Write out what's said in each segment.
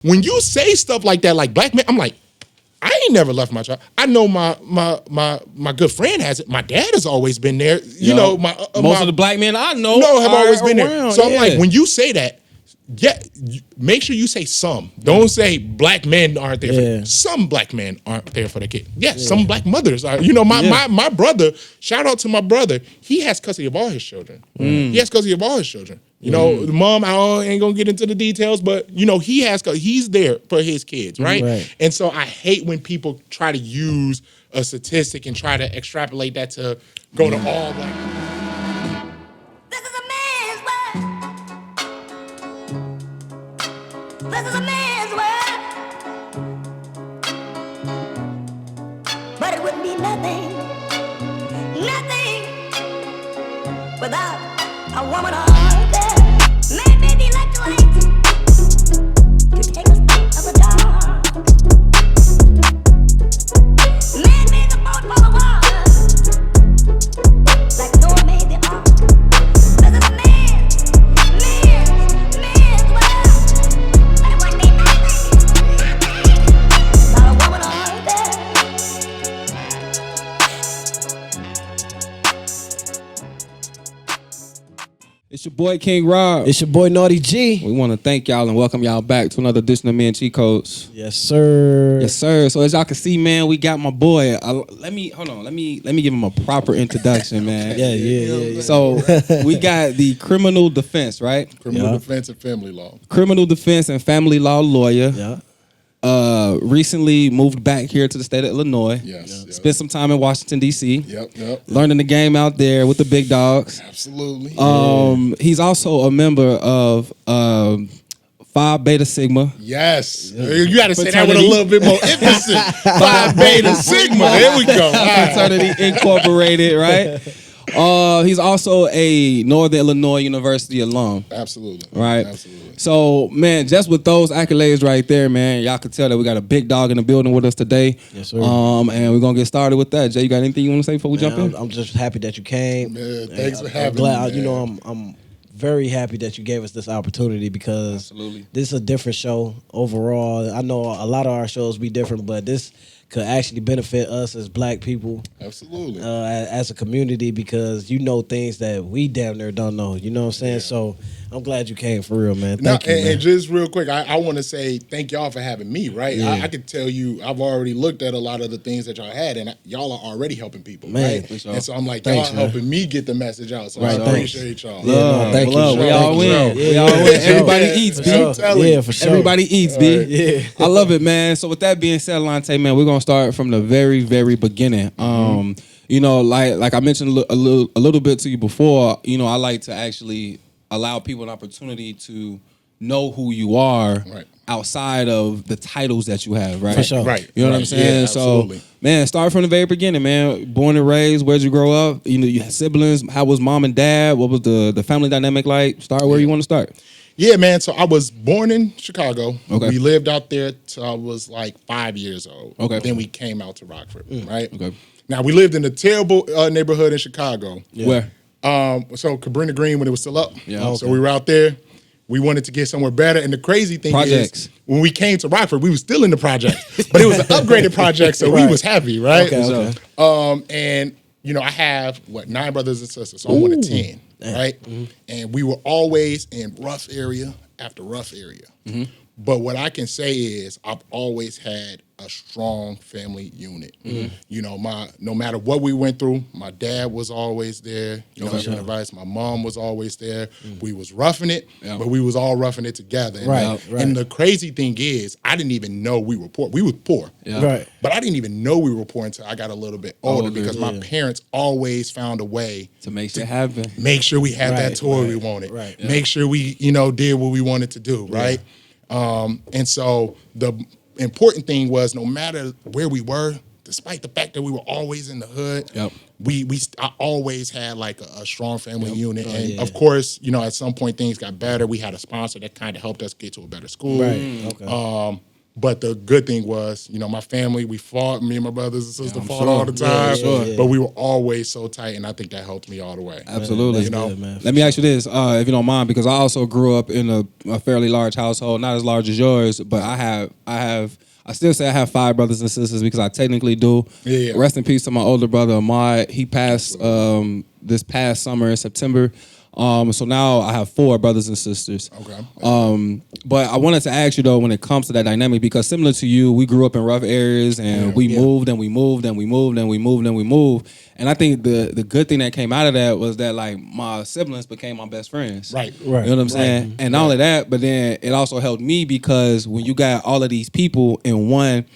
When you say stuff like that, like black man, I'm like, I ain't never left my child. I know my good friend has it. My dad has always been there. You know, most of the black men I know have always been there. So I'm like, when when you say that, make sure you say some. Don't say black men aren't there. For some black men aren't there for the kid. Yes, some black mothers are. You know, my brother. Shout out to my brother. He has custody of all his children. He has custody of all his children. You know, the mom, I ain't gonna get into the details, but you know, he's there for his kids, right? And so I hate when people try to use a statistic and try to extrapolate that to go to all black. This is a man's world. This is a man's world. But it wouldn't be nothing without a woman on there. Man made the electrolyte to take us out of the dark. Man made the boat full of water, like Noah made the ark. This is a man's world. But it wouldn't be nothing without a woman on there. It's your boy King Rob. It's your boy Naughty G. We want to thank y'all and welcome y'all back to another edition of Men Cheat Codes. Yes, sir. Yes, sir. So as y'all can see, man, we got my boy. Let me give him a proper introduction, man. Yeah. So we got the criminal defense, right? Criminal defense and family law. Criminal defense and family law lawyer. Yeah. Recently moved back here to the state of Illinois. Yes. Spent some time in Washington, D.C. Yep. Learning the game out there with the big dogs. Absolutely. He's also a member of Phi Beta Sigma. Yes. You got to say that with a little bit more emphasis. Phi Beta Sigma. There we go. Fraternity Incorporated, right? He's also a Northern Illinois University alum. Absolutely. Right? Absolutely. So, man, just with those accolades right there, man, y'all can tell that we got a big dog in the building with us today. Yes, sir. And we're going to get started with that. Jay, you got anything you want to say before we jump in? I'm just happy that you came. Man, thanks for having me. Me. You know, I'm very happy that you gave us this opportunity because this is a different show overall. I know a lot of our shows be different, but this could actually benefit us as black people. Absolutely. As a community, because you know things that we damn near don't know. You know what I'm saying? Yeah. So I'm glad you came for real, man. Thank you, man. And just real quick, I want to say thank y'all for having me, right? Yeah. I could tell you I've already looked at a lot of the things that y'all had, and y'all are already helping people, man, right? And so I'm like, y'all helping me get the message out. So I appreciate y'all. Thank you. We all win. We all win. Everybody eats, B. Yeah, for sure. Everybody eats, B. Right. Yeah. I love it, man. So with that being said, ALONTE, man, we're gonna start from the very, very beginning. You know, like I mentioned a little bit to you before. You know, I like to actually allow people an opportunity to know who you are outside of the titles that you have, right? For sure. Right. You know what I'm saying? Yeah, so, man, start from the very beginning, man. Born and raised, where'd you grow up? You know, you had siblings. How was mom and dad? What was the family dynamic like? Start where you want to start. Yeah, man. So I was born in Chicago. Okay. We lived out there till I was like 5 years old. Okay. Then we came out to Rockford, right? Okay. Now, we lived in a terrible neighborhood in Chicago. Yeah. Where? So Cabrini Green, when it was still up. Yeah. Okay. So we were out there. We wanted to get somewhere better. And the crazy thing is, when we came to Rockford, we were still in the project. But it was an upgraded project, so we was happy, right? Okay. And, you know, I have, 9 brothers and sisters. So I'm one of 10, right? And we were always in rough area after rough area. But what I can say is I've always had a strong family unit. You know, no matter what we went through, my dad was always there. You know, giving advice. My mom was always there. We was roughing it, but we was all roughing it together. Right. And the crazy thing is, I didn't even know we were poor. We were poor. Yeah. Right. But I didn't even know we were poor until I got a little bit older because my parents always found a way to make shit happen. Make sure we had that toy we wanted. Right. Make sure we, you know, did what we wanted to do, right? And so the important thing was no matter where we were, despite the fact that we were always in the hood, I always had like a strong family unit. And of course, you know, at some point things got better. We had a sponsor that kind of helped us get to a better school. Right. Okay. But the good thing was, my family, we fought. Me and my brothers and sisters fought all the Yeah, time. sure. But we were always so tight, and I think that helped me all the way. Absolutely. That's good, man. Let me ask you this, if you don't mind, because I also grew up in a fairly large household, not as large as yours, but I still say I have 5 brothers and sisters because I technically do. Yeah. Rest in peace to my older brother, Ahmad. He passed this past summer in September. So now I have 4 brothers and sisters. Okay. But I wanted to ask you though, when it comes to that dynamic, because similar to you, we grew up in rough areas and we moved and we moved and we moved and we moved and we moved. And I think the good thing that came out of that was that like my siblings became my best friends. Right. You know what I'm saying? And not only that, but then it also helped me because when you got all of these people in one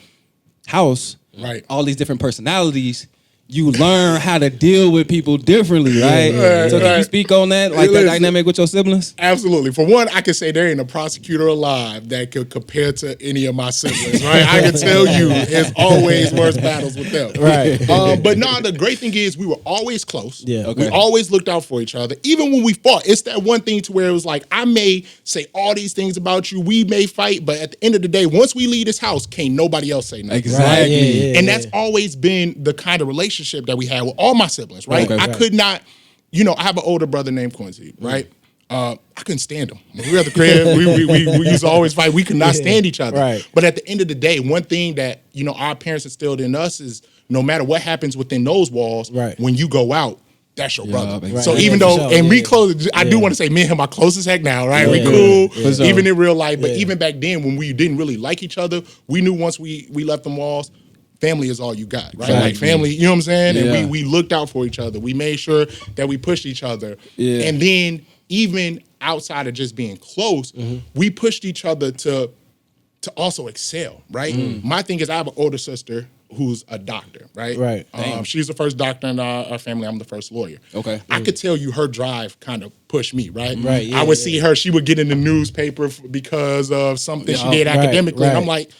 house, Right. all these different personalities, you learn how to deal with people differently, right? So can you speak on that, like that dynamic with your siblings? Absolutely. For one, I can say there ain't a prosecutor alive that could compare to any of my siblings, right? I can tell you it's always worse battles with them. Right. But no, the great thing is we were always close. Yeah. Okay. We always looked out for each other. Even when we fought, it's that one thing to where it was like, I may say all these things about you, we may fight, but at the end of the day, once we leave this house, can't nobody else say nothing. Exactly. Right. And that's always been the kind of relationship that we had with all my siblings, right? Okay. I could not, I have an older brother named Quincy, right? I couldn't stand him. When we were at the crib, we used to always fight. We could not stand each other. Right. But at the end of the day, one thing that, our parents instilled in us is no matter what happens within those walls, When you go out, that's your brother. exactly. So Right. even Yeah, though, for sure. and we Yeah. close, I do want to say me and him are close as heck now, right? We Yeah. cool, For sure. even in real life. But Yeah. even back then when we didn't really like each other, we knew once we left them walls, family is all you got, right? Exactly. Like family, you know what I'm saying? Yeah. And we looked out for each other. We made sure that we pushed each other. Yeah. And then even outside of just being close, we pushed each other to also excel, right? My thing is I have an older sister who's a doctor, right? Right. She's the first doctor in our family. I'm the first lawyer. Okay. I could tell you her drive kind of pushed me, right? Right, yeah, I would yeah. see her, she would get in the newspaper because of something she did Right, academically. And I'm right. like,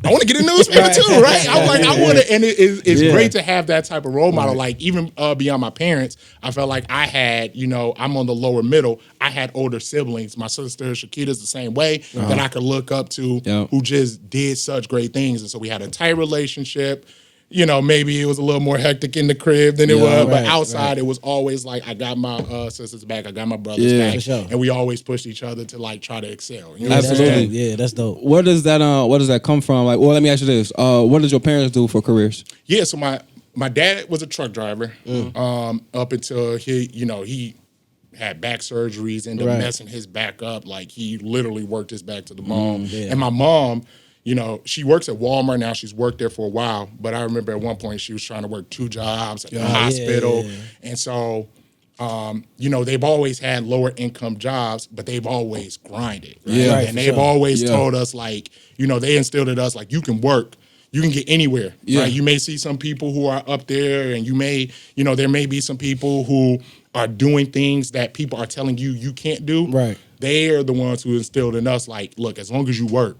I want to get in the newspaper too, right? I'm like, I want to, and it's Yeah. great to have that type of role model. Like even beyond my parents, I felt like I had, I'm on the lower middle. I had older siblings. My sister Shakita's the same way that I could look up to, Yeah. who just did such great things. And so we had a tight relationship. Maybe it was a little more hectic in the crib than it was, but right, outside it was always like I got my sisters back, I got my brothers Yeah. back, For sure. and we always pushed each other to like try to excel. You know what I'm Absolutely. saying? Yeah, that's dope. Where does that come from? Like, well, let me ask you this: what did your parents do for careers? Yeah, so my dad was a truck driver up until he had back surgeries, ended up Right. messing his back up. Like he literally worked his back to the bone. yeah. And my mom, she works at Walmart now. She's worked there for a while. But I remember at one point she was trying to work 2 jobs at the hospital. yeah. And so, they've always had lower income jobs, but they've always grinded. Right? Yeah. Right, And for they've sure. always Yeah. told us like, they instilled in us like you can work. You can get anywhere, Yeah. right? You may see some people who are up there and there may be some people who are doing things that people are telling you can't do. Right. They are the ones who instilled in us like, look, as long as you work,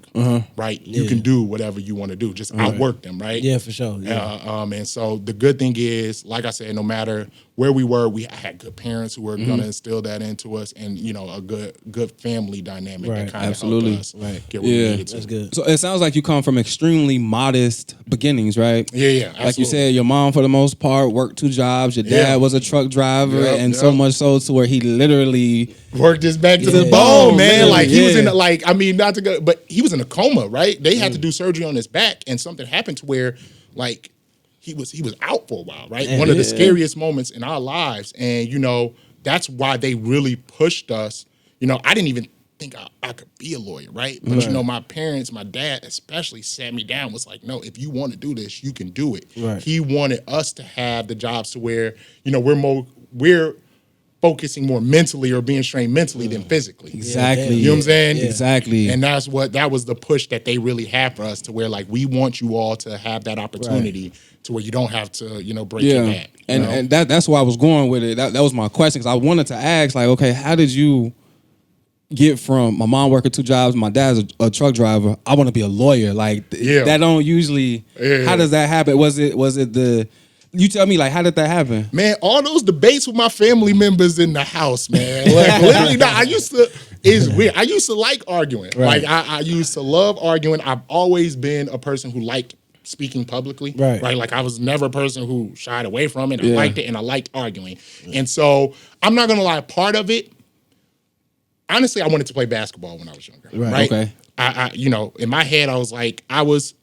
right, you can do whatever you want to do. Just outwork them, right? Yeah, for sure. Yeah. And so the good thing is, like I said, no matter where we were, we had good parents who were going to instill that into us, and a good family dynamic Right. that kind of Absolutely. helped us Right. get where we Yeah. needed to. That's good. So it sounds like you come from extremely modest beginnings, right? Yeah, absolutely. Like you said, your mom, for the most part, worked 2 jobs. Your dad Yeah. was a truck driver, Yep, and so yep. much so to where he literally worked his back to Yeah. the bone, man. Oh, Like he was yeah. not to go, but he was in a coma, right? They had to do surgery on his back, and something happened to where, like, he was out for a while, right? One of the scariest moments in our lives, and that's why they really pushed us. I didn't even think I could be a lawyer, right? But my parents, my dad especially, sat me down. Was like, no, if you want to do this, you can do it. Right. He wanted us to have the jobs to where we're focusing more mentally or being trained mentally than physically. exactly. You know what I'm saying? Yeah. Exactly. And that was the push that they really had for us to where like we want you all to have that opportunity to where you don't have to, break your back. you know? And that's why I was going with it. That was my question, because I wanted to ask, like, okay, how did you get from my mom working 2 jobs, my dad's a truck driver, I want to be a lawyer? Like, that don't usually. Yeah. How does that happen? Was it the? You tell me, like, how did that happen? Man, all those debates with my family members in the house, man. Like literally, I used to. It's weird. I used to like arguing. Like I used to love arguing. I've always been a person who liked speaking publicly. Right. Like I was never a person who shied away from it. I liked it and I liked arguing. And so I'm not gonna lie, part of it, honestly, I wanted to play basketball when I was younger. Right. Okay. I you know, in my head, I was like, I was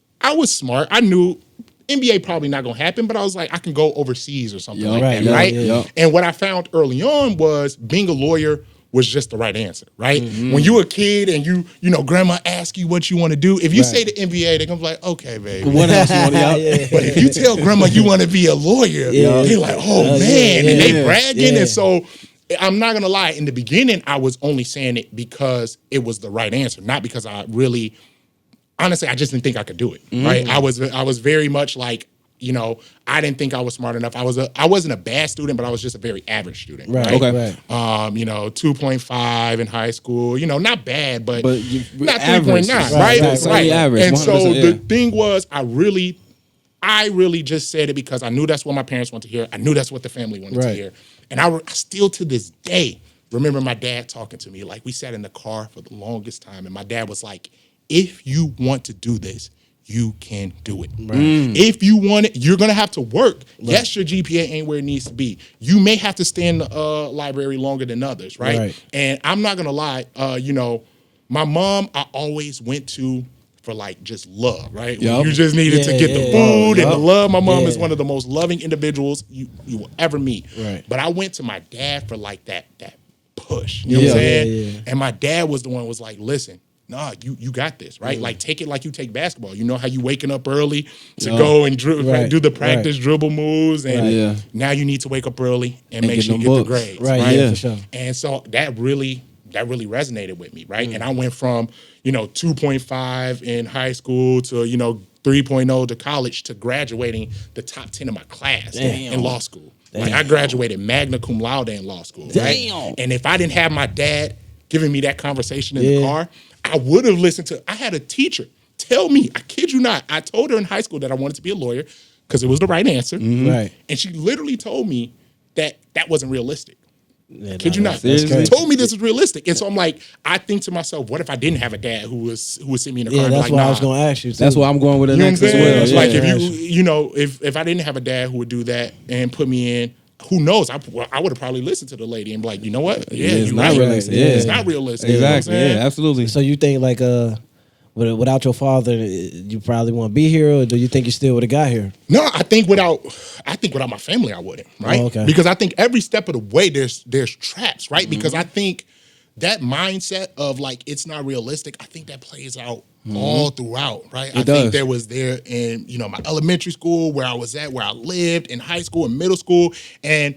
smart. I knew NBA probably not gonna happen, but I was like, I can go overseas or something like that, right? And what I found early on was being a lawyer was just the right answer, right? When you a kid and you know, grandma asks you what you want to do, if you say the NBA, they're gonna be like, okay, baby. What else you want to But if you tell grandma you want to be a lawyer, they're like, oh man, and they bragging, and so I'm not gonna lie. In the beginning, I was only saying it because it was the right answer, not because I really. Honestly, I just didn't think I could do it. Right? I was very much like, you know, I didn't think I was smart enough. I wasn't a bad student, but I was just a very average student. Right. Okay. You know, 2.5 in high school. You know, not bad, but not 3.9. Right. Average. And so the thing was, I really just said it because I knew that's what my parents wanted to hear. I knew that's what the family wanted to hear. And I still to this day remember my dad talking to me. Like we sat in the car for the longest time, and my dad was like, if you want to do this, you can do it. If you want it, you're gonna have to work. Yes, your GPA ain't where it needs to be. You may have to stay in the library longer than others, right? And I'm not gonna lie, you know, my mom, I always went to for like just love, right? You just needed to get the food and the love. My mom is one of the most loving individuals you will ever meet. But I went to my dad for like that push. You know what I'm saying? And my dad was the one who was like, listen, nah, you got this, right? Like take it like you take basketball. You know how you waking up early to go and do the practice dribble moves, and now you need to wake up early and make sure you get the grades, right? For sure. And so that really resonated with me, right? And I went from, you know, 2.5 in high school to, you know, 3.0 to college to graduating the top 10 of my class in law school. Like I graduated magna cum laude in law school, right? And if I didn't have my dad giving me that conversation in the car, I would have listened to. I had a teacher tell me, I kid you not, I told her in high school that I wanted to be a lawyer because it was the right answer. And she literally told me that wasn't realistic. Kid you not? Told me this was realistic, and so I'm like, I think to myself, what if I didn't have a dad who would sit me in the car? And that's like, what I was going to ask you. That's what I'm going with it next as well. It's like if I didn't have a dad who would do that and put me in. Who knows? I would have probably listened to the lady and be like, you know what? Yeah, it's not realistic. It's not realistic. Exactly. You know absolutely. So you think like without your father, you probably won't be here, or do you think you still would have got here? No, I think without my family, I wouldn't. Right? Okay. Because I think every step of the way there's traps, right? Because I think that mindset of like it's not realistic, I think that plays out all throughout, right? I think there was in, you know, my elementary school, where I was at, where I lived, in high school and middle school. And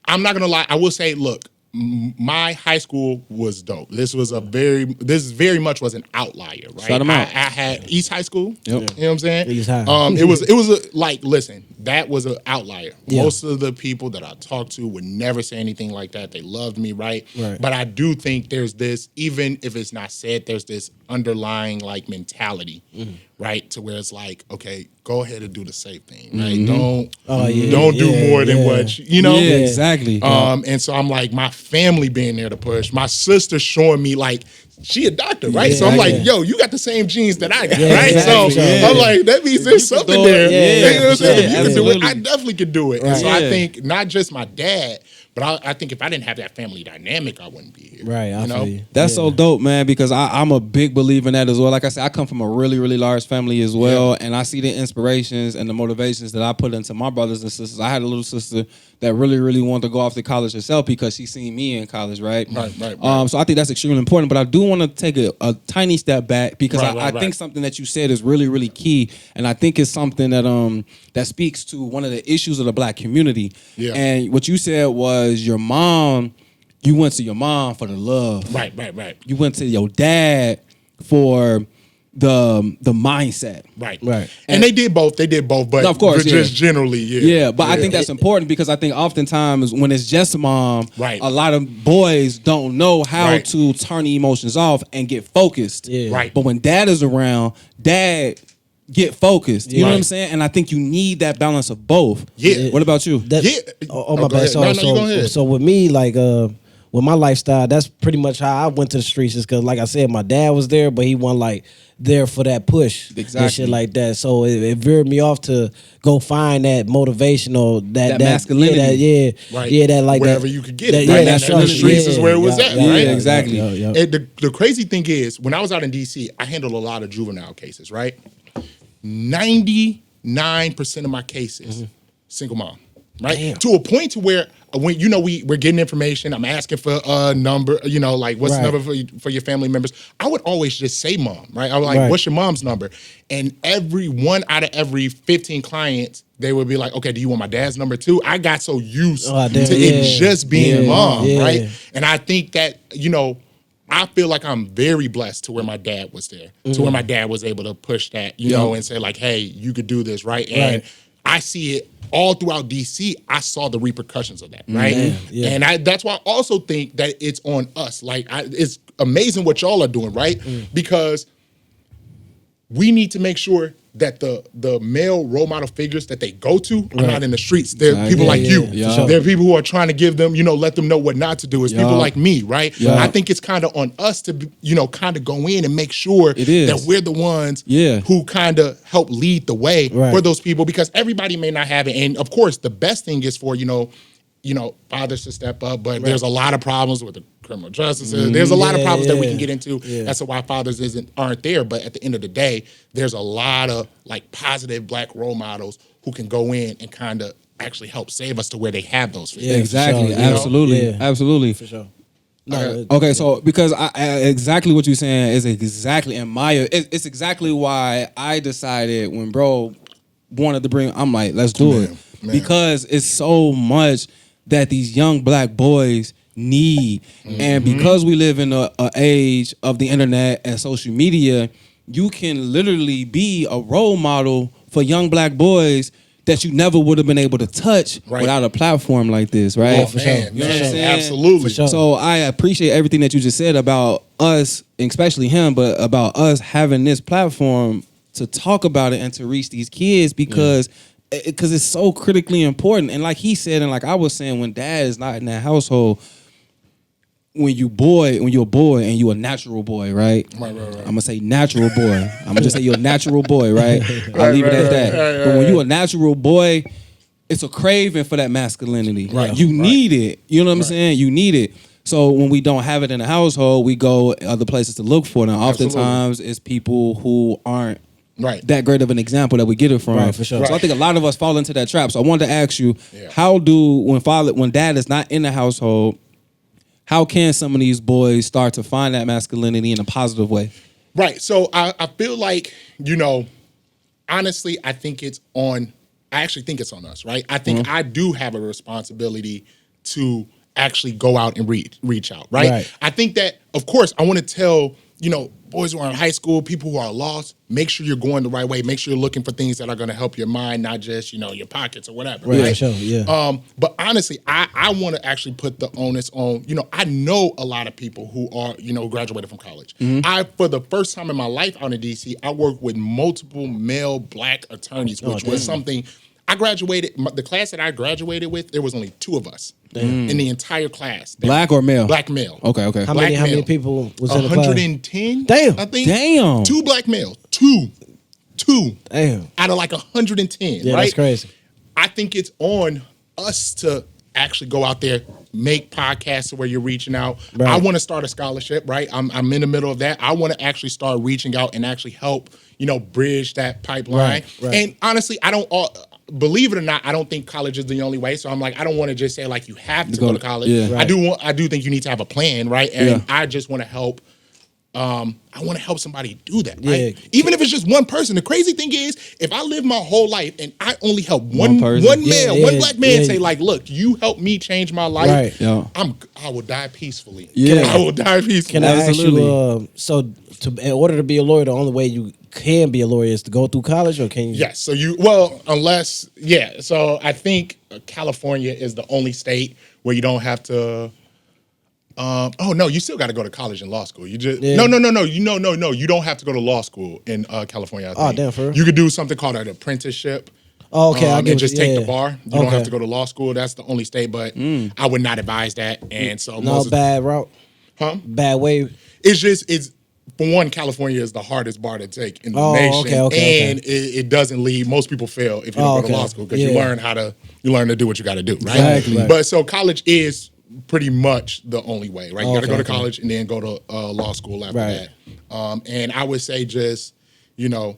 I'm not gonna lie, I will say, look, my high school was dope. This very much was an outlier, right? Shout 'em out. I had East High School. You know what I'm saying? East High. It was like, listen, that was an outlier. Most of the people that I talked to would never say anything like that. They loved me, right? But I do think there's this, even if it's not said, there's this underlying like mentality, right? To where it's like, okay, go ahead and do the safe thing, right? Don't do more than what you know. Yeah, exactly. And so I'm like, my family being there to push, my sister showing me like, she a doctor, right? So I'm like, yo, you got the same genes that I got, right? Exactly. So I'm like, that means there's something there. You know what I'm saying? If you can do it, I definitely could do it. And so I think not just my dad, but I think if I didn't have that family dynamic, I wouldn't be here. Right, I feel you. That's so dope, man, because I'm a big believer in that as well. Like I said, I come from a really, really large family as well, and I see the inspirations and the motivations that I put into my brothers and sisters. I had a little sister that really, really wanted to go off to college herself because she seen me in college, right? Right. So I think that's extremely important, but I do want to take a tiny step back because I think something that you said is really, really key, and I think it's something that that speaks to one of the issues of the Black community. And what you said was your mom, you went to your mom for the love. Right. You went to your dad for the mindset. Right. And they did both, but of course, just generally, but I think that's important because I think oftentimes when it's just mom, a lot of boys don't know how to turn the emotions off and get focused. But when dad is around, dad get focused. You know what I'm saying? And I think you need that balance of both. What about you? Oh, my bad. So with me, like with my lifestyle, that's pretty much how I went to the streets. Is because, like I said, my dad was there, but he wasn't like there for that push and shit like that. So it veered me off to go find that motivation or that masculinity. That like wherever that, you could get that, it. Yeah, right? that And the streets is where it was at. Right? Exactly. And the crazy thing is, when I was out in DC, I handled a lot of juvenile cases. Right, 99% of my cases, single mom. Right. Damn. To a point to where when we're getting information, I'm asking for a number, like what's the number for your family members. I would always just say mom, right? I was like, what's your mom's number? And every one out of every 15 clients, they would be like, okay, do you want my dad's number too? I got so used to it just being mom, right? And I think that, I feel like I'm very blessed to where my dad was there, to where my dad was able to push that, and say like, hey, you could do this, right? And I see it all throughout DC. I saw the repercussions of that, right? And that's why I also think that it's on us. Like, it's amazing what y'all are doing, right? Because we need to make sure that the male role model figures that they go to are not in the streets. They're people like you. They're people who are trying to give them, let them know what not to do. It's people like me, right? I think it's kind of on us to, kind of go in and make sure that we're the ones who kind of help lead the way for those people, because everybody may not have it. And of course, the best thing is for, fathers to step up, but there's a lot of problems with the criminal justice. There's a lot of problems that we can get into. That's why fathers aren't there. But at the end of the day, there's a lot of like positive black role models who can go in and kind of actually help save us to where they have those figures. Exactly. Sure, Absolutely. Absolutely. For sure. Okay, so because exactly what you're saying is exactly it's exactly why I decided when bro wanted to bring, I'm like, let's do it. Because it's so much that these young black boys need. And because we live in a age of the internet and social media, you can literally be a role model for young black boys that you never would have been able to touch without a platform like this, right? Oh, man, You know what I'm saying? Absolutely. So I appreciate everything that you just said about us, especially him, but about us having this platform to talk about it and to reach these kids because it's so critically important. And like he said, and like I was saying, when dad is not in that household, when you're a boy and you're a natural boy, right? I'm gonna say natural boy. I'm gonna just say you're a natural boy, right? I'll leave it at that. But when you're a natural boy, it's a craving for that masculinity. You need it. You know what I'm saying? You need it. So when we don't have it in the household, we go other places to look for it. And oftentimes it's people who aren't that great of an example that we get it from. For sure. So I think a lot of us fall into that trap. So I wanted to ask you, how do when dad is not in the household, how can some of these boys start to find that masculinity in a positive way? Right. So I feel like, honestly, I actually think it's on us, right? I think I do have a responsibility to actually go out and reach out, right? I think that, of course, I want to tell, boys who are in high school, people who are lost, make sure you're going the right way. Make sure you're looking for things that are going to help your mind, not just, your pockets or whatever. Right. Sure, But honestly, I want to actually put the onus on, I know a lot of people who are, graduated from college. For the first time in my life out in DC, I worked with multiple male black attorneys, which was something I graduated, the class that I graduated with, there was only 2 of us in the entire class. Black or male? Black male. Okay. How many people was in the class? 110. Damn. I think. Damn. 2 black males. Two. Damn. Out of like 110. Yeah, right? That's crazy. I think it's on us to actually go out there, make podcasts where you're reaching out. I want to start a scholarship, right? I'm in the middle of that. I want to actually start reaching out and actually help, bridge that pipeline. And honestly, believe it or not, I don't think college is the only way. So I'm like, I don't want to just say like you have to go to college. I do think you need to have a plan, right? And I just want to help. I want to help somebody do that, right? Even if it's just one person. The crazy thing is, if I live my whole life and I only help one black man say like, look, you helped me change my life. I will die peacefully. I will die peacefully. Can I ask you, in order to be a lawyer, the only way you can be a lawyer is to go through college, or can you? Yes. So So I think California is the only state where you don't have to. No, you still got to go to college and law school. You just no. You don't have to go to law school in California. I think. Damn, for real? You could do something called an apprenticeship. Oh, okay, I get and just take the yeah. bar. You don't have to go to law school. That's the only state, but I would not advise that. And so No bad route. Huh? Bad way. It's for one, California is the hardest bar to take in the nation, and it doesn't lead. Most people fail if you don't go to law school because you learn to do what you got to do, right? Exactly. Right. But so college is pretty much the only way, right? You got to go to college and then go to law school after that. And I would say just, you know,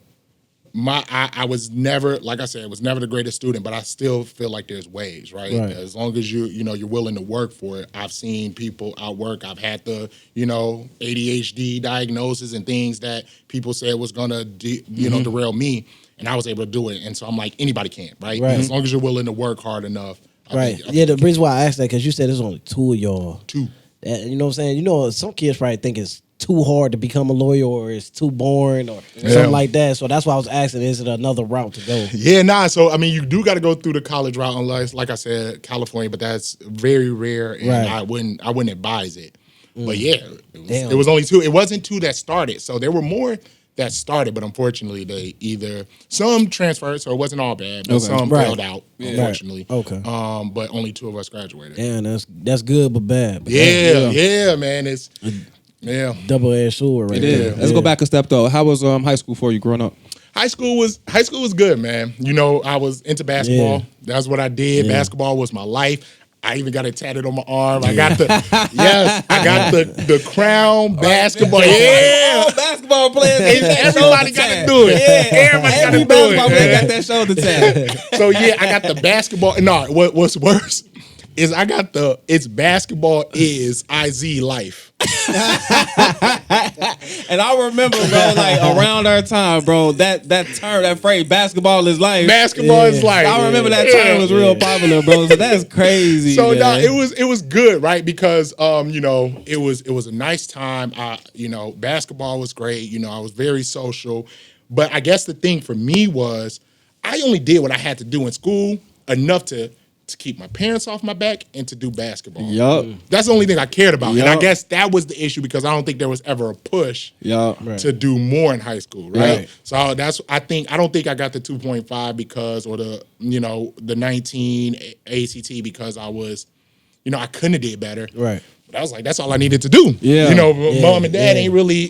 I was never, like I said, I was never the greatest student, but I still feel like there's ways, right? As long as you're willing to work for it. I've seen people outwork. I've had the, ADHD diagnosis and things that people said was gonna, derail me, and I was able to do it. And so I'm like, anybody can, right? As long as you're willing to work hard enough. I think the reason why I asked that because you said there's only two of y'all. Two. You know what I'm saying? Some kids probably think it's too hard to become a lawyer or it's too boring or something like that. So that's why I was asking, is it another route to go? Yeah, nah. So, I mean, you do got to go through the college route unless, like I said, California, but that's very rare and I wouldn't advise it. But yeah, it was only two. It wasn't two that started. So there were more that started, but unfortunately they either, some transferred, so it wasn't all bad, but some failed out, unfortunately. But only two of us graduated. Yeah, that's good but bad. But yeah, man. It's double-edged sword right there. Let's go back a step though. How was high school for you growing up? High school was good, man. I was into basketball. That's what I did. Basketball was my life. I even got it tatted on my arm. I got the the crown basketball. All basketball players. Everybody got to do it. Every basketball player got that shoulder tab. So I got the basketball. No, what's worse is I got it's basketball is IZ life. And I remember, bro, like around our time, bro, that term, that phrase, basketball is life. Basketball is life. I remember that term was real popular, bro. So that's crazy. So it was good, right? Because it was a nice time. Basketball was great. I was very social. But I guess the thing for me was I only did what I had to do in school enough to keep my parents off my back and to do basketball. Yup. That's the only thing I cared about. And I guess that was the issue because I don't think there was ever a push to do more in high school, right? So I don't think I got the 2.5 because, or the 19 ACT because I was, I couldn't have did better. Right. But I was like, that's all I needed to do. Yeah. Mom and dad ain't really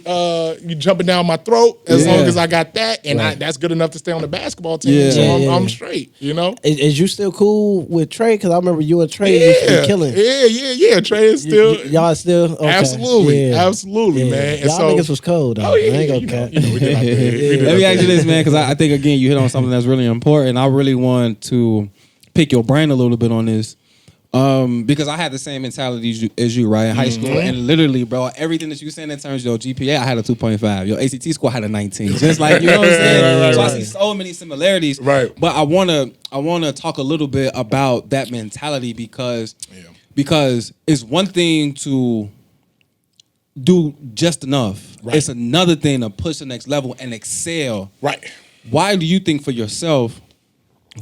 jumping down my throat as long as I got that. And that's good enough to stay on the basketball team. Yeah. So I'm straight, Is you still cool with Trey? Because I remember you and Trey used to be killing. Yeah. Trey is still. Y'all still? Okay. Absolutely, Yeah. man. And Y'all niggas was cold, though. Oh, yeah, I ain't gonna cap. we did our thing. Let me ask you this, man, because I think, again, you hit on something that's really important. I really want to pick your brain a little bit on this. Because I had the same mentality as you, right? In high school. And literally, bro, everything that you saying in terms of your GPA, I had a 2.5. Your ACT score had a 19. Just like, you know what I'm saying? So I see so many similarities. Right. But I wanna talk a little bit about that mentality because it's one thing to do just enough. Right. It's another thing to push the next level and excel. Right. Why do you think for yourself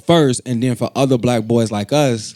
first and then for other black boys like us,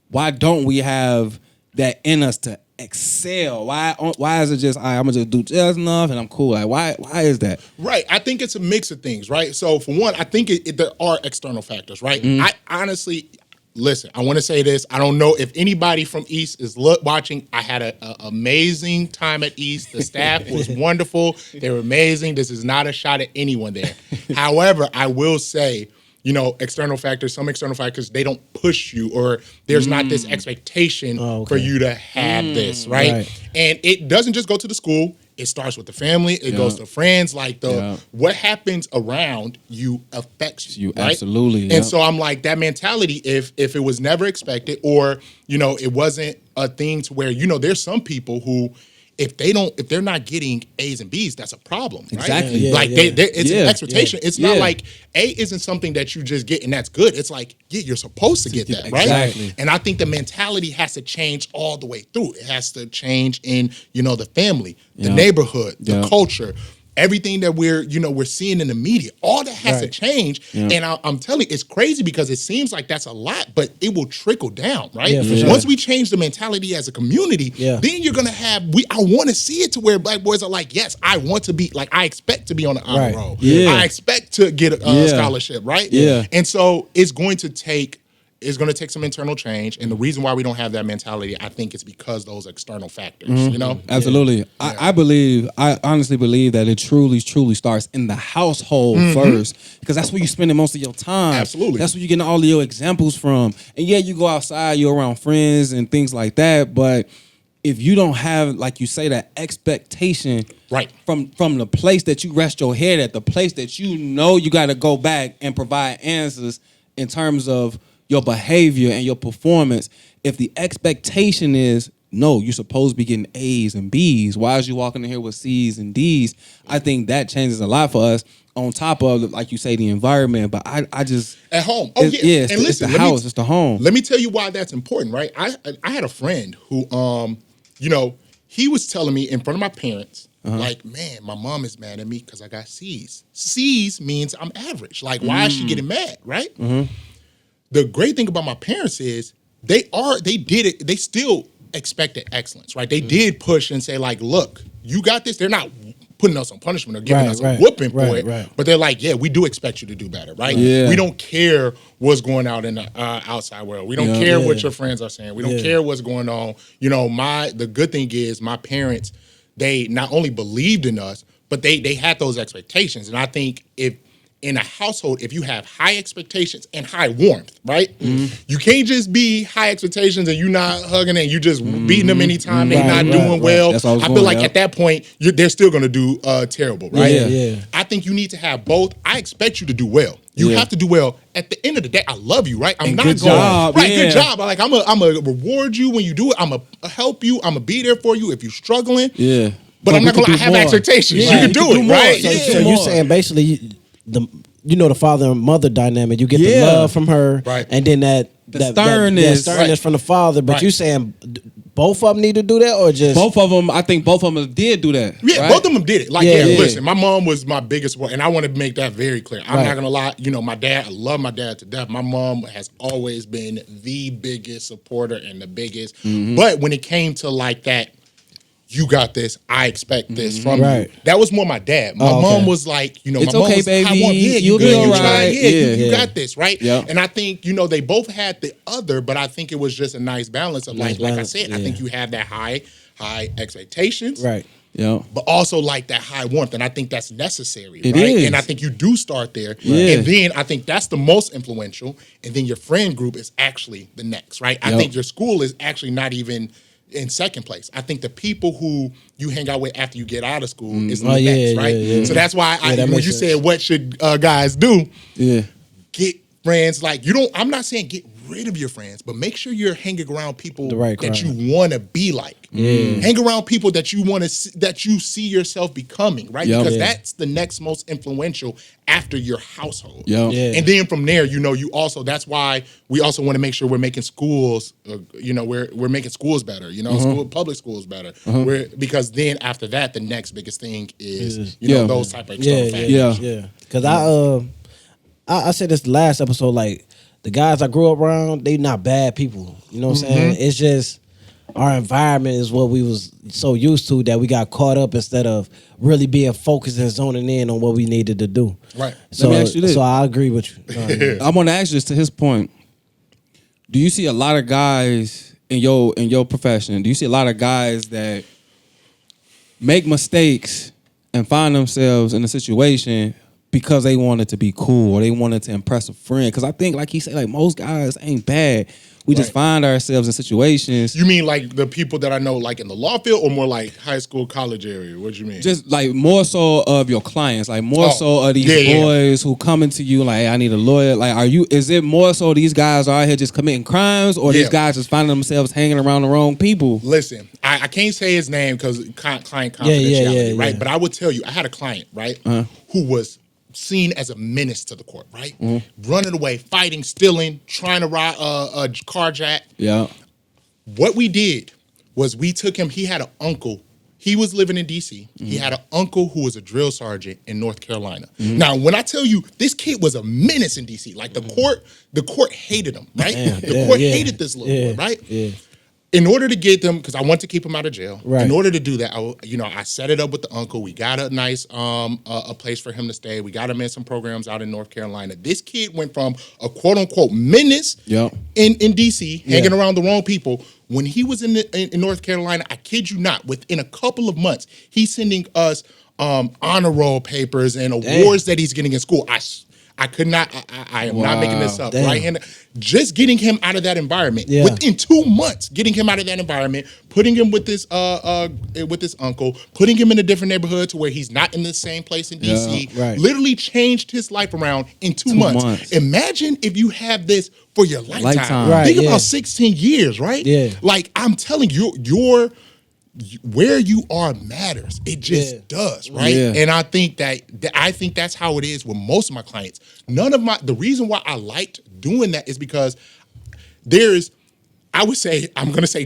why don't we have that in us to excel? Why is it just, I'm going to just do just enough and I'm cool? Like, why is that? Right. I think it's a mix of things, right? So for one, I think there are external factors, right? I honestly, listen, I want to say this. I don't know if anybody from East is watching. I had an amazing time at East. The staff was wonderful. They were amazing. This is not a shot at anyone there. However, I will say, some external factors, they don't push you or there's not this expectation for you to have this, right? And it doesn't just go to the school. It starts with the family. It goes to friends. Like what happens around you affects you, right? Absolutely. And so I'm like, that mentality, if it was never expected or, it wasn't a thing to where, there's some people who, if they're not getting A's and B's, that's a problem, right? Exactly. It's an expectation. It's not like A isn't something that you just get and that's good. It's like, you're supposed to get that, right? Exactly. And I think the mentality has to change all the way through. It has to change in, the family, the neighborhood, the culture, everything that we're seeing in the media, all that has to change. Yeah. And I'm telling you, it's crazy because it seems like that's a lot, but it will trickle down, right? Yeah, for sure. Once we change the mentality as a community, then you're gonna have. I want to see it to where black boys are like, yes, I want to be like, I expect to be on the honor roll. Yeah. I expect to get a scholarship, right? Yeah. And so it's going to take some internal change, and the reason why we don't have that mentality, I think, is because those external factors. You know, absolutely. Yeah. I honestly believe that it truly starts in the household first, because that's where you're spending most of your time. Absolutely, that's where you're getting all of your examples from. And yeah, you go outside, you're around friends and things like that, but if you don't have, like you say, that expectation, right, from the place that you rest your head at, the place that you got to go back and provide answers in terms of your behavior and your performance. If the expectation is, no, you're supposed to be getting A's and B's, why is you walking in here with C's and D's? I think that changes a lot for us, on top of, like you say, the environment. But I just... At home. It's the house, it's the home. Let me tell you why that's important, right? I had a friend who, he was telling me in front of my parents, like, man, my mom is mad at me because I got C's. C's means I'm average. Like, why is she getting mad, right? The great thing about my parents is they did it. They still expected excellence, right? They did push and say, like, look, you got this. They're not putting us on punishment or giving us a whooping for it. But they're like, yeah, we do expect you to do better, right? Yeah. We don't care what's going out in the outside world. We don't care what your friends are saying. We don't care what's going on. You know, the good thing is my parents, they not only believed in us, but they had those expectations. And I think in a household, if you have high expectations and high warmth, right? You can't just be high expectations and you not hugging and you just beating them anytime they're not doing well. I feel like at that point, they're still going to do terrible, right? Yeah. I think you need to have both. I expect you to do well. You have to do well. At the end of the day, I love you, right? I'm not good job. Right, good job. Like, I'm gonna reward you when you do it. I'm gonna help you. I'm gonna be there for you if you're struggling. Yeah. But I'm not gonna have expectations. You can do it, right? So you're saying basically the father and mother dynamic, you get the love from her, right, and then that sternness from the father. But you saying both of them need to do that, or just both of them? I think both of them did do that. Yeah, both of them did it. Like, listen, my mom was my biggest one, and I want to make that very clear. I'm not gonna lie. My dad, I love my dad to death. My mom has always been the biggest supporter and the biggest. But when it came to like that, you got this, I expect this from you. That was more my dad. My mom was like, it's my mom okay, was, baby. You'll be all right. You got this, right? Yep. And I think, they both had the other, but I think it was just a nice balance of like I said, I think you have that high expectations. Right. Yeah. But also like that high warmth. And I think that's necessary. It right? is. And I think you do start there. And then I think that's the most influential. And then your friend group is actually the next, right? I think your school is actually not even in second place. I think the people who you hang out with after you get out of school is the next, right? Yeah. So that's why when you said what should guys do, get friends. Like, I'm not saying get rid of your friends, but make sure you're hanging around people that you want to be like. Hang around people that you want to that you see yourself becoming, right? Because that's the next most influential after your household. And then from there, that's why we also want to make sure we're making schools, we're making schools better, public schools better. Because then after that, the next biggest thing is, those type of external factors. Because I said this last episode, like, the guys I grew up around, they not bad people. You know what I'm saying? It's just our environment is what we was so used to that we got caught up instead of really being focused and zoning in on what we needed to do. Right. So, let me ask you this. So I agree with you. I want to ask you this to his point. Do you see a lot of guys in your profession? Do you see a lot of guys that make mistakes and find themselves in a situation because they wanted to be cool or they wanted to impress a friend? Because I think, like he said, like, most guys ain't bad. We just find ourselves in situations. You mean like the people that I know, like in the law field, or more like high school, college area? What do you mean? Just like more so of your clients, like more so of these boys who coming to you like, hey, I need a lawyer. Like, is it more so these guys are out here just committing crimes, or these guys just finding themselves hanging around the wrong people? Listen, I can't say his name because client confidentiality, right? But I would tell you, I had a client, right, who was seen as a menace to the court, right? Running away, fighting, stealing, trying to rob a carjack. Yeah. What we did was we took him. He had an uncle. he was living in DC. He had an uncle who was a drill sergeant in North Carolina. Now, when I tell you this kid was a menace in DC, like the court hated him, right? The court hated this little boy, right? Yeah. In order to get them, because I want to keep him out of jail. Right. In order to do that, I set it up with the uncle. We got a nice a place for him to stay. We got him in some programs out in North Carolina. This kid went from a quote unquote menace in DC, hanging around the wrong people. When he was in North Carolina, I kid you not, within a couple of months, he's sending us honor roll papers and awards that he's getting in school. I could not. I am not making this up. Right? Just getting him out of that environment within 2 months. Getting him out of that environment, putting him with this uncle, putting him in a different neighborhood to where he's not in the same place in DC. Literally changed his life around in 2 months. Imagine if you have this for your lifetime. Think about 16 years, right? Yeah. Like I'm telling you, where you are matters. It just does, right? Yeah. And I think that's how it is with most of my clients. The reason why I liked doing that is because I'm going to say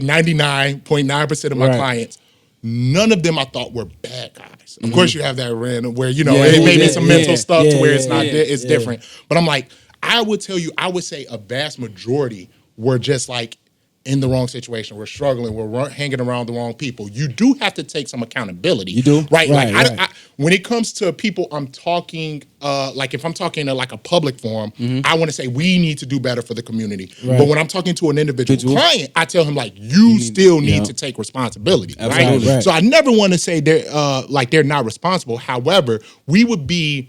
99.9% of my clients, none of them I thought were bad guys. Of course you have that random where, it may be some mental stuff to where it's not, it's different. But I'm like, I would say a vast majority were just like, in the wrong situation, we're struggling, we're hanging around the wrong people. You do have to take some accountability. You do? Right. I, when it comes to people I'm talking, like if I'm talking to like a public forum, I want to say we need to do better for the community. Right. But when I'm talking to an individual client, I tell him like, you still need to take responsibility. Right? So I never want to say they're not responsible. However, we would be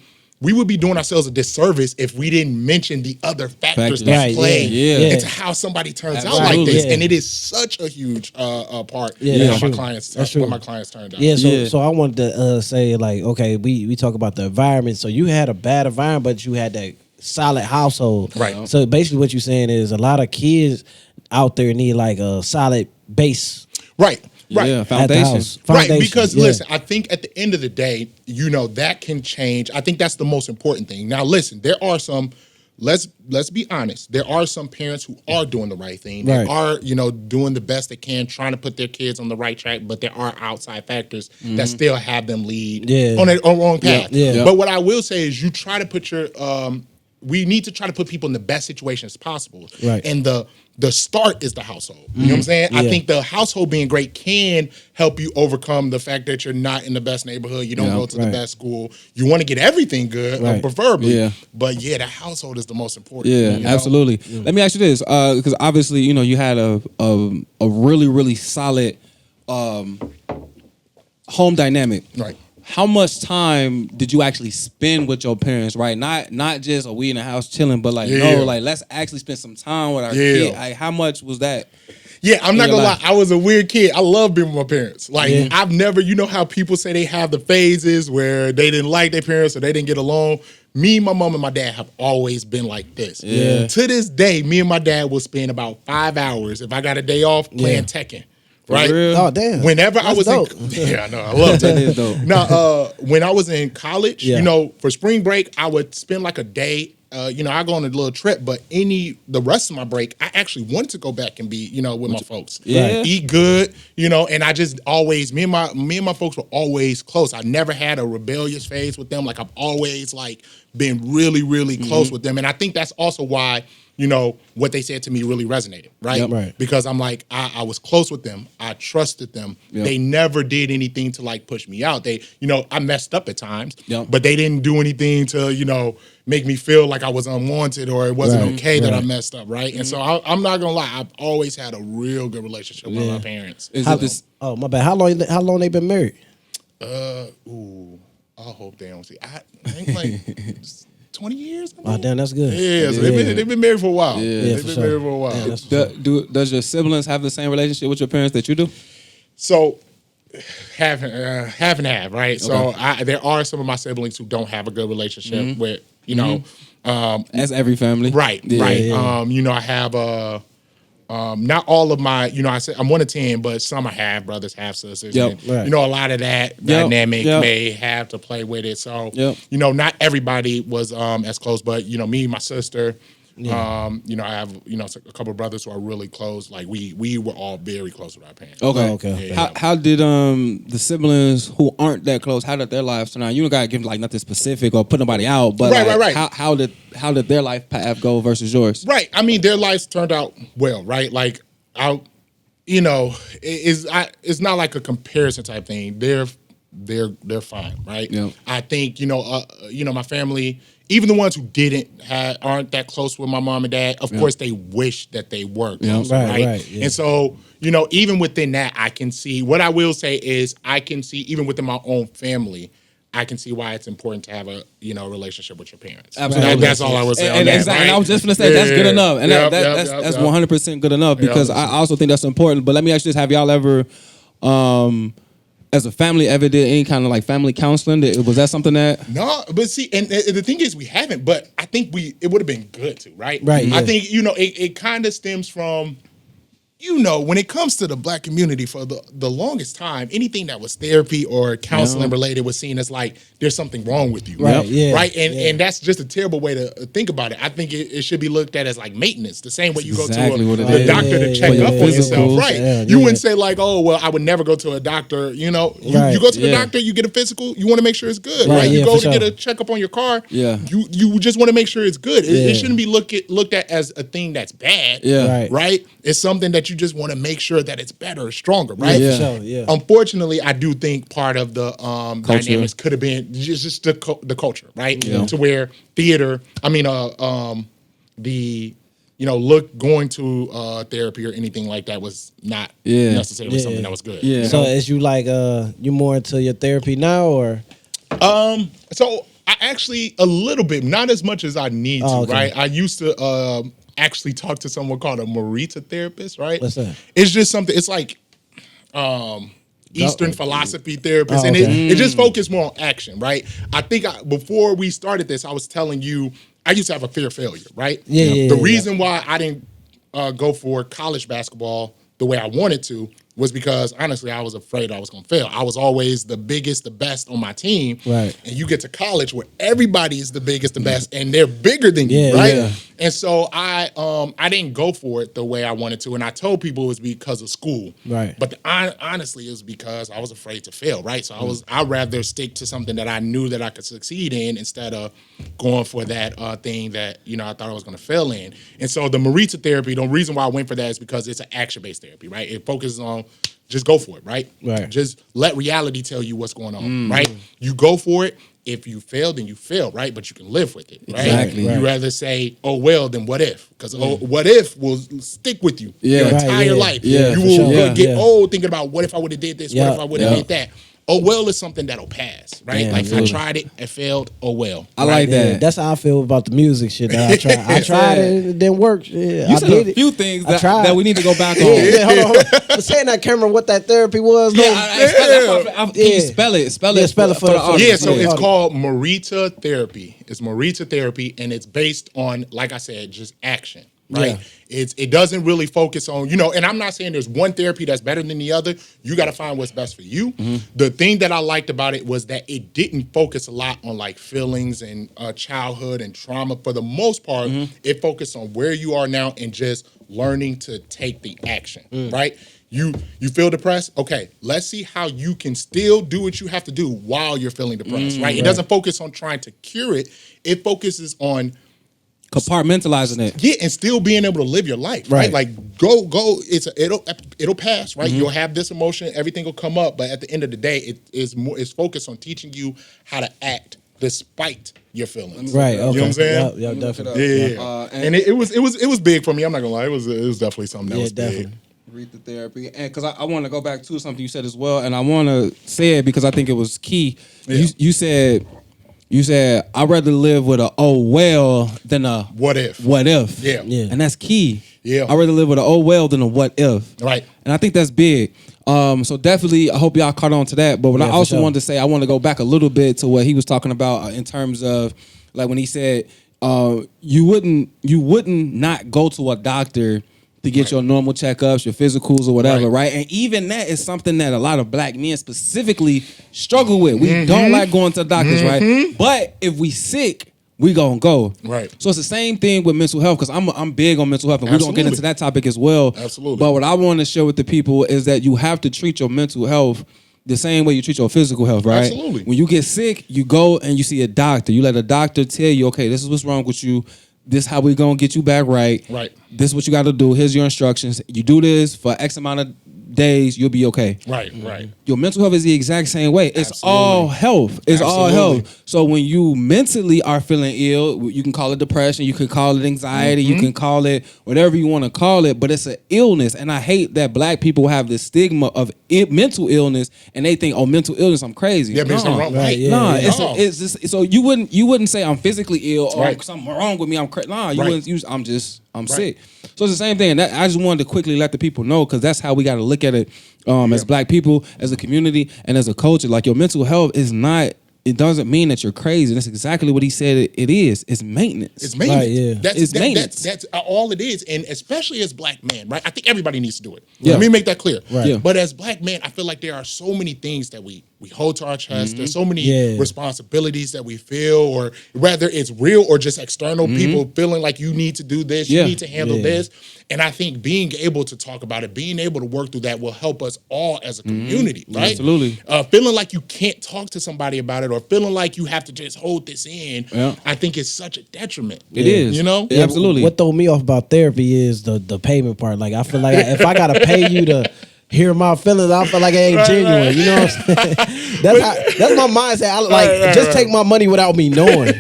doing ourselves a disservice if we didn't mention the other factors that play into how somebody turns out like this. And it is such a huge part of my clients, what my clients turned out. So I wanted to say, like, okay, we talk about the environment. So you had a bad environment, but you had that solid household. Right. So basically what you're saying is a lot of kids out there need like a solid base. Right. Right. Yeah, foundation. Right, because listen, I think at the end of the day, that can change. I think that's the most important thing. Now, listen, there are some, let's be honest, there are some parents who are doing the right thing. They are, doing the best they can, trying to put their kids on the right track, but there are outside factors that still have them lead on a wrong path. But what I will say is you try to put we need to try to put people in the best situations possible. Right. And the start is the household. You know what I'm saying? I think the household being great can help you overcome the fact that you're not in the best neighborhood. You don't go to the best school. You want to get everything good, preferably. Yeah. But the household is the most important. Yeah, absolutely. Let me ask you this, because obviously, you had a really, really solid home dynamic. Right. How much time did you actually spend with your parents, right? Not just we in the house chilling, but let's actually spend some time with our kid. Like, how much was that? Yeah, I'm not gonna lie. I was a weird kid. I love being with my parents. Like I've never, how people say they have the phases where they didn't like their parents or they didn't get along. Me, my mom, and my dad have always been like this. Yeah. To this day, me and my dad will spend about 5 hours if I got a day off playing Tekken. Right? Oh damn! Whenever I was I know, I love that. Now, when I was in college, for spring break, I would spend like a day. I go on a little trip, but the rest of my break, I actually wanted to go back and be, with my folks. Yeah. Eat good, and I just always me and my folks were always close. I never had a rebellious phase with them. Like I've always been really, really close with them, and I think that's also why. What they said to me really resonated, right? Yep. Right. Because I'm like, I was close with them. I trusted them. Yep. They never did anything to push me out. They, I messed up at times, but they didn't do anything to, make me feel like I was unwanted or it wasn't okay that I messed up, right? And so I'm not gonna lie, I've always had a real good relationship with my parents. Oh, my bad. How long they been married? I hope they don't see. I think 20 years. Oh, damn, that's good. Yeah, so they've been married for a while. Yeah, they've been married for a while. Yeah, does your siblings have the same relationship with your parents that you do? So, half and half, right? Okay. So, there are some of my siblings who don't have a good relationship with, as every family, right? Yeah. I have not all of my, I said I'm 1 of 10, but some I have brothers, half sisters. Yep. And, a lot of that dynamic may have to play with it. So, not everybody was as close, but me, my sister, You know, I have a couple of brothers who are really close. Like we were all very close with our parents. Okay. Yeah. How did the siblings who aren't that close? How did their lives turn out? You don't gotta give like nothing specific or put nobody out, but right. How did their life path go versus yours? Right. I mean, their lives turned out well. Right. Like it's not like a comparison type thing. They're fine. Right. Yeah. I think my family. Even the ones who aren't that close with my mom and dad, of course, they wish that they were closer, right? Yeah. And so, even within that, I can see, what I will say is, I can see, even within my own family, I can see why it's important to have a, relationship with your parents. Absolutely. That's all I would say on that, exactly. right? And I was just going to say, that's good enough. And that's 100% good enough, because I also think that's important. But let me ask you this, have y'all ever... as a family, ever did any kind of like family counseling? Was that something that? No, but see, and the thing is, we haven't. But I think it would have been good to, right? Right. I think it kind of stems from, when it comes to the Black community, for the longest time, anything that was therapy or counseling related was seen as like there's something wrong with you, right? Yeah, right. And that's just a terrible way to think about it. I think it should be looked at as like maintenance, the same way you go to a doctor to check up on yourself, right? You wouldn't say like, oh well, I would never go to a doctor. You go to the doctor, you get a physical, you want to make sure it's good, right? You go to get a checkup on your car, you just want to make sure it's good. It shouldn't be looked at as a thing that's bad, right? It's something that you just want to make sure that it's better, stronger, right? Unfortunately, I do think part of the dynamics could have been just the culture, right? To where theater, going to therapy or anything like that was not necessarily something that was good. So as you like, you more into your therapy now, or? So I actually a little bit, not as much as I need to, right? I used to actually talk to someone called a Morita therapist, right? What's that? It's just something. It's like Eastern philosophy therapist, and it just focused more on action, right? I think before we started this, I was telling you I used to have a fear of failure, right? The reason why I didn't go for college basketball the way I wanted to was because, honestly, I was afraid I was going to fail. I was always the biggest, the best on my team. Right. And you get to college where everybody is the biggest, the best, and they're bigger than you, right? Yeah. And so I didn't go for it the way I wanted to. And I told people it was because of school. Right. But honestly, it was because I was afraid to fail, right? So I'd rather stick to something that I knew that I could succeed in instead of going for that thing that, I thought I was going to fail in. And so the Morita therapy, the reason why I went for that is because it's an action-based therapy, right? It focuses on just go for it, right? Right. Just let reality tell you what's going on, right? You go for it. If you fail, then you fail, right? But you can live with it, right? Exactly. You rather say, oh, well, than what if? Because what if will stick with you your entire life. You will get old thinking about what if I would have did this? What if I would have did that? Oh, well is something that'll pass, right? Yeah, like absolutely. I tried it, it failed, oh, well. I like that. That's how I feel about the music shit that I tried. I tried it, it didn't work. Yeah, You said a few things that we need to go back on. Hold on. But saying that, Cameron, what that therapy was, Can you spell it? Spell it for the audience. Yeah, so it's called Morita Therapy. It's Morita Therapy, and it's based on, like I said, just action, right? It doesn't really focus on, and I'm not saying there's one therapy that's better than the other. You got to find what's best for you. The thing that I liked about it was that it didn't focus a lot on like feelings and childhood and trauma. For the most part, it focused on where you are now and just learning to take the action, right? You feel depressed? Okay, let's see how you can still do what you have to do while you're feeling depressed, right? It doesn't focus on trying to cure it. It focuses on compartmentalizing it. Yeah, and still being able to live your life, right? Like go. It'll pass, right? You'll have this emotion, everything will come up, but at the end of the day, it's focused on teaching you how to act despite your feelings. Right. Okay. You know what I'm saying? Yeah, definitely. Yeah. And it was big for me. I'm not gonna lie. It was definitely something that was big. Read the therapy, and because I want to go back to something you said as well, and I want to say it because I think it was key. You said I'd rather live with a oh well than a what if. Yeah. And that's key. Yeah. I'd rather live with a oh well than a what if. Right. And I think that's big. So definitely I hope y'all caught on to that. But what I also wanted to say, I want to go back a little bit to what he was talking about in terms of like when he said you wouldn't not go to a doctor to get your normal checkups, your physicals or whatever, right? And even that is something that a lot of black men specifically struggle with. We don't like going to doctors, right? But if we sick, we gonna go. Right. So it's the same thing with mental health, because I'm big on mental health, and we're gonna get into that topic as well. Absolutely. But what I want to share with the people is that you have to treat your mental health the same way you treat your physical health, right? Absolutely. When you get sick, you go and you see a doctor. You let a doctor tell you, okay, this is what's wrong with you. This how we gonna get you back right. Right. This is what you got to do. Here's your instructions. You do this for X amount of days, you'll be okay. Right. Right. Your mental health is the exact same way. It's Absolutely. all health. It's all Absolutely. health. So when you mentally are feeling ill, you can call it depression, you can call it anxiety, you can call it whatever you want to call it, but it's an illness. And I hate that black people have this stigma of mental illness, and they think, oh, mental illness, I'm crazy. Yeah, but something wrong. Right. Yeah, Nah, yeah. it's just, so you wouldn't say I'm physically ill or Right. something wrong with me. I'm crazy. Nah, you Right. wouldn't use. I'm sick. So it's the same thing. And that, I just wanted to quickly let the people know, because that's how we got to look at it as black people, as a community, and as a culture. Like, your mental health is not. It doesn't mean that you're crazy. That's exactly what he said it is. It's maintenance. It's maintenance. Right, yeah. That's maintenance. That's all it is, and especially as black men, right? I think everybody needs to do it. Yeah. Let me make that clear. Right. Yeah. But as black men, I feel like there are so many things that we hold to our chest. There's so many responsibilities that we feel, or whether it's real or just external people feeling like you need to do this, you need to handle this. And I think being able to talk about it, being able to work through that will help us all as a community, right? Absolutely. Feeling like you can't talk to somebody about it, or feeling like you have to just hold this in, Yeah. I think it's such a detriment. It is. You know? Yeah, absolutely. What throw me off about therapy is the payment part. Like, I feel like if I gotta pay you to hear my feelings, I feel like it ain't genuine. You know what I'm saying? That's my mindset. I like just take my money without me knowing,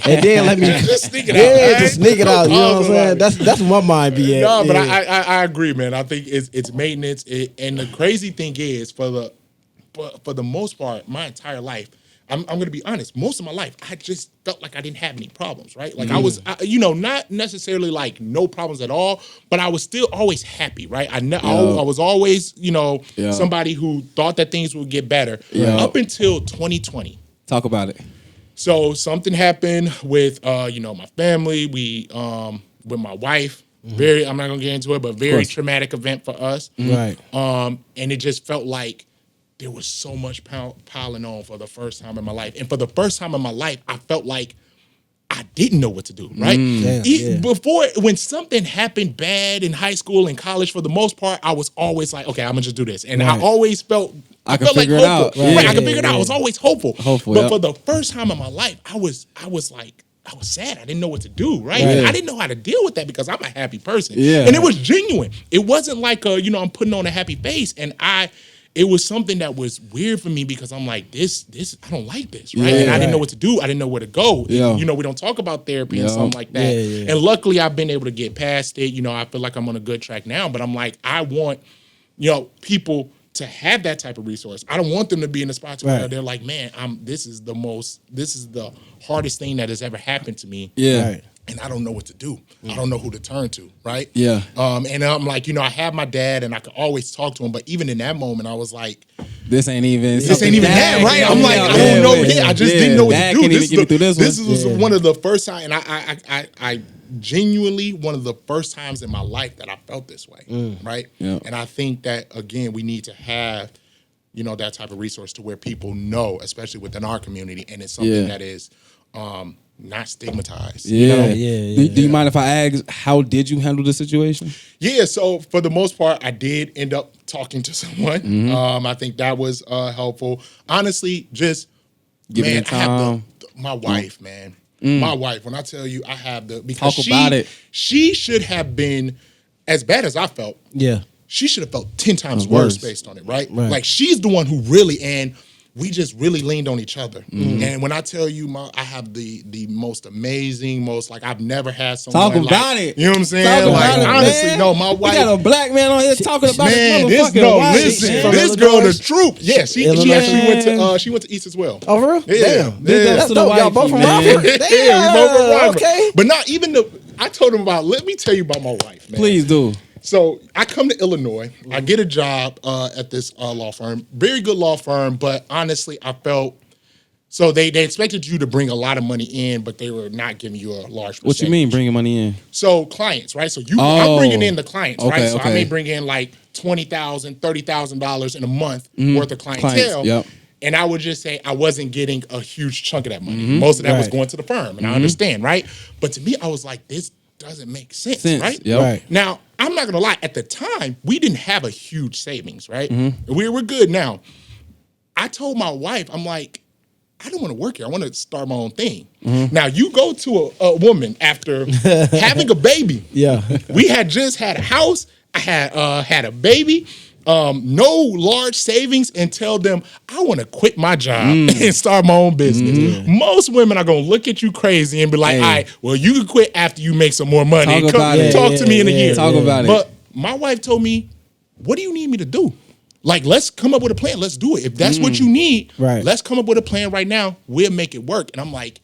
and then let me Just sneak it out. Yeah, Right? just sneak it out. You know what I'm saying? About That's what my mind be at. No, but yeah. I agree, man. I think it's maintenance, and the crazy thing is, for the most part, my entire life, I'm going to be honest. Most of my life, I just felt like I didn't have any problems, right? Like I was, not necessarily like no problems at all, but I was still always happy, right? I was always, somebody who thought that things would get better up until 2020. Talk about it. So something happened with, my family. We, with my wife. I'm not gonna get into it, but very traumatic event for us. Right. And it just felt like there was so much piling on for the first time in my life. And for the first time in my life, I felt like I didn't know what to do, right? Before, when something happened bad in high school and college, for the most part, I was always like, okay, I'm gonna just do this. And I always felt I can felt like figure it out. hopeful. Right. Right, I could figure it out. I was always hopeful. But yeah. for the first time in my life, I was sad. I didn't know what to do, right? Right. And I didn't know how to deal with that because I'm a happy person. Yeah. And it was genuine. It wasn't like, I'm putting on a happy face. And it was something that was weird for me because I'm like, this, I don't like this, right? Yeah, and I didn't know what to do. I didn't know where to go. Yeah. We don't talk about therapy and something like that. Yeah. And luckily, I've been able to get past it. I feel like I'm on a good track now. But I'm like, I want, people to have that type of resource. I don't want them to be in a spot where they're like, man, this is the hardest thing that has ever happened to me. Yeah. Right. And I don't know what to do. I don't know who to turn to, right? Yeah. And I'm like, I have my dad and I could always talk to him. But even in that moment, I was like, This ain't even that, right? I'm like, I don't know. Yeah, I just didn't know what to do. This was one of the first times, and I genuinely, one of the first times in my life that I felt this way, right? Yeah. And I think that, again, we need to have, that type of resource to where people know, especially within our community, and it's something that is not stigmatized. Yeah. Do you Yeah. mind if I ask, how did you handle the situation? Yeah, so for the most part, I did end up talking to someone. I think that was helpful. Honestly, just Giving it I have time. my wife, man. My wife. When I tell you, I have because Talk about it. She should have been as bad as I felt. Yeah. She should have felt 10 times worse based on it, right? Like she's the one who really, and we just really leaned on each other. And when I tell you, I have the most amazing, I've never had someone Talk about it. You know what I'm saying? Talk about it, honestly, man. no, my wife. We got a black man on here talking about Man, his this motherfucking wife. this girl the truth. Yeah, she actually went to East as well. Oh, for real? Yeah. Damn. Yeah. That's dope. Y'all both from Man. Rockford? Damn. Yeah, we both from Rockford. Okay. But not even I told him about, let me tell you about my wife, man. Please do. So I come to Illinois. I get a job at this law firm. Very good law firm, but honestly, I felt, so they expected you to bring a lot of money in, but they were not giving you a large percentage. What you mean bringing money in? So clients, right? So I'm bringing in the clients, right? So I Okay. may bring in like $20,000, $30,000 in a month worth of clientele. Yep. And I would just say I wasn't getting a huge chunk of that money. Most of that was going to the firm, and I understand, right? But to me, I was like, this doesn't make sense. Right? Yep. Right. Now, I'm not gonna lie. At the time, we didn't have a huge savings, right? We were good. Now, I told my wife, I'm like, I don't want to work here. I want to start my own thing. Now, you go to a woman after having a baby. Yeah. We had just had a house. I had a baby. No large savings, and tell them I want to quit my job and start my own business. Most women are gonna look at you crazy and be like, "All right, well, you can quit after you make some more money. Talk to me in a year." Talk about it. But my wife told me, "What do you need me to do? Like, let's come up with a plan. Let's do it. If that's what you need, let's come up with a plan right now. We'll make it work." And I'm like,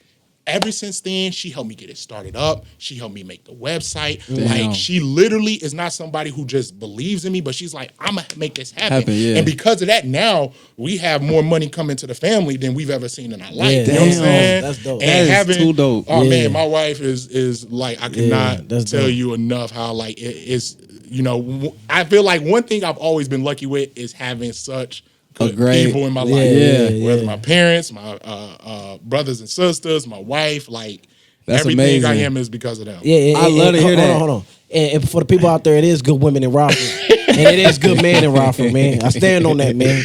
ever since then, she helped me get it started up. She helped me make the website. Like, she literally is not somebody who just believes in me, but she's like, I'm going to make this happen. And because of that, now we have more money coming to the family than we've ever seen in our life. You know what I'm saying? That's dope. And that is too dope. Oh, man, my wife is like, I cannot tell you enough how, like, it's, you know, I feel like one thing I've always been lucky with is having such good people in my life. Whether my parents, my brothers and sisters, my wife, like, that's everything amazing. I am is because of them. I love to hear that. Hold on. And for the people out there, it is good women in Rockford. And it is good men in Rockford, man. I stand on that, man.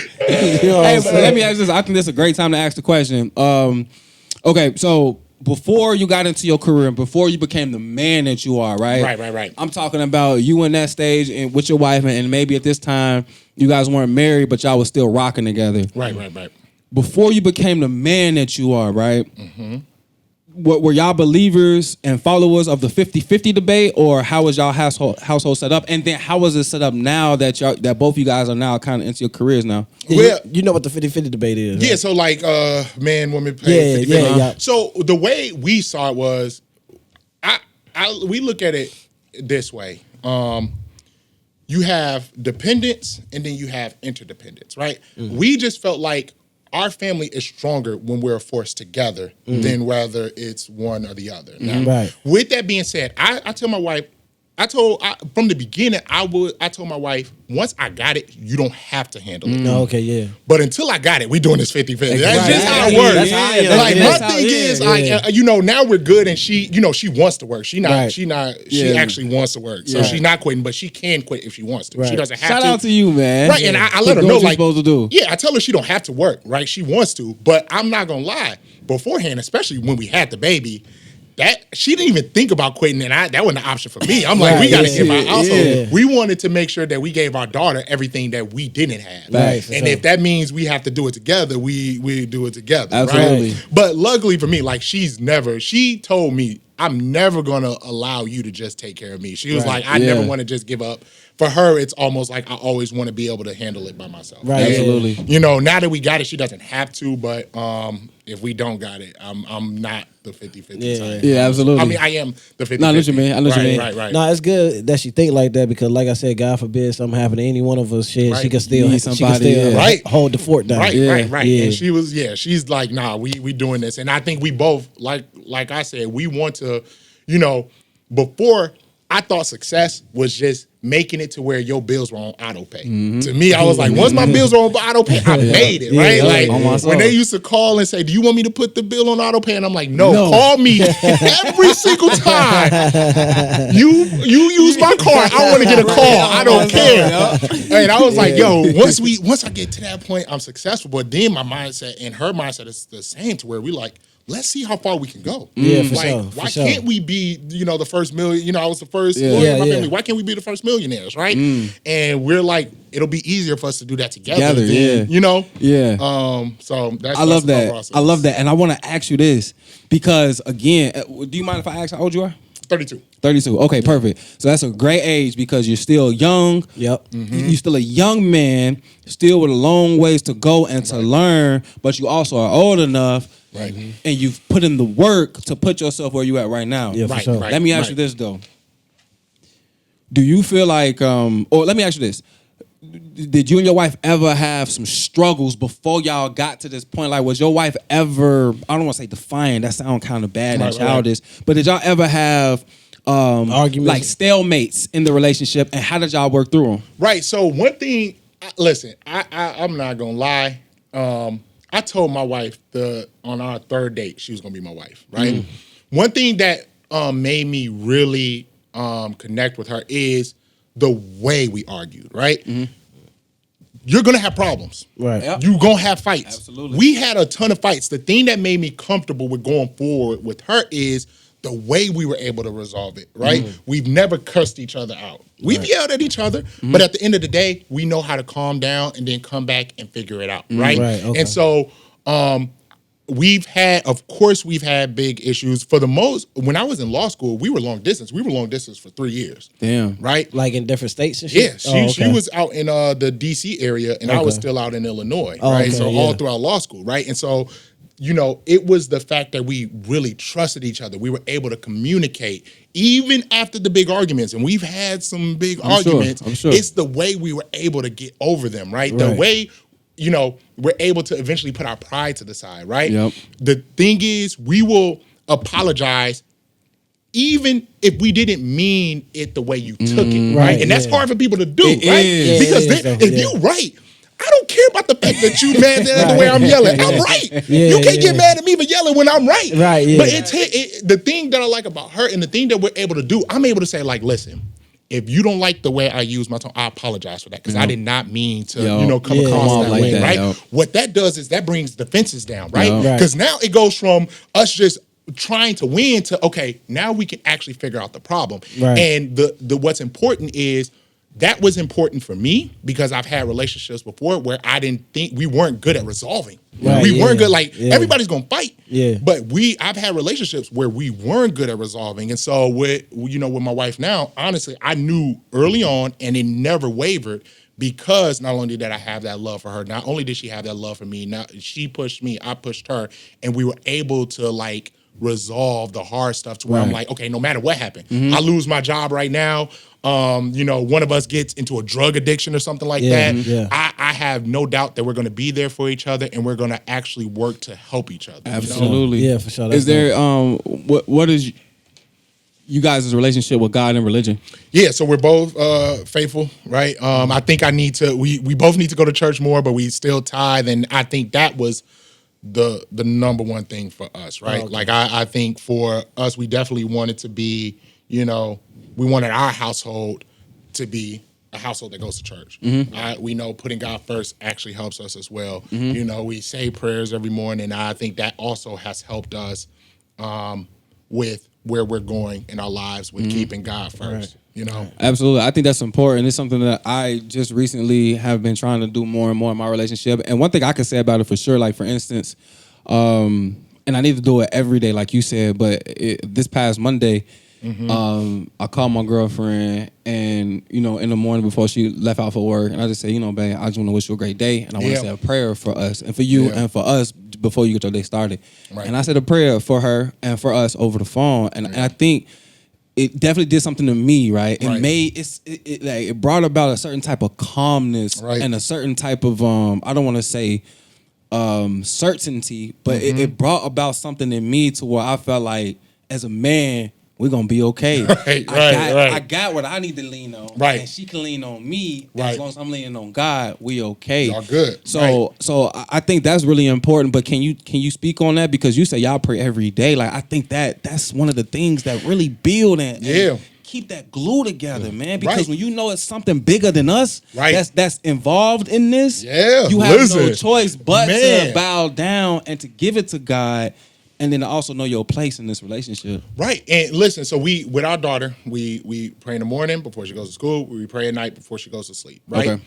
You know Hey, but let me ask this. I think this is a great time to ask the question. Okay, so before you got into your career and before you became the man that you are, right? Right. I'm talking about you in that stage and with your wife, and maybe at this time you guys weren't married, but y'all was still rocking together. Right. Before you became the man that you are, right? Were y'all believers and followers of the 50-50 debate, or how was y'all household set up? And then how was it set up now that both you guys are now kind of into your careers now? Well, you know what the 50-50 debate is. Yeah, right? so like man, woman, pay 50-50. Yeah. So the way we saw it was, we look at it this way. You have dependence and then you have interdependence, right? We just felt like our family is stronger when we're forced together than whether it's one or the other. Now, with that being said, I tell my wife, from the beginning, I told my wife, once I got it, you don't have to handle it. Okay, yeah. But until I got it, we doing this 50-50. That's Right. just how it works. That's how it is. Like, That's my how- thing is, like, you know, now we're good, and she, you know, she wants to work. She actually wants to work. So she's not quitting, but she can quit if she wants to. She doesn't have to. Shout out to you, man. Right, and I let her know, what you're like, supposed to do. Yeah, I tell her she don't have to work, right? She wants to, but I'm not gonna lie. Beforehand, especially when we had the baby, that she didn't even think about quitting, and that wasn't an option for me. I'm like, we got to give our household. We wanted to make sure that we gave our daughter everything that we didn't have, and if that means we have to do it together, we do it together. Absolutely. Right? But luckily for me, like, she told me, I'm never gonna allow you to just take care of me. She was like, I never want to just give up. For her, it's almost like I always want to be able to handle it by myself. Right. Absolutely. You know, now that we got it, she doesn't have to, but if we don't got it, I'm not the 50-50 type. Yeah, absolutely. I mean, I am the 50-50. No, I know what you mean. I know what you mean. Right. No, it's good that she think like that because, like I said, God forbid something happen to any one of us. Shit, she can still, hold the fort down. Right. Yeah. And she was, she's like, nah, we doing this, and I think we both, like I said, we want to, you know, before I thought success was just making it to where your bills were on auto pay. To me, I was like, once my bills are on auto pay, I made it, right? Like, when they used to call and say, do you want me to put the bill on auto pay? And I'm like, no. Call me every single time you use my card. I want to get a call. I don't care. And I was like, yo, once I get to that point, I'm successful. But then my mindset and her mindset is the same, to where we like, let's see how far we can go. Yeah, for like, sure. Why can't we be, you know, the first million? You know, I was the first lawyer in my family. Why can't we be the first millionaires, right? And we're like, it'll be easier for us to do that together. You know? Yeah. So that's I love that. process. I love that. And I want to ask you this because, again, do you mind if I ask how old you are? 32. 32. Okay, perfect. So that's a great age because you're still young. Yep. You're still a young man, still with a long ways to go and to learn, but you also are old enough. Right. And you've put in the work to put yourself where you at right now. Yeah, for sure. Let me ask you this, though. Do you feel like, or let me ask you this. Did you and your wife ever have some struggles before y'all got to this point? Like, was your wife ever, I don't want to say defiant, that sounds kind of bad and childish, but did y'all ever have arguments, like stalemates in the relationship, and how did y'all work through them? Right. So one thing, listen, I'm not going to lie. I told my wife on our third date she was gonna be my wife, right? One thing that made me really connect with her is the way we argued, right? You're gonna have problems. Right. Yep. You're gonna have fights. Absolutely. We had a ton of fights. The thing that made me comfortable with going forward with her is the way we were able to resolve it, right? We've never cursed each other out. We've yelled at each other, but at the end of the day, we know how to calm down and then come back and figure it out, right? Right, okay. And so we've had big issues. For the most, when I was in law school, we were long distance. We were long distance for 3 years. Damn. Right? Like in different states and shit? Yeah, she was out in the DC area and I was still out in Illinois, right? okay, So yeah. all throughout law school, right? And so, it was the fact that we really trusted each other. We were able to communicate even after the big arguments, and we've had some big arguments. I'm sure. It's the way we were able to get over them, right? The Right. way we're able to eventually put our pride to the side, right? Yep. The thing is, we will apologize even if we didn't mean it the way you took it, right? Right, And that's yeah. hard for people to do, It right? is. Because Yeah, it is, then, though, if yeah. you right, I don't care about the fact that you mad at the way I'm yelling. I'm right. Yeah, You can't yeah. get mad at me for yelling when I'm right. Right, yeah. But the thing that I like about her and the thing that we're able to do, I'm able to say, like, listen, if you don't like the way I use my tone, I apologize for that because I did not mean to, come Yeah. across Come off that like way, that, right? yo. What that does is that brings defenses down, right? Yeah. Right. Because now it goes from us just trying to win to, okay, now we can actually figure out the problem. Right. And the what's important is that was important for me because I've had relationships before where I didn't think we weren't good at resolving. Right, We weren't yeah, good. Like yeah. everybody's gonna fight. Yeah. But I've had relationships where we weren't good at resolving. And so with my wife now, honestly, I knew early on and it never wavered because not only did I have that love for her, not only did she have that love for me, now she pushed me, I pushed her, and we were able to resolve the hard stuff to where I'm like, okay, no matter what happened, I lose my job right now. One of us gets into a drug addiction or something like Yeah, that. yeah. I have no doubt that we're going to be there for each other and we're going to actually work to help each other. Absolutely. Yeah, for sure. Is That's there what is you guys' relationship with God and religion? Yeah, so we're both faithful, right? I think we both need to go to church more, but we still tithe, and I think that was the number one thing for us, right? Oh, okay. Like I think for us, we definitely wanted to be, we wanted our household to be a household that goes to church. We know putting God first actually helps us as well. We say prayers every morning, and I think that also has helped us with where we're going in our lives with keeping God first. Absolutely. I think that's important. It's something that I just recently have been trying to do more and more in my relationship. And one thing I can say about it for sure, like for instance, and I need to do it every day, like you said, but this past Monday, I called my girlfriend and, in the morning before she left out for work, and I just said, babe, I just want to wish you a great day. And I want to say a prayer for us and for you and for us before you get your day started. Right. And I said a prayer for her and for us over the phone. And I think it definitely did something to me, right? It made it brought about a certain type of calmness and a certain type of I don't want to say certainty, but it brought about something in me to where I felt like as a man, we're gonna be okay. I got what I need to lean on. Right. And she can lean on me. Right. As long as I'm leaning on God, we okay. Y'all good. So I think that's really important. But can you speak on that? Because you say y'all pray every day. Like I think that's one of the things that really build and keep that glue together, man. Because when you know it's something bigger than us that's involved in this, you have no choice but to bow down and to give it to God. And then to also know your place in this relationship. Right. And listen, so with our daughter, we pray in the morning before she goes to school. We pray at night before she goes to sleep, right? Okay.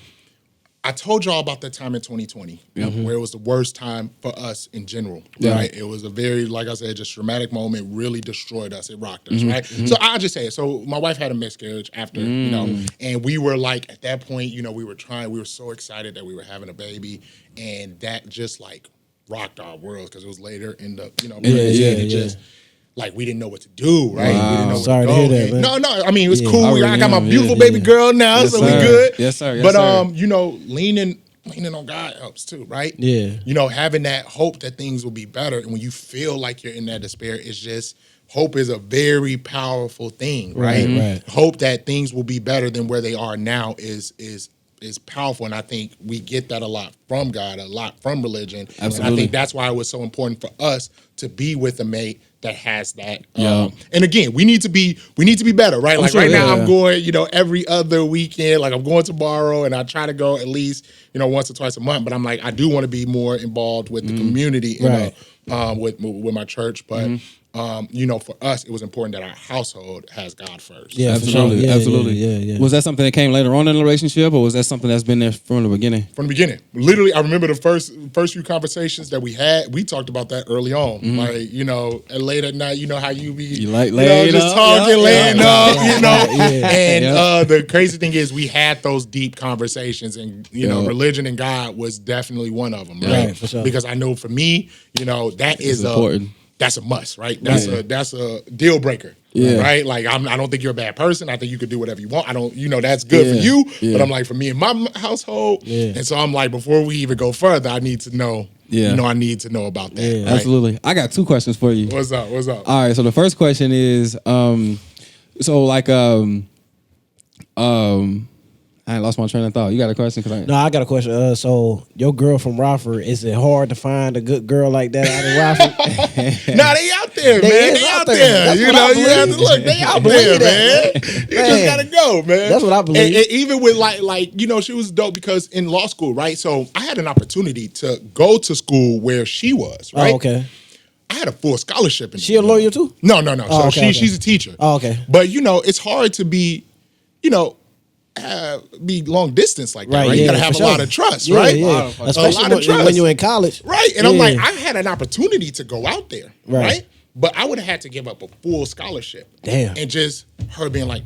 I told y'all about that time in 2020 where it was the worst time for us in general, right? It was a very, like I said, just traumatic moment, really destroyed us. It rocked us, right? So I'll just say it. So my wife had a miscarriage after, and we were like, at that point, we were so excited that we were having a baby, and that just rocked our world because it was later in the just like we didn't know what to do, right? Wow. We didn't know Sorry where to to go. hear that, man. No, I mean it was cool. I really I got my am. beautiful Yeah, baby girl now, Yes, so we sir. good. Yes, sir. Yes, but sir. leaning on God helps too, right? Yeah. Having that hope that things will be better, and when you feel like you're in that despair, it's just hope is a very powerful thing, right? Right. Hope that things will be better than where they are now is is powerful, and I think we get that a lot from God, a lot from religion. Absolutely. And I think that's why it was so important for us to be with a mate that has that. Yeah. And again, we need to be better, right? Like sure, right now, yeah. I'm going, every other weekend. Like I'm going tomorrow, and I try to go at least, once or twice a month. But I'm like, I do want to be more involved with the community, Right. with my church. But for us, it was important that our household has God first. Yeah, Absolutely, for sure. Yeah, absolutely. Yeah. Was that something that came later on in the relationship, or was that something that's been there from the beginning? From the beginning. Literally, I remember the first few conversations that we had, we talked about that early on. Like, and late at night, how you be laid just up, talking, laying up, Yeah. And the crazy thing is we had those deep conversations, and religion and God was definitely one of them, right? Right, for sure. Because I know for me, that is important. That's a must, right? That's a deal breaker. Yeah. Right? Like I don't think you're a bad person. I think you could do whatever you want. I don't, that's good for you. Yeah. But I'm like, for me and my household. And so I'm like, before we even go further, I need to know. I need to know about that. Yeah. Right? Absolutely. I got 2 questions for you. What's up? All right. So the first question is, I lost my train of thought. You got a question? No, I got a question. So your girl from Rockford, is it hard to find a good girl like that out of Rockford? Nah, they out there, man. They out there. That's You what I you have to believe. look. They out believe there, that, man. You just gotta go, man. That's what I believe. And even with like she was dope because in law school, right? So I had an opportunity to go to school where she was, right? Oh, okay. I had a full scholarship in She a lawyer too? No. So Oh, okay, okay. she's a teacher. Oh, okay. But it's hard to be, be long distance like that, right? You gotta have for a lot sure. of trust, Yeah, right? Yeah. A Especially lot of trust. when you're in college. Right. And I'm Yeah. like, I had an opportunity to go out there, Right. right? But I would have had to give up a full scholarship. Damn. And just her being like,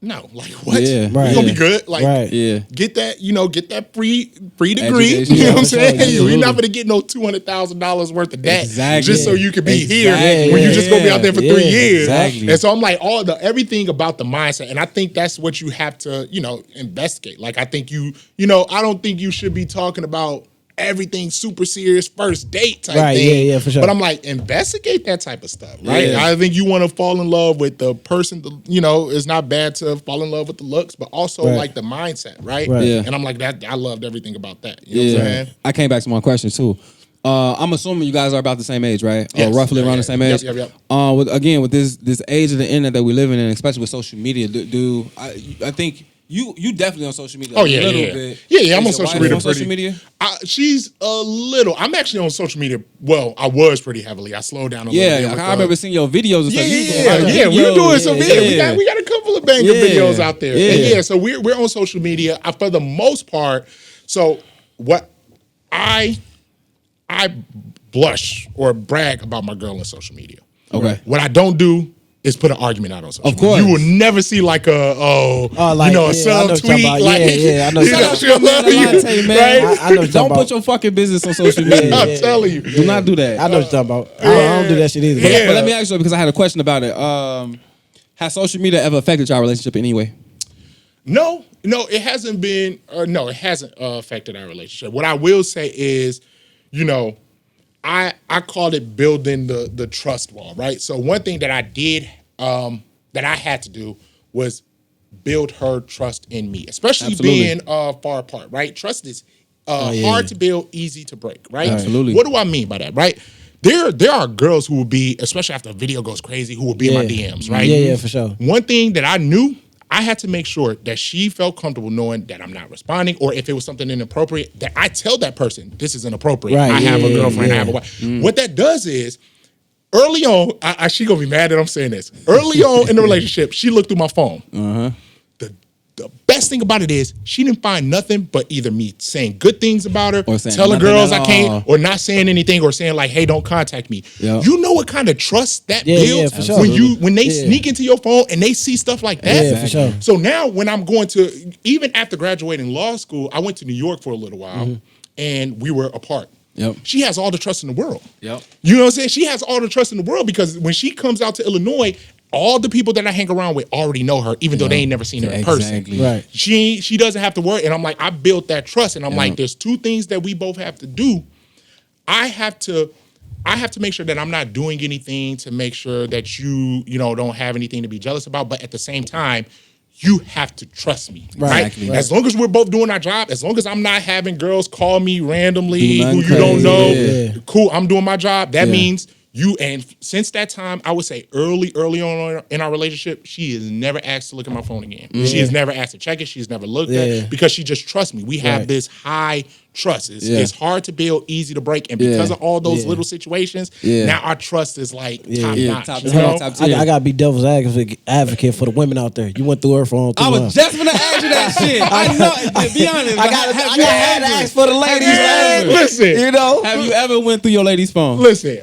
no, like what? Yeah. You Right. gonna be good. Like Right. Yeah. get that, get that free degree. Education. You know what I'm for sure. saying? You're Absolutely. not gonna get no $200,000 worth of that Exactly. just so you could be Exactly. here when you just gonna be out there for 3 years. Exactly. And so I'm like, everything about the mindset, and I think that's what you have to, investigate. Like I think I don't think you should be talking about everything super serious first date type Right, thing. yeah, for sure. But I'm like, investigate that type of stuff, right? Yeah. I think you want to fall in love with the person. It's not bad to fall in love with the looks, but also Right. like the mindset, right? Right. Yeah. And I'm like that. I loved everything about that. You know what I'm saying? I came back to my question too. I'm assuming you guys are about the same age, right? Yes. Or roughly around the same age. Yep. With this age of the internet that we live in, and especially with social media, I think you definitely on social media. Oh a yeah, little yeah. bit. Yeah. I'm on Is your social wife media. on social media? She's a little. I'm actually on social media. Well, I was pretty heavily. I slowed down a little bit. Yeah, with I remember seeing your videos and stuff. You doing a lot of Yeah. We were videos. doing some. Yeah. We got a couple of banger Yeah. videos out there. Yeah. And so we're on social media for the most part. So what I blush or brag about my girl on social media. Okay. What I don't do is put an argument out on social Of media. course. You will never see like a like, a yeah, I know what you're subtweet. talking about. Like, Yeah, I know what you're talking she'll love you, Alante, man. right? I know what you're Don't talking put about. your fucking business on social media. I'm telling you. Do not do that. I know what you're talking about. I don't do that shit either. Yeah. But let me ask you, because I had a question about it. Has social media ever affected your relationship in any way? No, it hasn't been. No, it hasn't affected our relationship. What I will say is, I call it building the trust wall, right? So one thing that I did, that I had to do was build her trust in me, especially Absolutely. being far apart, right? Trust is hard to build, easy to break, right? Absolutely. What do I mean by that, right? There are girls who will be, especially after a video goes crazy, who will be in my DMs, right? Yeah, for sure. One thing that I knew, I had to make sure that she felt comfortable knowing that I'm not responding, or if it was something inappropriate, that I tell that person, this is inappropriate. Right, I have a yeah, girlfriend, yeah. I have a wife. What that does is, early on, she gonna be mad that I'm saying this. Early on in the relationship, she looked through my phone. The best thing about it is she didn't find nothing but either me saying good things about her, Or saying telling nothing girls at I can't, all. or not saying anything, or saying like, hey, don't contact me. Yep. You know what kind of trust that Yeah, builds for sure. when they Yeah. sneak into your phone and they see stuff like that. Yeah, for sure. So now when I'm going to, even after graduating law school, I went to New York for a little while and we were apart. Yep. She has all the trust in the world. Yep. You know what I'm saying? She has all the trust in the world because when she comes out to Illinois, all the people that I hang around with already know her, even though they ain't never seen her in person. Exactly. Right. She doesn't have to worry. And I'm like, I built that trust. And I'm like, there's two things that we both have to do. I have to make sure that I'm not doing anything to make sure that you don't have anything to be jealous about. But at the same time, you have to trust me, right? Exactly. As long as we're both doing our job, as long as I'm not having girls call me randomly Do who nothing you don't crazy. know, cool, I'm doing my job. That Yeah. means you, and since that time, I would say early on in our relationship, she has never asked to look at my phone again. She has never asked to check it. She's never looked at it because she just trusts me. We have this high trust. It's hard to build, easy to break. And because of all those little situations, now our trust is like top notch. Top you 10, know? top 10. I gotta be devil's advocate for the women out there. You went through her phone. I was just gonna ask you that shit. I know. To be honest, I had to ask for the ladies. Man, listen, You know, Have you ever went through your lady's phone? listen.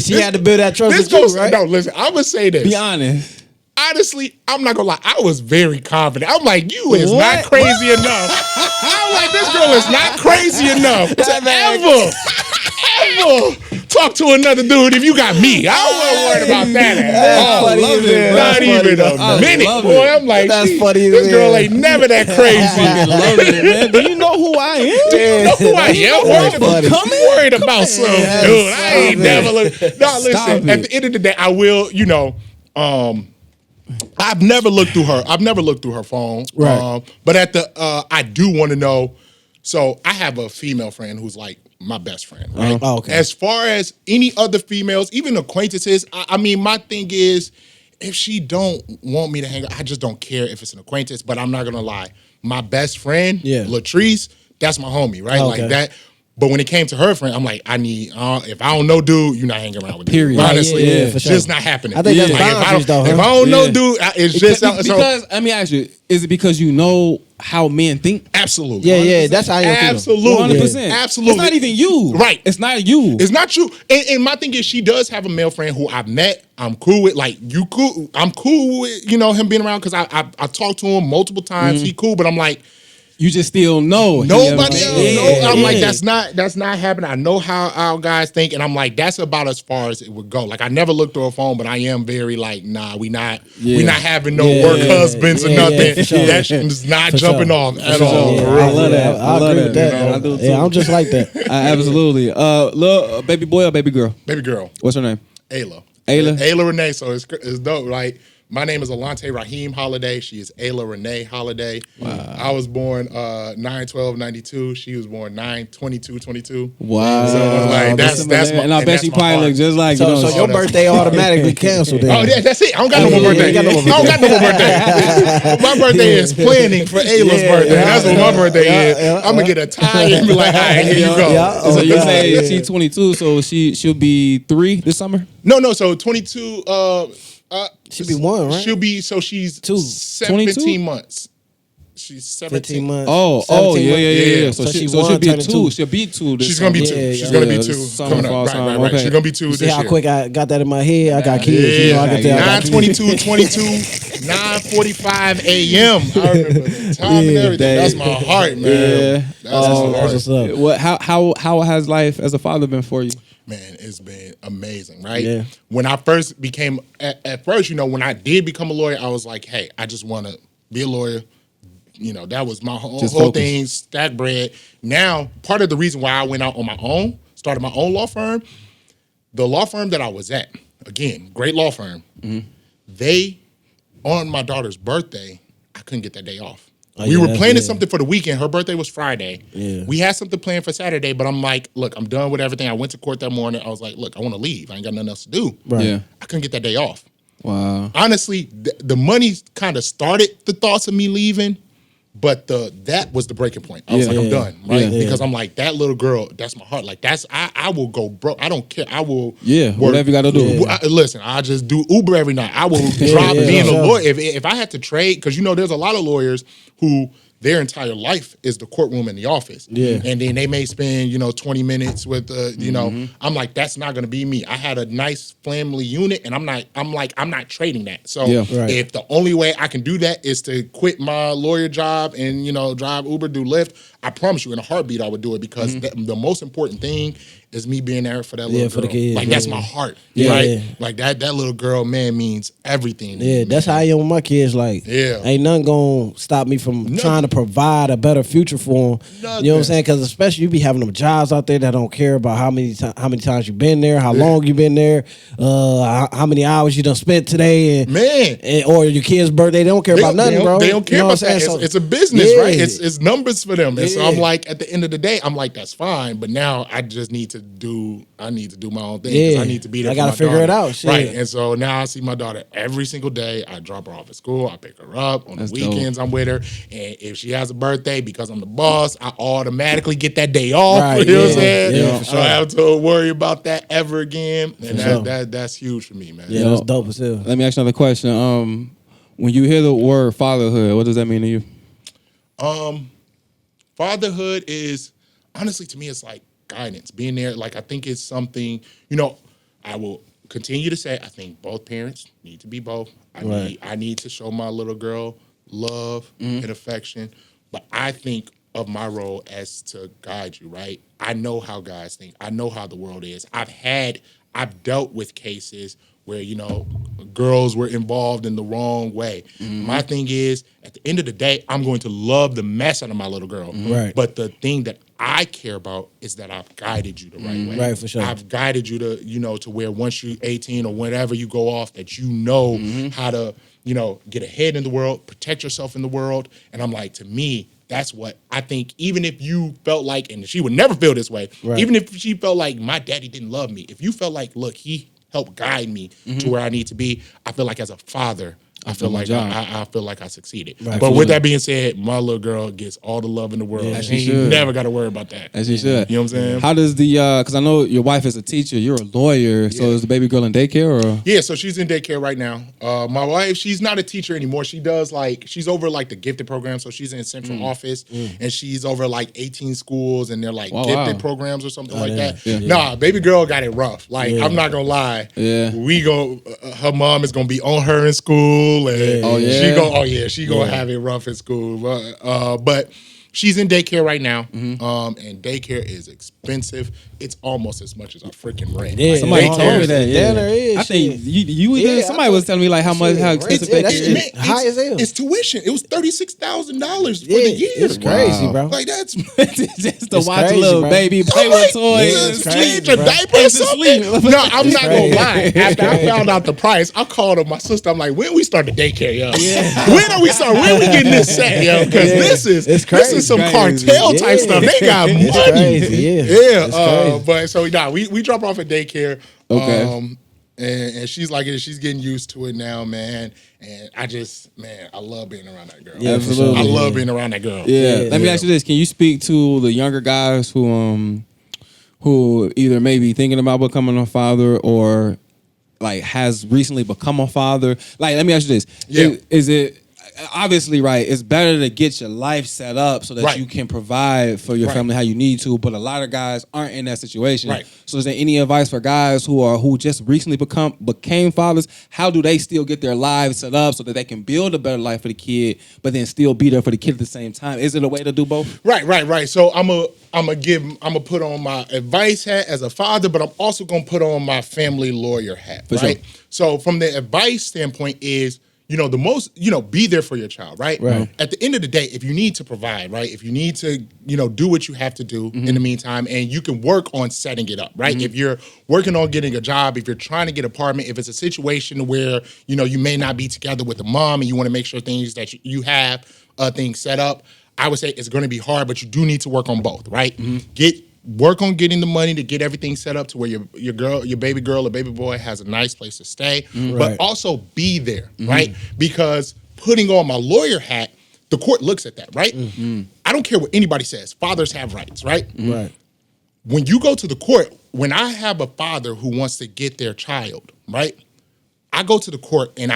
she had to build that trust This with goes, you, right? no, listen, I'm going to say this. Be honest. Honestly, I'm not gonna lie. I was very confident. I'm like, you is What? not crazy enough. I'm like, this girl is not crazy enough to ever talk to another dude if you got me. I wasn't worried about that at all. funny love as it, hell. bro. Not That's even funny, a I minute, love boy. it. I'm like, That's funny as this girl hell. ain't never that crazy. I love it, man. Do you know who I am? You know who I am? That's Worried about, funny. worried about some dude. I ain't never look. No, listen. Stop At it. the end of the day, I will. I've never looked through her. I've never looked through her phone. Right. But at the, I do want to know. So I have a female friend who's like my best friend. Right. Oh, okay. As far as any other females, even acquaintances, I mean, my thing is, if she don't want me to hang out, I just don't care if it's an acquaintance. But I'm not gonna lie, my best friend, Latrice, that's my homie, right? Okay. Like that. But when it came to her friend, I'm like, I need. If I don't know dude, you're not hanging around with me. Period. Honestly, Yeah, for it's sure. just not happening. I think that's Like, boundaries, though, if huh? I don't know Yeah. dude, it's just Because let me ask you: is it because you know how men think? absolutely. Yeah, that's how you feel. Absolutely. 100%. Absolutely. It's not even you. Right. It's not you. It's not you. And my thing is, she does have a male friend who I've met. I'm cool with. Like, you cool. I'm cool with, him being around because I talked to him multiple times. He cool, but I'm like, You just still know. nobody else. Yeah. I'm like, that's not happening. I know how our guys think, and I'm like, that's about as far as it would go. Like, I never looked through a phone, but I am very like, nah, we not having no work husbands or nothing. for sure. That shit is not For jumping sure. off at sure. all. Yeah, For real. I love that. I agree with that. I do too. Yeah, I'm just like that. Absolutely. Little baby boy or baby girl? Baby girl, What's her name? Ayla. Ayla? Ayla Renee. So it's dope. Like, my name is ALONTE Raheem Holiday. She is Ayla Renee Holiday. Wow. I was born 9/12/92. She was born 9/22/22. Wow. So like that's my, and I bet she probably look just like So your that's birthday automatically canceled. Oh yeah, that's it. I don't got no more birthday. I don't got no more birthday. My birthday is planning for Ayla's birthday. That's what my birthday is. I'm gonna get a tie and be like, all right, here you go. So you say she's 22, so she'll be 3 this summer? No. So 22. She'll be 1, right? She's 2. 17 months. She's 17 15 months. Oh, 17 months. yeah. So So she she'll won, be turning 2. 2. She'll be 2 this She's gonna be summer. 2. Yeah, She's yeah. gonna be Yeah, 2 summer, coming fall up. time. Right. Okay. She's gonna be 2 this See how year. quick I got that in my head? I got kids. You know, I can tell. I got kids. 9/22/22, 9:45 a.m. I remember the time and everything. That's my heart, man. Yeah. That's my heart. That's what's up. What? How has life as a father been for you? Man, it's been amazing, right? Yeah. When I first became, at first, when I did become a lawyer, I was like, hey, I just want to be a lawyer. That was my whole focus. thing, stack bread. Now, part of the reason why I went out on my own, started my own law firm, the law firm that I was at, again, great law firm, they, on my daughter's birthday, I couldn't get that day off. We were planning something for the weekend. Her birthday was Friday. Yeah. We had something planned for Saturday, but I'm like, look, I'm done with everything. I went to court that morning. I was like, look, I want to leave. I ain't got nothing else to do. Right. Yeah. I couldn't get that day off. Wow. Honestly, the money kind of started the thoughts of me leaving, but that was the breaking point. I was like, I'm done, right? Yeah. Because I'm like, that little girl, that's my heart. Like, I will go broke. I don't care. I will. Whatever you got to do. Listen, I just do Uber every night. I will drop being a lawyer. If I had to trade, because there's a lot of lawyers who their entire life is the courtroom and the office. Yeah. And then they may spend, 20 minutes with, I'm like, that's not going to be me. I had a nice family unit and I'm not trading that. So if the only way I can do that is to quit my lawyer job and, drive Uber, do Lyft, I promise you, in a heartbeat, I would do it because the most important thing is me being there for that little girl. for the kids. Like that's my heart, Yeah. right? Yeah. Like that little girl, man, means everything. to Yeah, me, that's man. how I am with my kids. Like, ain't nothing gonna stop me from trying to provide a better future for them. You know what I'm saying? Because especially you be having them jobs out there that don't care about how many times you've been there, how long you've been there, how many hours you done spent today, and or your kid's birthday. They don't care about nothing, bro. They don't care about that. It's a business, right? It's numbers for them. And so I'm like, at the end of the day, I'm like, that's fine. But now I just need to do my own thing because I need to be there. I gotta figure it out, right? And so now I see my daughter every single day. I drop her off at school. I pick her up on the weekends. I'm with her, and if she has a birthday, because I'm the boss, I automatically get that day off. Right, you know what I'm saying? Yeah, for sure. I don't have to worry about that ever again, and that's huge for me, man. Yeah, that's dope as hell. Let me ask you another question. When you hear the word fatherhood, what does that mean to you? Fatherhood is, honestly, to me, it's like guidance, being there. Like, I think it's something, I will continue to say, I think both parents need to be both. I need to show my little girl love and affection, but I think of my role as to guide you, right? I know how guys think. I know how the world is. I've dealt with cases where, girls were involved in the wrong way. My thing is, at the end of the day, I'm going to love the mess out of my little girl. Right. But the thing that I care about is that I've guided you the right way. Right, for sure. I've guided you to, to where once you're 18 or whenever you go off, that you know how to, get ahead in the world, protect yourself in the world. And I'm like, to me, that's what I think. Even if you felt like, and she would never feel this way, even if she felt like my daddy didn't love me, if you felt like, look, he helped guide me to where I need to be, I feel like as a father, I feel like I succeeded. Right. But with that being said, my little girl gets all the love in the world. As she she should. Never got to worry about that. As you should. You know what I'm saying? How does because I know your wife is a teacher, you're a lawyer, so is the baby girl in daycare or? Yeah, so she's in daycare right now. My wife, she's not a teacher anymore. She does she's over the gifted program. So she's in central office and she's over 18 schools and they're gifted programs or something like that. Yeah. Nah, baby girl got it rough. I'm not gonna lie. Yeah. Her mom is gonna be on her in school and she gonna have it rough in school. But she's in daycare right now, and daycare is expensive. It's almost as much as a freaking rent. Yeah, somebody told me that. Yeah, there is. I think somebody was telling me how expensive daycare is. High as hell. It's tuition. It was $36,000 for the year. It's crazy, bro. That's just to watch a little baby play with toys, change a diaper or something. No, I'm not gonna lie. After I found out the price, I called my sister. I'm like, when we start the daycare, yo? When are we starting? When are we getting this set, yo? Because this is some cartel type stuff. They got money. But so we drop off at daycare. Okay. And she's she's getting used to it now, man. And I love being around that girl. Yeah, absolutely. I love being around that girl. Yeah. Let me ask you this: can you speak to the younger guys who either maybe thinking about becoming a father or has recently become a father? Let me ask you this: is it obviously right? It's better to get your life set up so that you can provide for your family how you need to. But a lot of guys aren't in that situation. Right. So, is there any advice for guys who just recently became fathers? How do they still get their lives set up so that they can build a better life for the kid, but then still be there for the kid at the same time? Is it a way to do both? Right. So I'm gonna put on my advice hat as a father, but I'm also gonna put on my family lawyer hat. For right. Sure. So from the advice standpoint is, the most, be there for your child, right? Right. At the end of the day, if you need to provide, right? If you need to, do what you have to do in the meantime, and you can work on setting it up, right? If you're working on getting a job, if you're trying to get an apartment, if it's a situation where, you may not be together with the mom and you want to make sure things that you have things set up, I would say it's going to be hard, but you do need to work on both, right? Work on getting the money to get everything set up to where your baby girl or baby boy has a nice place to stay, but also be there, right? Because putting on my lawyer hat, the court looks at that, right? I don't care what anybody says. Fathers have rights, right? Right. When you go to the court, when I have a father who wants to get their child, right? I go to the court and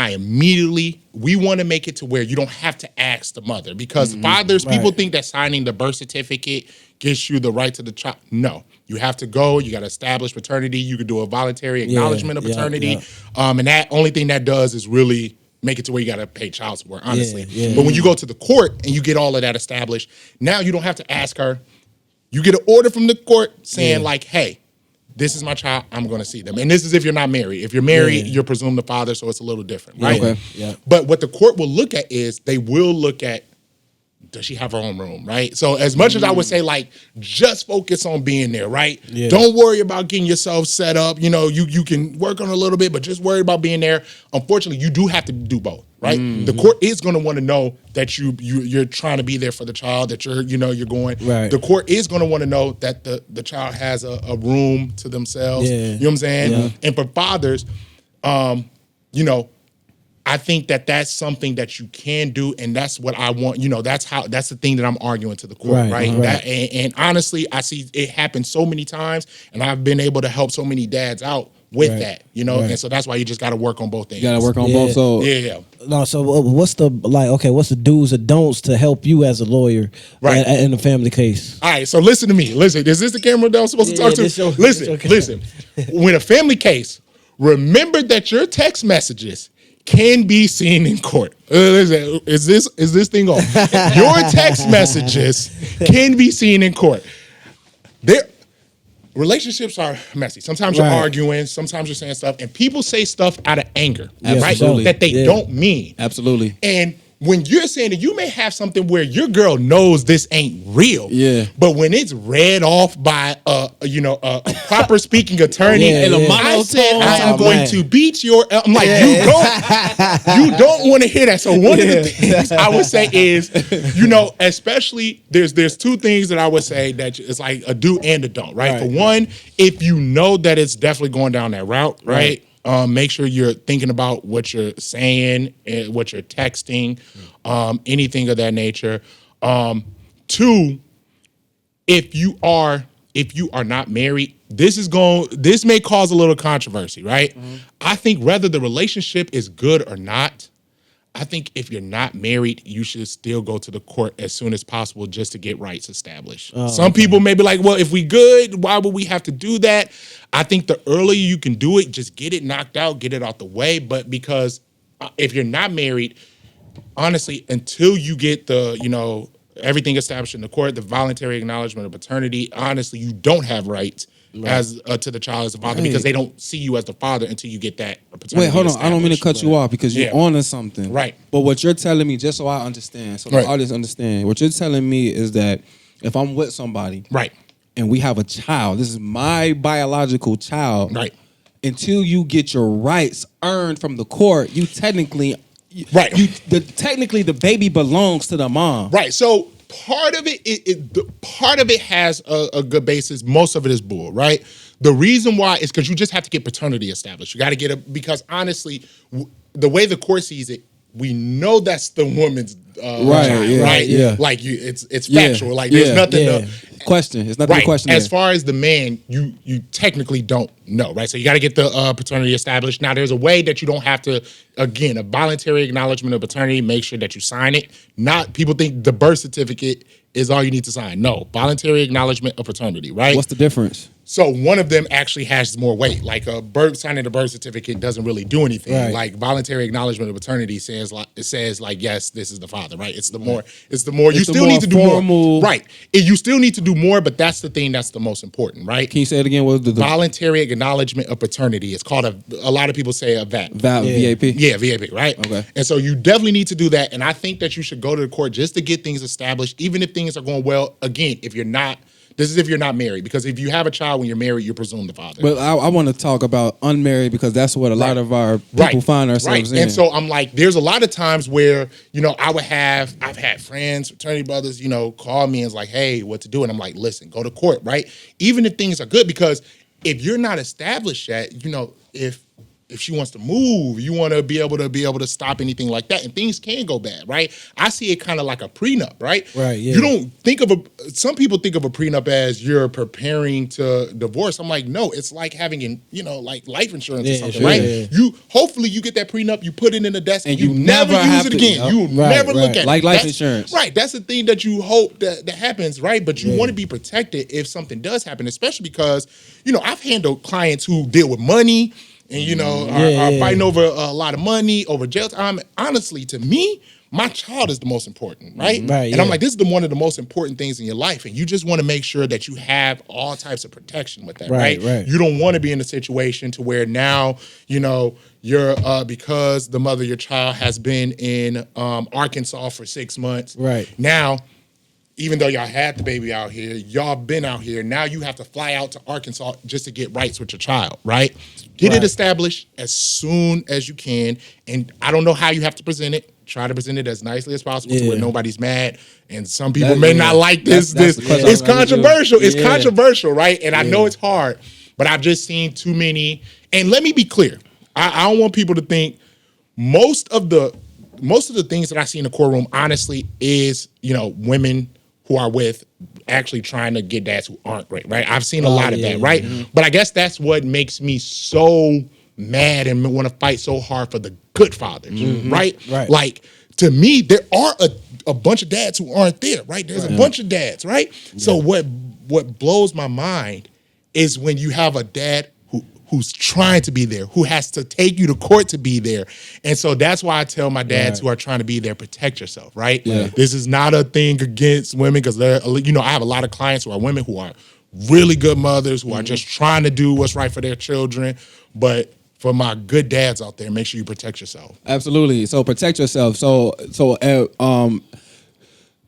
we want to make it to where you don't have to ask the mother because fathers, people think that signing the birth certificate gets you the right to the child. No, you have to go, you got to establish paternity. You could do a voluntary acknowledgement of paternity. And that only thing that does is really make it to where you got to pay child support, honestly. Yeah. But when you go to the court and you get all of that established, now you don't have to ask her. You get an order from the court saying like, hey, this is my child, I'm going to see them. And this is if you're not married. If you're married, you're presumed the father, so it's a little different, right? Okay. Yeah. But what the court will look at is they will look at, does she have her own room, right? So as much as I would say, like, just focus on being there, right? Yeah. Don't worry about getting yourself set up. You know, you can work on a little bit, but just worry about being there. Unfortunately, you do have to do both, right? The court is going to want to know that you're trying to be there for the child, that you're going. Right. The court is going to want to know that the child has a room to themselves. Yeah. You know what I'm saying? Yeah. And for fathers, you know, I think that's something that you can do, and that's what I want. You know, that's the thing that I'm arguing to the court, right? And honestly, I see it happen so many times, and I've been able to help so many dads out with that, you know, and so that's why you just got to work on both things. You got to work on both. So No, so what's the what's the do's or don'ts to help you as a lawyer, Right. in a family case? All right, so listen to me. Listen, is this the camera that I'm supposed to talk to? Listen. When a family case, remember that your text messages can be seen in court. Listen, is this thing on? Your text messages can be seen in court. Relationships are messy. Sometimes you're arguing, sometimes you're saying stuff, and people say stuff out of anger, right? Absolutely. That they don't mean. Absolutely. And when you're saying that, you may have something where your girl knows this ain't real. Yeah. But when it's read off by a proper speaking attorney, In a I said monotone. I'm going to beat your. I'm like, you don't want to hear that. So one of the things I would say is, especially there's two things that I would say that it's like a do and a don't, right? For one, if you know that it's definitely going down that route, right? Make sure you're thinking about what you're saying, what you're texting, anything of that nature. Two, if you are not married, this may cause a little controversy, right? I think whether the relationship is good or not, I think if you're not married, you should still go to the court as soon as possible just to get rights established. Some people may be like, well, if we good, why would we have to do that? I think the earlier you can do it, just get it knocked out, get it out the way. But because if you're not married, honestly, until you get everything established in the court, the voluntary acknowledgement of paternity, honestly, you don't have rights as to the child as a father because they don't see you as the father until you get that paternity. Wait, hold on. I don't mean to cut you off because you're on to something. Right. But what you're telling me, just so I understand, so the audience understand, what you're telling me is that if I'm with somebody, right, and we have a child, this is my biological child, right, until you get your rights earned from the court, you technically, technically the baby belongs to the mom. Right. So part of it has a good basis. Most of it is bull, right? The reason why is because you just have to get paternity established. You got to get because honestly, the way the court sees it, we know that's the woman's child, right? Yeah. Like it's factual. Like there's nothing to question. It's nothing to question. As far as the man, you technically don't know, right? So you got to get the paternity established. Now there's a way that you don't have to. Again, a voluntary acknowledgement of paternity. Make sure that you sign it. Not people think the birth certificate is all you need to sign. No, voluntary acknowledgement of paternity, right? What's the difference? So one of them actually has more weight. Like signing a birth certificate doesn't really do anything. Right. Like voluntary acknowledgement of paternity says yes, this is the father, right? It's the more you still need to do more. Right. You still need to do more, but that's the thing that's the most important, right? Can you say it again? What was the voluntary acknowledgement of paternity? It's called a lot of people say a VAP. VAP? Yeah, VAP, right? Okay. And so you definitely need to do that. And I think that you should go to the court just to get things established, even if things are going well. Again, if you're not married, because if you have a child when you're married, you're presumed the father. But I want to talk about unmarried because that's what a lot of our people find ourselves in. And so I'm like, there's a lot of times where, I've had friends, fraternity brothers, call me and it's like, hey, what to do? And I'm like, listen, go to court, right? Even if things are good, because if you're not established yet, if she wants to move, you want to be able to stop anything like that, and things can go bad, right? I see it kind of like a prenup, right? Right. Yeah. You don't think of some people think of a prenup as you're preparing to divorce. I'm like, no, it's like having like life insurance or something, right? Yeah. Hopefully you get that prenup, you put it in the desk, and you never use it again. You never look at it. Like life insurance. Right. That's the thing that you hope that happens, right? But you want to be protected if something does happen, especially because, I've handled clients who deal with money. and are fighting over a lot of money, over jail time. Honestly, to me, my child is the most important, right? Right, and I'm like, this is one of the most important things in your life, and you just want to make sure that you have all types of protection with that, right? You don't want to be in a situation to where now, you're because the mother of your child has been in Arkansas for 6 months. Right. Now, even though y'all had the baby out here, y'all been out here, now you have to fly out to Arkansas just to get rights with your child, right? Get it established as soon as you can. And I don't know how you have to present it. Try to present it as nicely as possible to where nobody's mad. And some people may not like this. It's controversial. It's controversial, right? And I know it's hard, but I've just seen too many. And let me be clear. I don't want people to think most of the things that I see in the courtroom, honestly, is, women who are with actually trying to get dads who aren't great, right? I've seen a lot of that, right? But I guess that's what makes me so mad and want to fight so hard for the good fathers, right? Like, to me, there are a bunch of dads who aren't there, right? There's a bunch of dads, right? So what blows my mind is when you have a dad who's trying to be there, who has to take you to court to be there. And so that's why I tell my dads who are trying to be there, protect yourself, right? This is not a thing against women, because I have a lot of clients who are women who are really good mothers, who are just trying to do what's right for their children. But for my good dads out there, make sure you protect yourself. Absolutely. So protect yourself.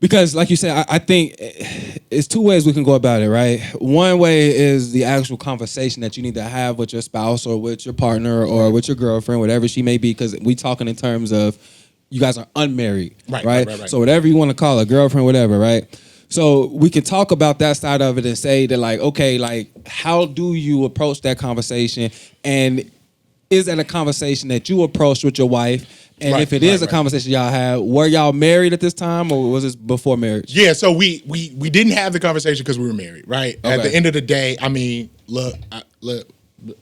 Because like you said, I think it's two ways we can go about it, right? One way is the actual conversation that you need to have with your spouse or with your partner or with your girlfriend, whatever she may be, because we talking in terms of you guys are unmarried, right? So whatever you want to call a girlfriend, whatever, right? So we can talk about that side of it and say that, like, okay, like, how do you approach that conversation? And is that a conversation that you approached with your wife? And if it is a conversation y'all had, were y'all married at this time, or was this before marriage? Yeah, so we didn't have the conversation because we were married, right? Okay. At the end of the day, I mean, look,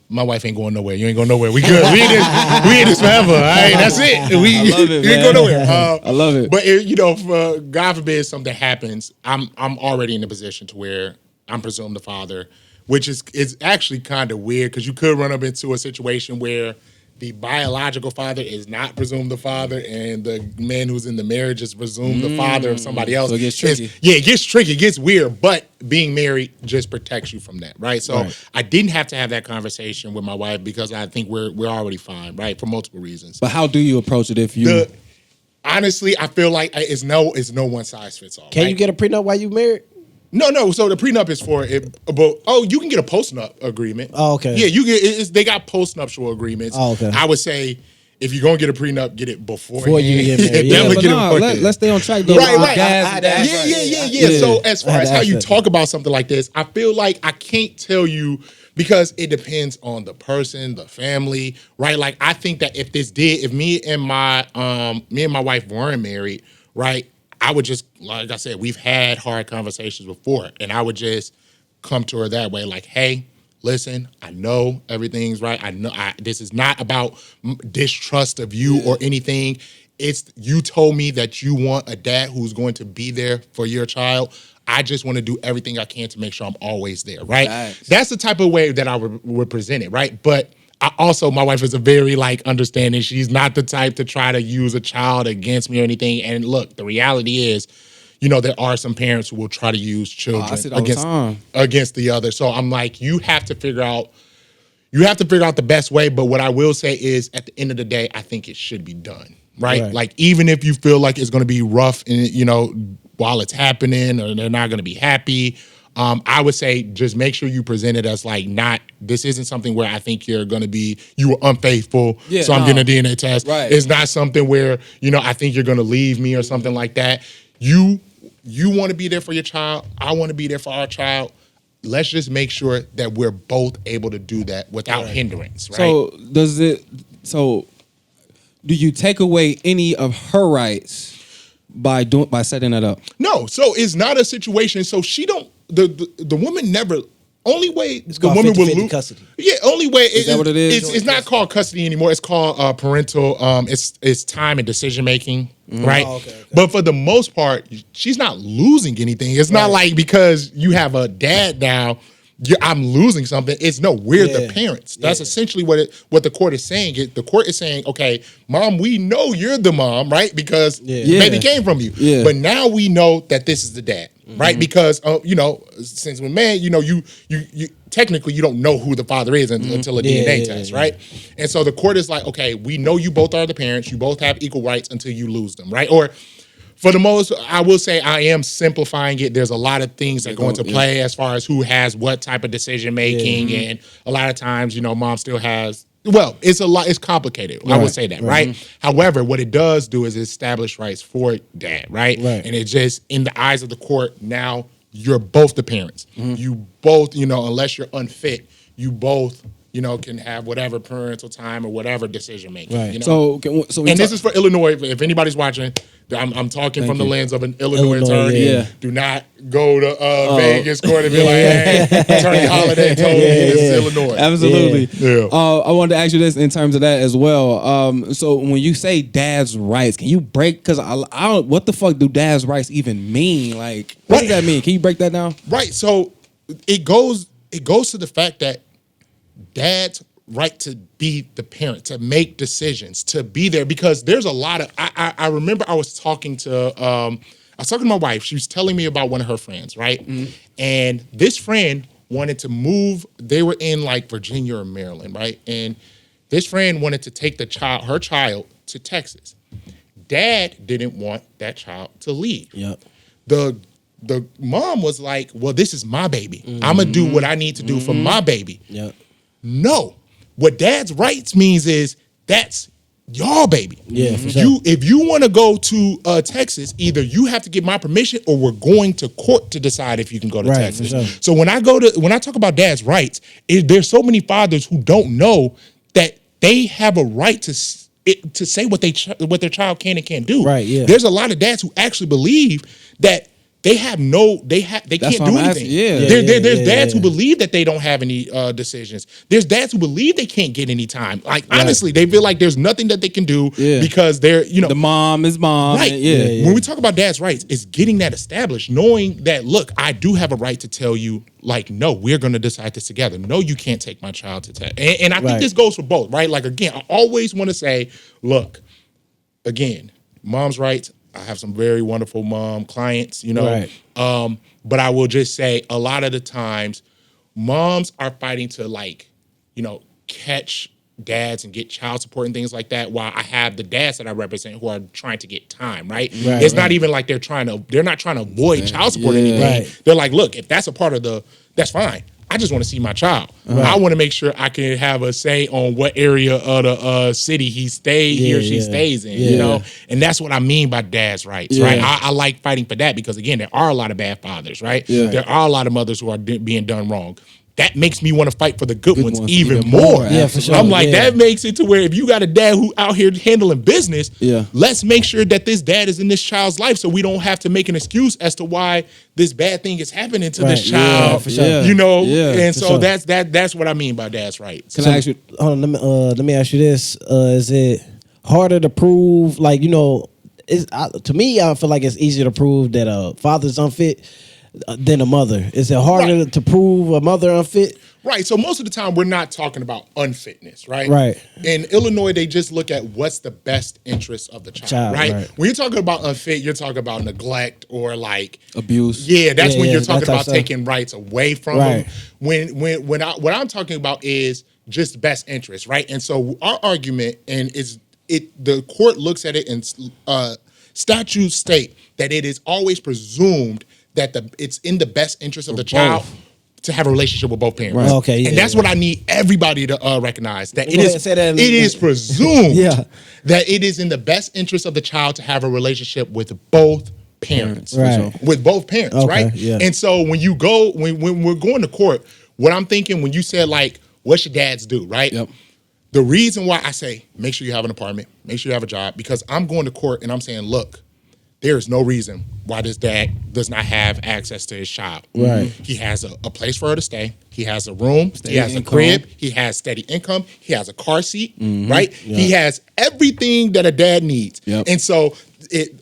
my wife ain't going nowhere. You ain't going nowhere. We good. we in this forever. All right, that's it. I love it, we ain't going nowhere. I love it. But if, God forbid something happens, I'm already in a position to where I'm presumed the father, which is actually kind of weird, because you could run up into a situation where the biological father is not presumed the father, and the man who's in the marriage is presumed the father of somebody else. So it gets tricky. It gets tricky. It gets weird. But being married just protects you from that, right? So I didn't have to have that conversation with my wife, because I think we're already fine, right? For multiple reasons. But how do you approach it if you? Honestly, I feel like it's no one size fits all. Can you get a prenup while you married? No. So the prenup is for it, but you can get a postnup agreement. Oh, okay. Yeah, you get. They got postnuptial agreements. Oh, okay. I would say if you're gonna get a prenup, get it before you get married. Definitely get it before. Let's stay on track though. Right. Yeah. So as far as how you talk about something like this, I feel like I can't tell you, because it depends on the person, the family, right? Like, I think that if me and my wife weren't married, right, I would just, like I said, we've had hard conversations before, and I would just come to her that way, like, hey, listen, I know everything's right. I know this is not about distrust of you or anything. It's, you told me that you want a dad who's going to be there for your child. I just want to do everything I can to make sure I'm always there, right? Nice. That's the type of way that I would present it, right? But my wife is a very, understanding. She's not the type to try to use a child against me or anything. And look, the reality is, there are some parents who will try to use children against the other. So I'm like, you have to figure out the best way. But what I will say is, at the end of the day, I think it should be done, right? Like, even if you feel like it's going to be rough, and while it's happening, or they're not going to be happy, I would say just make sure you present it as this isn't something where I think you were unfaithful, so I'm getting a DNA test. Right. It's not something where, I think you're going to leave me or something like that. You want to be there for your child. I want to be there for our child. Let's just make sure that we're both able to do that without hindrance, right? So do you take away any of her rights by setting that up? No. So it's not a situation. So the woman never. Only way it's the woman will lose custody. Yeah, only way is that what it is? It's not called custody anymore. It's called parental. It's time and decision making, right? Oh, okay. But for the most part, she's not losing anything. It's not like because you have a dad now I'm losing something. It's no, we're the parents. That's essentially what the court is saying. The court is saying, okay, mom, we know you're the mom, right? Because the baby came from you. Yeah. But now we know that this is the dad, right? Because since we're man, you technically you don't know who the father is until a DNA test, right? And so the court is like, okay, we know you both are the parents. You both have equal rights until you lose them, right? Or for the most, I will say I am simplifying it. There's a lot of things that go into play as far as who has what type of decision making, and a lot of times, mom still has. Well, it's complicated. I would say that, right? However, what it does do is establish rights for dad, right? And it just, in the eyes of the court, now you're both the parents. You both, unless you're unfit, you both, can have whatever parental time or whatever decision making. So this is for Illinois. If anybody's watching, I'm talking from the lens of an Illinois attorney. Do not go to Vegas court and be like, hey, Attorney Holiday told me this is Illinois. Absolutely. I wanted to ask you this in terms of that as well. So when you say dad's rights, can you break, because I don't, what the fuck do dad's rights even mean? Like, what does that mean? Can you break that down? Right. So it goes to the fact that dad's right to be the parent, to make decisions, to be there, because there's a lot of, I remember I was talking to my wife. She was telling me about one of her friends, right? And this friend wanted to move. They were in like Virginia or Maryland, right? And this friend wanted to take her child to Texas. Dad didn't want that child to leave. The mom was like, well, this is my baby. I'm gonna do what I need to do for my baby. No, what dad's rights means is that's y'all baby. For sure. If you want to go to Texas, either you have to get my permission or we're going to court to decide if you can go to Texas. Sure. So when I talk about dad's rights, there's so many fathers who don't know that they have a right to say what their child can and can't do. There's a lot of dads who actually believe that they can't do anything. There's dads who believe that they don't have any decisions. There's dads who believe they can't get any time. Like, honestly, they feel like there's nothing that they can do because they're, the mom is mom. Right. When we talk about dad's rights, it's getting that established, knowing that, look, I do have a right to tell you, like, no, we're going to decide this together. No, you can't take my child to test. And I think this goes for both, right? Like, again, I always want to say, look, again, mom's rights. I have some very wonderful mom clients, but I will just say a lot of the times moms are fighting to catch dads and get child support and things like that, while I have the dads that I represent who are trying to get time, right? It's not even like they're not trying to avoid child support or anything. They're like, look, if that's a part of that's fine. I just want to see my child. I want to make sure I can have a say on what area of the city he or she stays in, And that's what I mean by dad's rights, right? I like fighting for that because, again, there are a lot of bad fathers, right? There are a lot of mothers who are being done wrong. That makes me want to fight for the good ones even more. For sure. I'm like, that makes it to where if you got a dad who out here handling business, let's make sure that this dad is in this child's life so we don't have to make an excuse as to why this bad thing is happening to this child. For sure. And so that's what I mean by dad's rights. Can I ask you? Let me ask you this: is it harder to prove? Like, to me, I feel like it's easier to prove that a father's unfit than a mother. Is it harder to prove a mother unfit? Right. So most of the time we're not talking about unfitness, right? Right. In Illinois, they just look at what's the best interest of the child, right? When you're talking about unfit, you're talking about neglect or like abuse. Yeah, that's when you're talking about taking rights away from them. What I'm talking about is just best interest, right? And so our argument the court looks at it and statutes state that it is always presumed that it's in the best interest of the child to have a relationship with both parents. And that's what I need everybody to recognize. That it is presumed that it is in the best interest of the child to have a relationship with both parents. With both parents, right? And so when we're going to court, what I'm thinking when you said, like, what should dads do, right? The reason why I say make sure you have an apartment, make sure you have a job, because I'm going to court and I'm saying, look, there is no reason why this dad does not have access to his child. He has a place for her to stay. He has a room. He has a crib. He has steady income. He has a car seat, right? He has everything that a dad needs. And so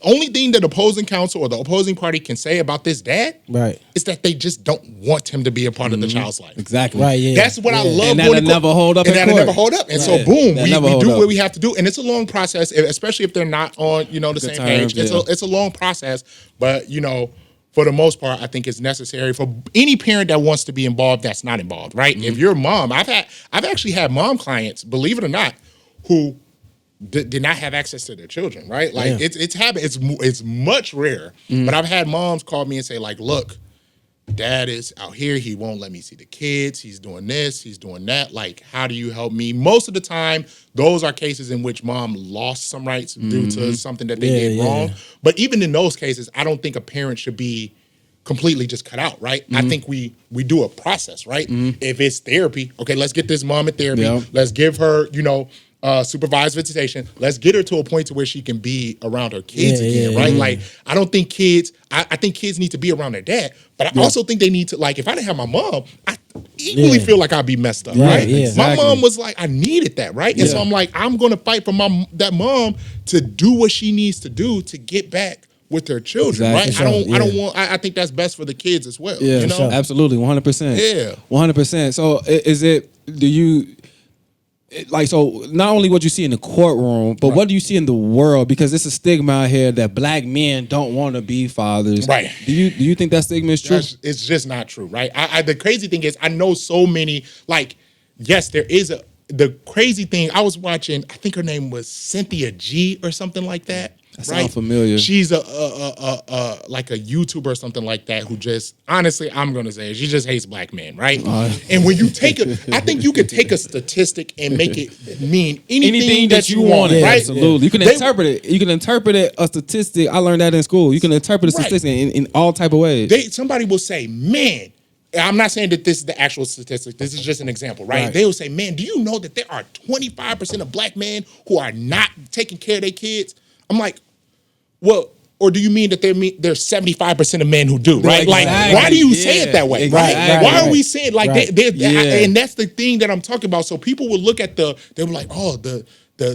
only thing that opposing counsel or the opposing party can say about this dad, Right. is that they just don't want him to be a part of the child's life. Exactly. Right. Yeah. That's what I love. And that'll never hold up. And that'll court. never hold up. And so, Right. boom, That'll we never hold do up. what we have to do. And it's a long process, especially if they're not on, the same terms, page. yeah. It's a long process, but for the most part, I think it's necessary for any parent that wants to be involved that's not involved, right? If you're a mom, I've actually had mom clients, believe it or not, who did not have access to their children, right? Like it's happened. It's much rare, but I've had moms call me and say, like, look, dad is out here. He won't let me see the kids. He's doing this. He's doing that. Like, how do you help me? Most of the time, those are cases in which mom lost some rights due to something that they did wrong. But even in those cases, I don't think a parent should be completely just cut out, right? I think we do a process, right? If it's therapy, okay, let's get this mom in therapy. Yeah. Let's give her, supervised visitation. Let's get her to a point to where she can be around her kids again, right? Like, I don't think kids, I think kids need to be around their dad, but I also think they need to, like, if I didn't have my mom, I equally feel like I'd be messed up, right? Yeah. My mom was like, I needed that, right? And so I'm like, I'm going to fight for that mom to do what she needs to do to get back with her children, right? I think that's best for the kids as well. Yeah, absolutely, 100%. Yeah, 100%. So so not only what you see in the courtroom, but what do you see in the world? Because it's a stigma out here that black men don't want to be fathers. Right. Do you think that stigma is true? It's just not true, right? The crazy thing is, I know so many, like, yes, there is the crazy thing, I was watching, I think her name was Cynthia G or something like that. That sounds familiar. She's like a YouTuber or something like that who just, honestly, I'm gonna say it, she just hates black men, right? And when you I think you could take a statistic and make it mean anything that you want, right? Absolutely. You can interpret it. You can interpret it a statistic. I learned that in school. You can interpret a statistic in all type of ways. Somebody will say, man. I'm not saying that this is the actual statistic. This is just an example, right? They will say, man, do you know that there are 25% of black men who are not taking care of their kids? I'm like, well, or do you mean that there's 75% of men who do, right? Like, why do you say it that way, right? Why are we saying, like, and that's the thing that I'm talking about. So people will look at they were like, oh, the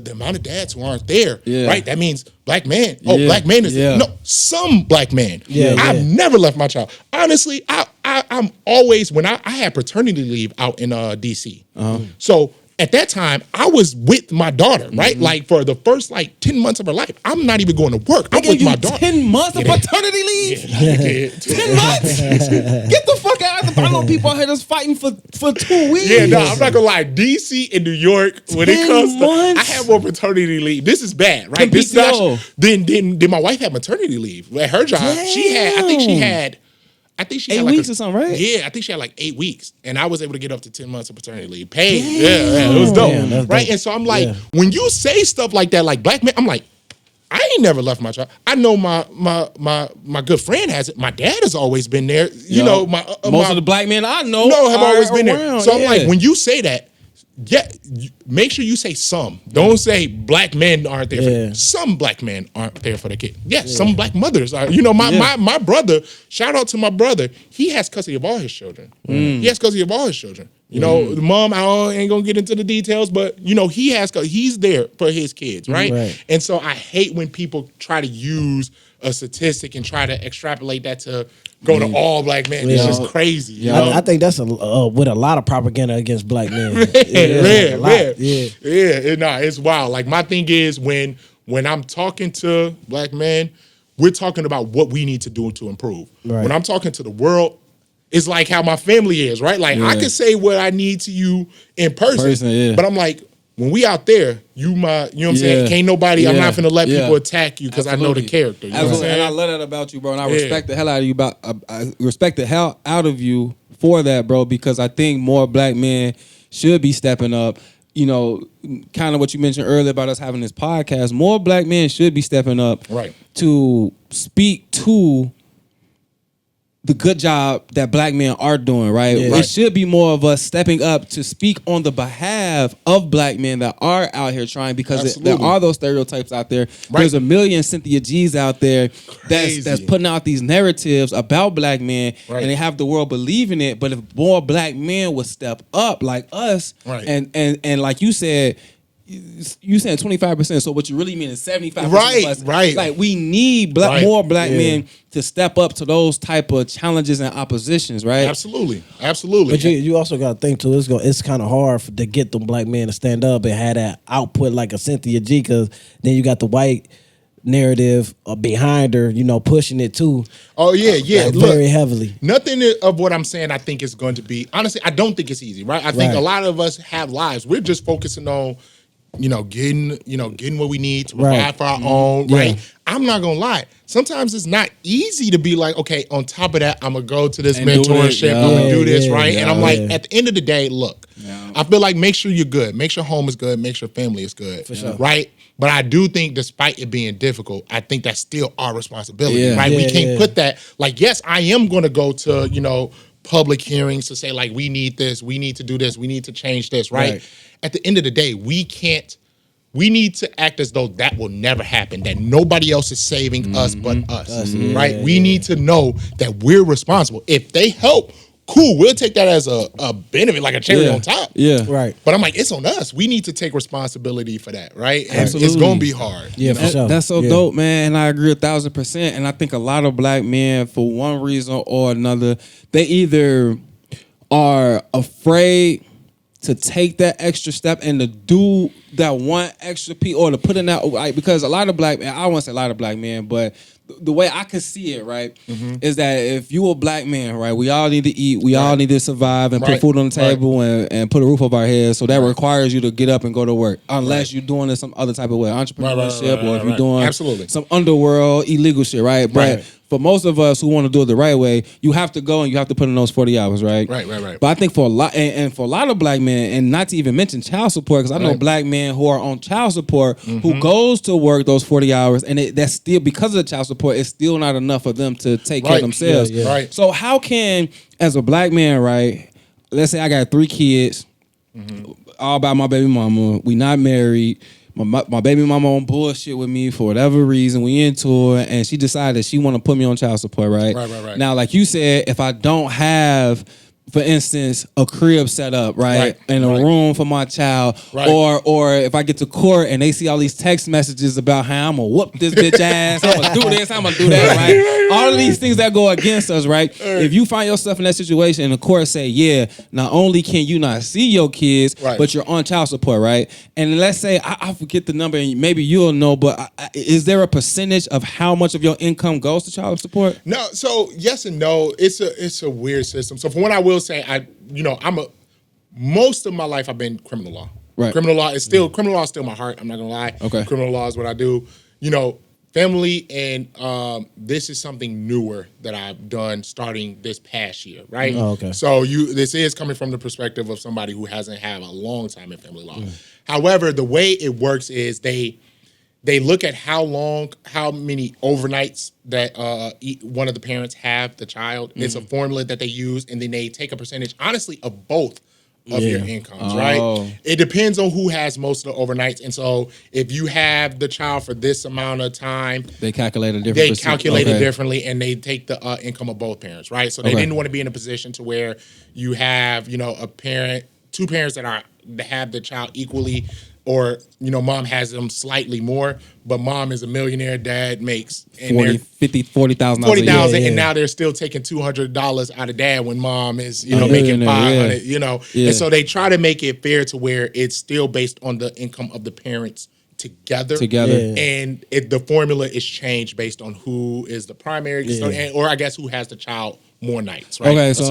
amount of dads who aren't there, right? That means black man. Oh, black man is no, some black man. I've never left my child. Honestly, I'm always, when I had paternity leave out in DC. So at that time, I was with my daughter, right? Like, for the first 10 months of her life, I'm not even going to work. I'm with my daughter. 10 months of paternity leave? 10 months? Get the fuck out of the I know people out here that's fighting for 2 weeks. Yeah, no, I'm not gonna lie. DC and New York, when it comes to, I have more paternity leave. This is bad, right? This is not, then my wife had maternity leave at her job. Damn. I think she had 8 weeks or something, right? Yeah, I think she had 8 weeks, and I was able to get up to 10 months of paternity leave paid. Yeah, it was dope, right? And so I'm like, when you say stuff like that, like black men, I'm like, I ain't never left my child. I know my good friend has it. My dad has always been there. You know, most of the black men I know have always been around. there. So I'm like, when you say that, make sure you say some. Don't say black men aren't there. Some black men aren't there for the kid. Yes, some black mothers are. My brother, shout out to my brother, he has custody of all his children. He has custody of all his children. The mom, I ain't gonna get into the details, but he's there for his kids, right? And so I hate when people try to use a statistic and try to extrapolate that to go to all black men. It's just crazy. I think that's with a lot of propaganda against black men. It's wild. Like, my thing is, when I'm talking to black men, we're talking about what we need to do to improve. When I'm talking to the world, it's like how my family is, right? Like, I can say what I need to you in person, but I'm like, when we out there, you know what I'm saying? Can't nobody, I'm not finna let people attack you because I know the character. You know what I'm saying? And I love that about you, bro. And I respect the hell out of you I respect the hell out of you for that, bro, because I think more black men should be stepping up. Kind of what you mentioned earlier about us having this podcast. More black men should be stepping up to speak to the good job that black men are doing, right? It should be more of us stepping up to speak on the behalf of black men that are out here trying, because there are those stereotypes out there. There's a million Cynthia G's out there that's putting out these narratives about black men, and they have the world believing it. But if more black men would step up like us, and like you said, you saying 25%. So what you really mean is 75%. Right. Like we need more black men to step up to those type of challenges and oppositions, right? Absolutely. But you also got to think too. It's kind of hard to get them black men to stand up and have that output like a Cynthia G. Because then you got the white narrative behind her, pushing it too. Oh yeah. Like Look, very heavily. Nothing of what I'm saying I think is going to be, honestly, I don't think it's easy, right? I think a lot of us have lives. We're just focusing on, getting what we need to provide for our own, right? I'm not gonna lie. Sometimes it's not easy to be like, okay, on top of that, I'm gonna go to this mentorship, I'm gonna do this, right? And I'm like, at the end of the day, look, I feel like make sure you're good, make sure home is good, make sure family is good, for sure, right? But I do think, despite it being difficult, I think that's still our responsibility, right? We can't put that, like, yes, I am gonna go to, public hearings to say, like, we need this, we need to do this, we need to change this, right? At the end of the day, we need to act as though that will never happen, that nobody else is saving us but us, right? We need to know that we're responsible. If they help, cool, we'll take that as a benefit, like a cherry on top. Yeah. Right. But I'm like, it's on us. We need to take responsibility for that, right? And Absolutely. it's going to be hard. Yeah, for sure. That's so dope, man. And I agree 1,000%. And I think a lot of black men, for one reason or another, they either are afraid to take that extra step and to do that one extra piece, or to put in that, like, because a lot of black men, I don't want to say a lot of black men, but the way I can see it, right, is that if you a black man, right, we all need to eat, we all need to survive and put food on the table and put a roof over our heads. So that requires you to get up and go to work, unless you're doing it some other type of way, entrepreneurship, or if you're doing some underworld illegal shit, right? But for most of us who want to do it the right way, you have to go and you have to put in those 40 hours, right? Right. But I think for a lot, and for a lot of black men, and not to even mention child support, because I know black men who are on child support who goes to work those 40 hours, and that's still, because of the child support, it's still not enough for them to take care of themselves. Right. So how can, as a black man, right, let's say I got 3 kids, all by my baby mama, we not married, my baby mama on bullshit with me for whatever reason, we into it, and she decided she want to put me on child support, right? Right. Now, like you said, if I don't have, for instance, a crib set up, right, and a room for my child, or if I get to court and they see all these text messages about how I'm gonna whoop this bitch ass, I'm gonna do this, I'm gonna do that, right? All of these things that go against us, right? If you find yourself in that situation and the court say, yeah, not only can you not see your kids, but you're on child support, right? And let's say, I forget the number, and maybe you'll know, but is there a percentage of how much of your income goes to child support? No, so yes and no. It's a weird system. So for one, I will say, most of my life I've been criminal law. Right. Criminal law is still my heart. I'm not gonna lie. Okay. Criminal law is what I do. Family, and this is something newer that I've done starting this past year, right? Oh, okay. So this is coming from the perspective of somebody who hasn't had a long time in family law. However, the way it works is they look at how many overnights that one of the parents have the child. It's a formula that they use, and then they take a percentage, honestly, of both of your incomes, right? It depends on who has most of the overnights. And so if you have the child for this amount of time, they calculate it differently, and they take the income of both parents, right? So they didn't want to be in a position to where you have, two parents that have the child equally, or mom has them slightly more, but mom is a millionaire, dad makes $40,000, and now they're still taking $200 out of dad when mom is making $500, and so they try to make it fair to where it's still based on the income of the parents together. And the formula is changed based on who is the primary custodian, or I guess who has the child more nights, right? Okay, so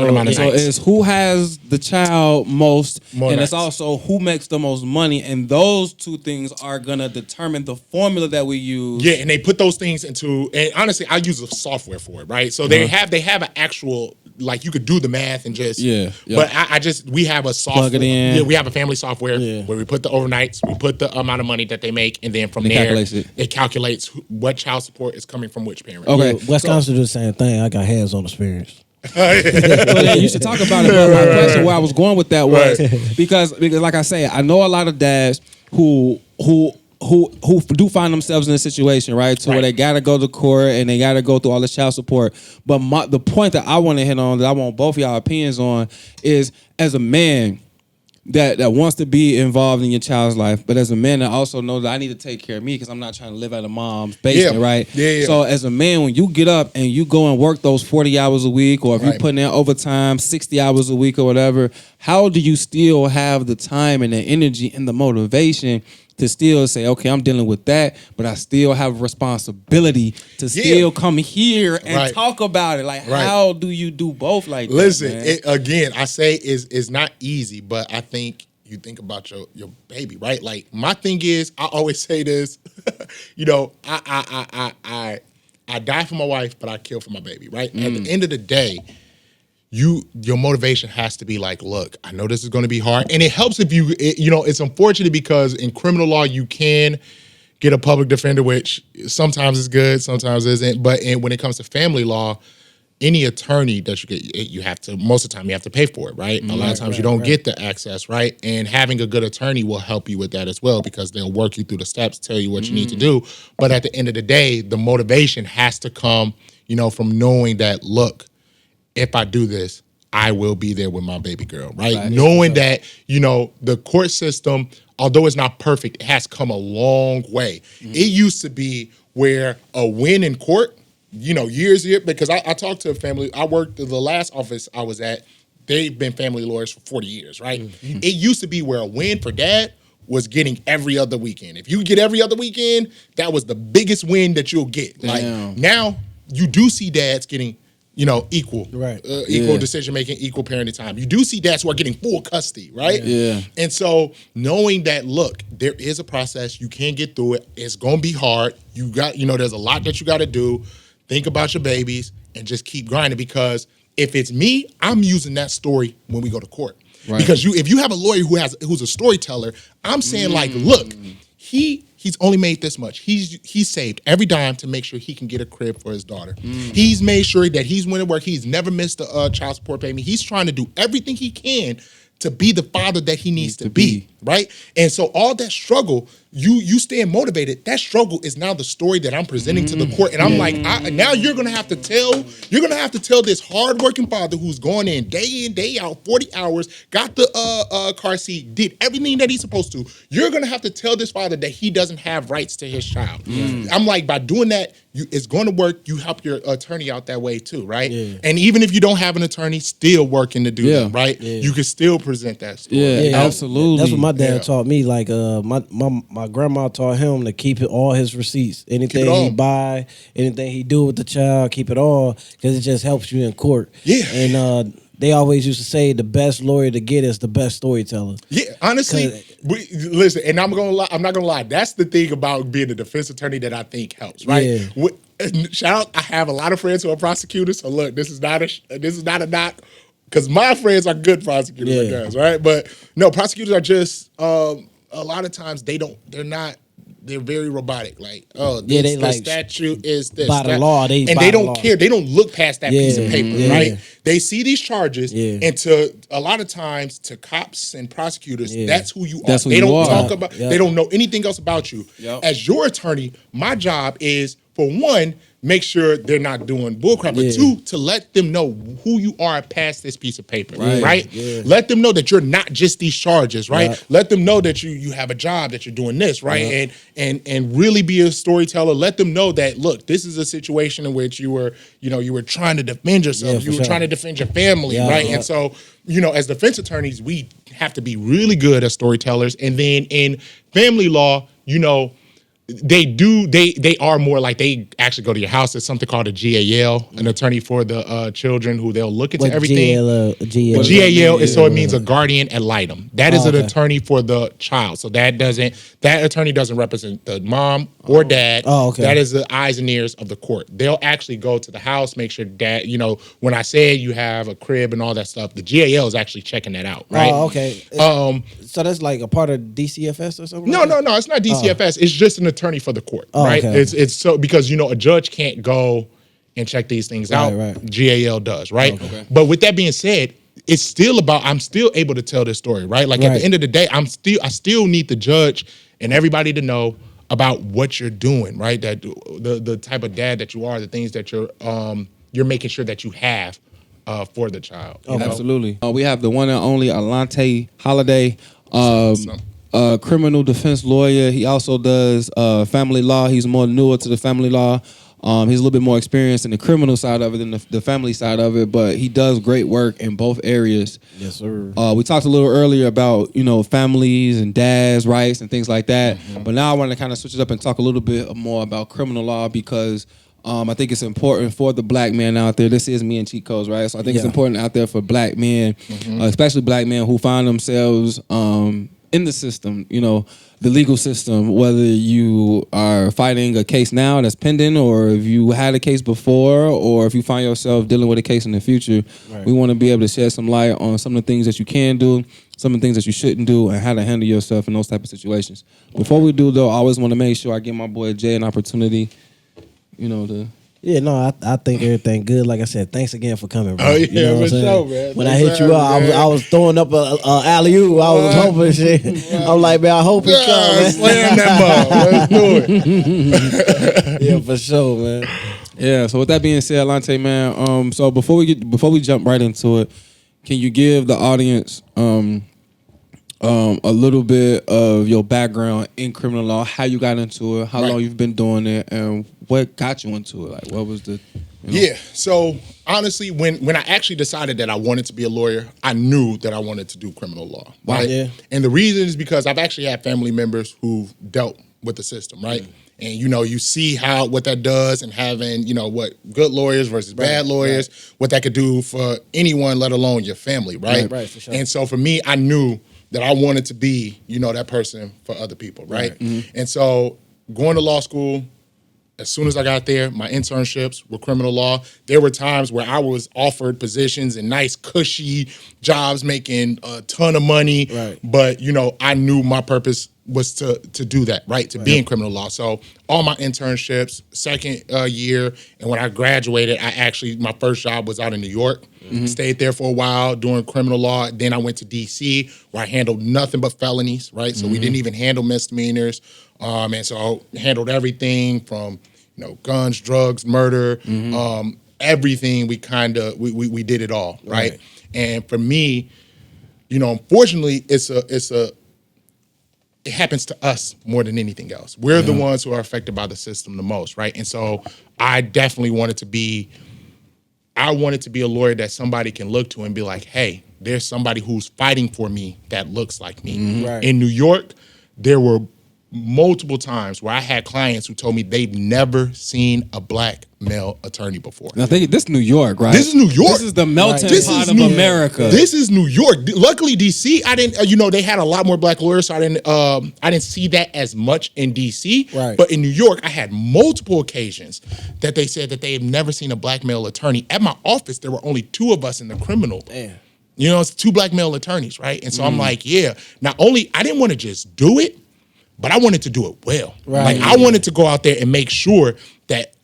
it's who has the child most and nights. It's also who makes the most money, and those two things are gonna determine the formula that we use. Yeah, and they put those things into, and honestly, I use a software for it, right? So they have an actual, like, you could do the math and just but we have a software. Plug it in. Yeah, we have a family software where we put the overnights, we put the amount of money that they make, and then from there it calculates what child support is coming from which parent. Okay, Wisconsin do the same thing. I got hands-on experience. Well, then you should talk about it. But my question, where I was going with that was because like I say, I know a lot of dads who do find themselves in a situation, right, where they gotta go to court and they gotta go through all this child support. But the point that I want to hit on, that I want both of y'all opinions on, is as a man, that wants to be involved in your child's life, but as a man that also knows that I need to take care of me because I'm not trying to live at a mom's basement, right? Yeah. So as a man, when you get up and you go and work those 40 hours a week, or if you put in overtime, 60 hours a week or whatever, how do you still have the time and the energy and the motivation to still say, okay, I'm dealing with that, but I still have a responsibility to still come here and talk about it? Like, how do you do both like Listen, that, man? again, I say it's not easy, but I think you think about your baby, right? Like, my thing is, I always say this, you know, I die for my wife, but I kill for my baby, right? At the end of the day, your motivation has to be like, look, I know this is going to be hard, and it helps if it's unfortunate because in criminal law you can get a public defender, which sometimes is good, sometimes isn't. But when it comes to family law, any attorney that you get, most of the time you have to pay for it, right? A lot of times you don't get the access, right? And having a good attorney will help you with that as well because they'll work you through the steps, tell you what you need to do. But at the end of the day, the motivation has to come, from knowing that, look, if I do this, I will be there with my baby girl, right? Knowing that, the court system, although it's not perfect, it has come a long way. It used to be where a win in court, years, because I talked to a family, I worked at the last office I was at, they've been family lawyers for 40 years, right? It used to be where a win for dad was getting every other weekend. If you get every other weekend, that was the biggest win that you'll get. Like, now you do see dads getting equal decision-making, equal parenting time. You do see dads who are getting full custody, right? Yeah. And so knowing that, look, there is a process, you can get through it, it's gonna be hard, you got, there's a lot that you gotta do, think about your babies, and just keep grinding, because if it's me, I'm using that story when we go to court. Right. Because if you have a lawyer who's a storyteller, I'm saying like, look, he's only made this much. He's saved every dime to make sure he can get a crib for his daughter. He's made sure that he's went to work. He's never missed a child support payment. He's trying to do everything he can to be the father that he needs to be, right? And so all that struggle, you staying motivated, that struggle is now the story that I'm presenting to the court. And I'm like, now you're gonna have to tell this hardworking father who's going in, day out, 40 hours, got the car seat, did everything that he's supposed to. You're gonna have to tell this father that he doesn't have rights to his child. I'm like, by doing that, it's gonna work. You help your attorney out that way too, right? And even if you don't have an attorney, still working to do that, right? You can still present that story. Absolutely. That's what my dad taught me. Like my grandma taught him to keep all his receipts. Anything he buy, anything he do with the child, keep it all, because it just helps you in court. And they always used to say the best lawyer to get is the best storyteller. Yeah, honestly, listen, and I'm not gonna lie. That's the thing about being a defense attorney that I think helps, right? Shout out, I have a lot of friends who are prosecutors. So look, this is not a knock, because my friends are good prosecutors, I guess, right? But no, prosecutors are just a lot of times they're very robotic. Like, the statute is this. By the law, they don't care. They don't look past that piece of paper, right? They see these charges, and to a lot of times to cops and prosecutors, that's who you are. They don't talk about. They don't know anything else about you. As your attorney, my job is, for one, make sure they're not doing bullcrap, but two, to let them know who you are past this piece of paper, right? Let them know that you're not just these charges, right? Let them know that you have a job, that you're doing this, right? And really be a storyteller. Let them know that, look, this is a situation in which you were trying to defend yourself. You were trying to defend your family, right? And so, as defense attorneys, we have to be really good as storytellers. And then in family law, they are more like, they actually go to your house. There's something called a GAL, an attorney for the children, who they'll look into everything. GAL is, so it means a guardian ad litem. That is an attorney for the child. So that attorney doesn't represent the mom or dad. That is the eyes and ears of the court. They'll actually go to the house, make sure dad, when I say you have a crib and all that stuff, the GAL is actually checking that out, right? So that's like a part of DCFS or something? No, it's not DCFS. It's just an attorney for the court, right? It's so, because a judge can't go and check these things out. GAL does, right? But with that being said, it's still about, I'm still able to tell this story, right? Like, at the end of the day, I still need the judge and everybody to know about what you're doing, right? That the type of dad that you are, the things that you're making sure that you have for the child. You know? Absolutely. We have the one and only ALONTE HOLLIDAY, criminal defense lawyer. He also does family law. He's more newer to the family law. He's a little bit more experienced in the criminal side of it than the family side of it, but he does great work in both areas. Yes, sir. We talked a little earlier about, families and dads' rights and things like that, but now I want to kind of switch it up and talk a little bit more about criminal law because I think it's important for the black man out there. This is me and cheat codes, right? So I think it's important out there for black men, especially black men who find themselves in the system, the legal system, whether you are fighting a case now that's pending or if you had a case before or if you find yourself dealing with a case in the future. Right. We want to be able to shed some light on some of the things that you can do, some of the things that you shouldn't do, and how to handle yourself in those type of situations. Before we do, though, I always want to make sure I give my boy Jay an opportunity, to... Yeah, no, I think everything good. Like I said, thanks again for coming, bro. Oh, yeah, for sure, man. When I hit you up, I was throwing up a alley-oop. I was hoping shit. I'm like, man, I hope he comes. Slam that ball. Let's do it. Yeah, for sure, man. Yeah, so with that being said, ALONTE, man, so before we jump right into it, can you give the audience a little bit of your background in criminal law, how you got into it, how long you've been doing it, and what got you into it? Like, what was the... Yeah, so honestly, when I actually decided that I wanted to be a lawyer, I knew that I wanted to do criminal law, right? Yeah. And the reason is because I've actually had family members who've dealt with the system, right? And you see what that does, and having what good lawyers versus bad lawyers, what that could do for anyone, let alone your family, right? Right, for sure. And so for me, I knew that I wanted to be, that person for other people, right? And so going to law school, as soon as I got there, my internships were criminal law. There were times where I was offered positions in nice, cushy jobs, making a ton of money. Right. But, I knew my purpose was to do that, right? To be in criminal law. So all my internships, second year, and when I graduated, my first job was out in New York. Stayed there for a while doing criminal law. Then I went to DC where I handled nothing but felonies, right? So we didn't even handle misdemeanors. And so I handled everything from, guns, drugs, murder, everything. We we did it all, right? And for me, unfortunately, it happens to us more than anything else. We're the ones who are affected by the system the most, right? And so I definitely wanted to be a lawyer that somebody can look to and be like, hey, there's somebody who's fighting for me that looks like me. Right. In New York, there were multiple times where I had clients who told me they've never seen a black male attorney before. Now, this is New York, right? This is New York. This is the melting pot of America. This is New York. Luckily, DC, I didn't. They had a lot more black lawyers, so I didn't see that as much in DC. Right. But in New York, I had multiple occasions that they said that they had never seen a black male attorney. At my office, there were only 2 of us in the criminal. Damn. It's 2 black male attorneys, right? And so I'm like, not only I didn't want to just do it, but I wanted to do it well. Right. Like I wanted to go out there and make sure that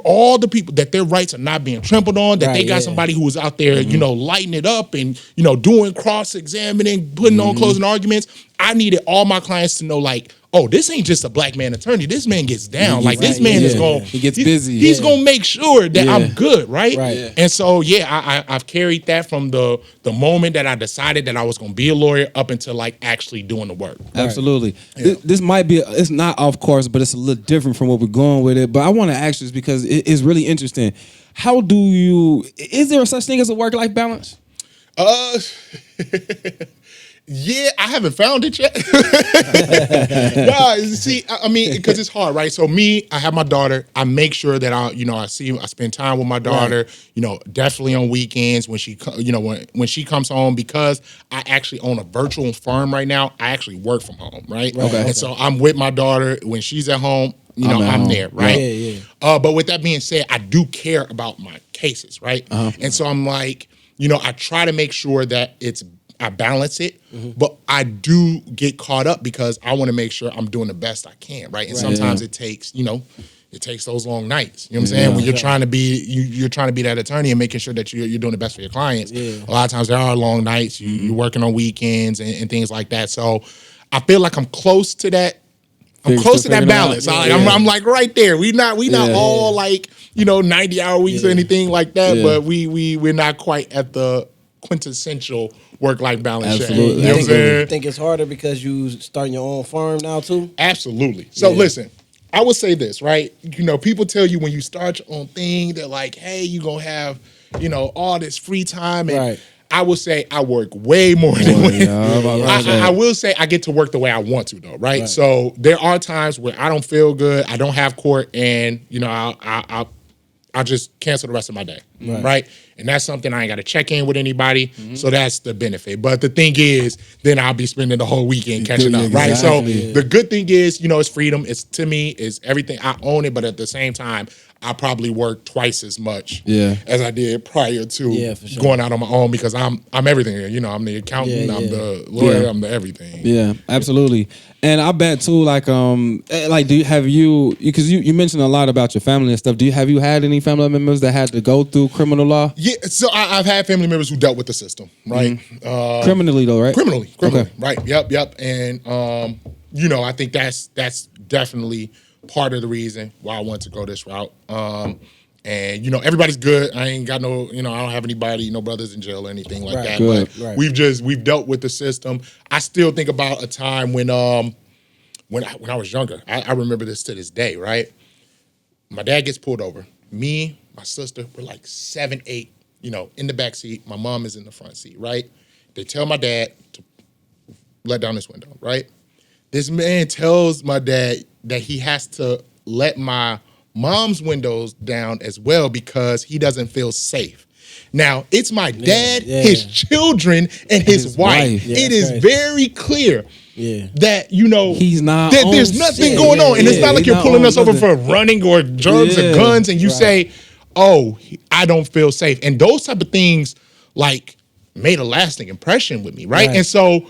all the people, that their rights are not being trampled on, that they got somebody who was out there, lighting it up and, doing cross-examining, putting on closing arguments. I needed all my clients to know, like, oh, this ain't just a black man attorney. This man gets down. Like, this man is going... He gets busy. He's going to make sure that I'm good, right? Right. Yeah. And so, I've carried that from the moment that I decided that I was going to be a lawyer up until, like, actually doing the work. Absolutely. Yeah. This might be, it's not off course, but it's a little different from what we're going with it. But I want to ask this because it's really interesting. Is there such thing as a work-life balance? Yeah, I haven't found it yet. See, I mean, because it's hard, right? So I have my daughter. I make sure that I spend time with my daughter. Right. Definitely on weekends when she, when she comes home, because I actually own a virtual firm right now. I actually work from home, right? Okay. And so I'm with my daughter when she's at home. I'm there, right? Yeah. But with that being said, I do care about my cases, right? And so I'm like, I try to make sure that I balance it, but I do get caught up because I want to make sure I'm doing the best I can, right? And sometimes it takes, it takes those long nights. You know what I'm saying? When you're trying to be, you're trying to be that attorney and making sure that you're doing the best for your clients. Yeah. A lot of times there are long nights. You're working on weekends and things like that. So I feel like I'm close to that. I'm close to that balance. I'm like right there. We not all like 90-hour weeks or anything like that, but we're not quite at the quintessential work-life balance. Absolutely. You know what I'm saying? You think it's harder because you starting your own farm now too? Absolutely. So listen, I would say this, right? People tell you when you start your own thing, they're like, hey, you're going to have, all this free time. And I will say I work way more than when. I will say I get to work the way I want to, though, right? So there are times where I don't feel good, I don't have court, and, I'll just cancel the rest of my day, right? And that's something I ain't got to check in with anybody, so that's the benefit. But the thing is, then I'll be spending the whole weekend catching up, right? So the good thing is, it's freedom. It's, to me, is everything. I own it, but at the same time, I probably work twice as much as I did prior to going out on my own, because I'm everything. I'm the accountant, I'm the lawyer, I'm the everything. Yeah, absolutely. And I bet too, like because you mentioned a lot about your family and stuff. Have you had any family members that had to go through criminal law? Yeah, so I've had family members who dealt with the system, right? Criminally though, right? Criminally, okay. Right? Yep. And I think that's definitely part of the reason why I wanted to go this route. And everybody's good. I ain't got no, I don't have anybody, no brothers in jail or anything like that. Good. But we've dealt with the system. I still think about a time when I was younger. I remember this to this day, right? My dad gets pulled over. Me, my sister, we're like 7, 8, in the back seat. My mom is in the front seat, right? They tell my dad to let down this window, right? This man tells my dad that he has to let my mom's windows down as well because he doesn't feel safe. Now, it's my dad, his children, and his wife. It is very clear that, he's not there's nothing going on. And it's not like you're pulling us over for running or drugs or guns, and you say, oh, I don't feel safe. And those type of things, like, made a lasting impression with me, right? And so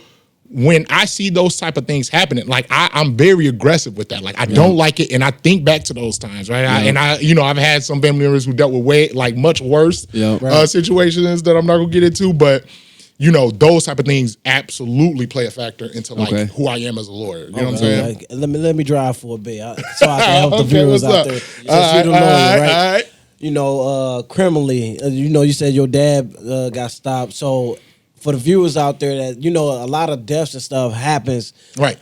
when I see those type of things happening, like I'm very aggressive with that. Like I don't like it, and I think back to those times, right? I've had some family members who dealt with much worse situations that I'm not gonna get into, but those type of things absolutely play a factor into who I am as a lawyer. You know what I'm saying? Let me drive for a bit so I can help the viewers out there. Since you're the lawyer, right? Criminally, you said your dad got stopped, so. For the viewers out there that, a lot of deaths and stuff happens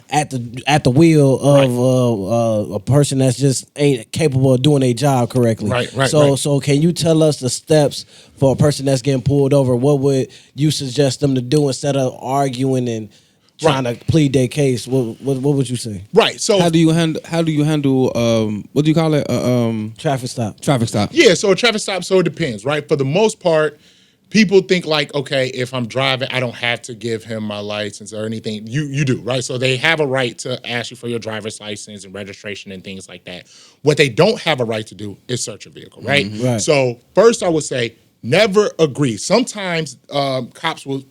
at the wheel of a person that's just ain't capable of doing their job correctly. So can you tell us the steps for a person that's getting pulled over? What would you suggest them to do instead of arguing and trying to plead their case? What would you say? Right. So how do you handle what do you call it? Traffic stop. Traffic stop. Yeah. So a traffic stop. So it depends, right? For the most part, people think like, okay, if I'm driving, I don't have to give him my license or anything. You do, right? So they have a right to ask you for your driver's license and registration and things like that. What they don't have a right to do is search your vehicle, right? So first I would say, never agree. Sometimes cops will,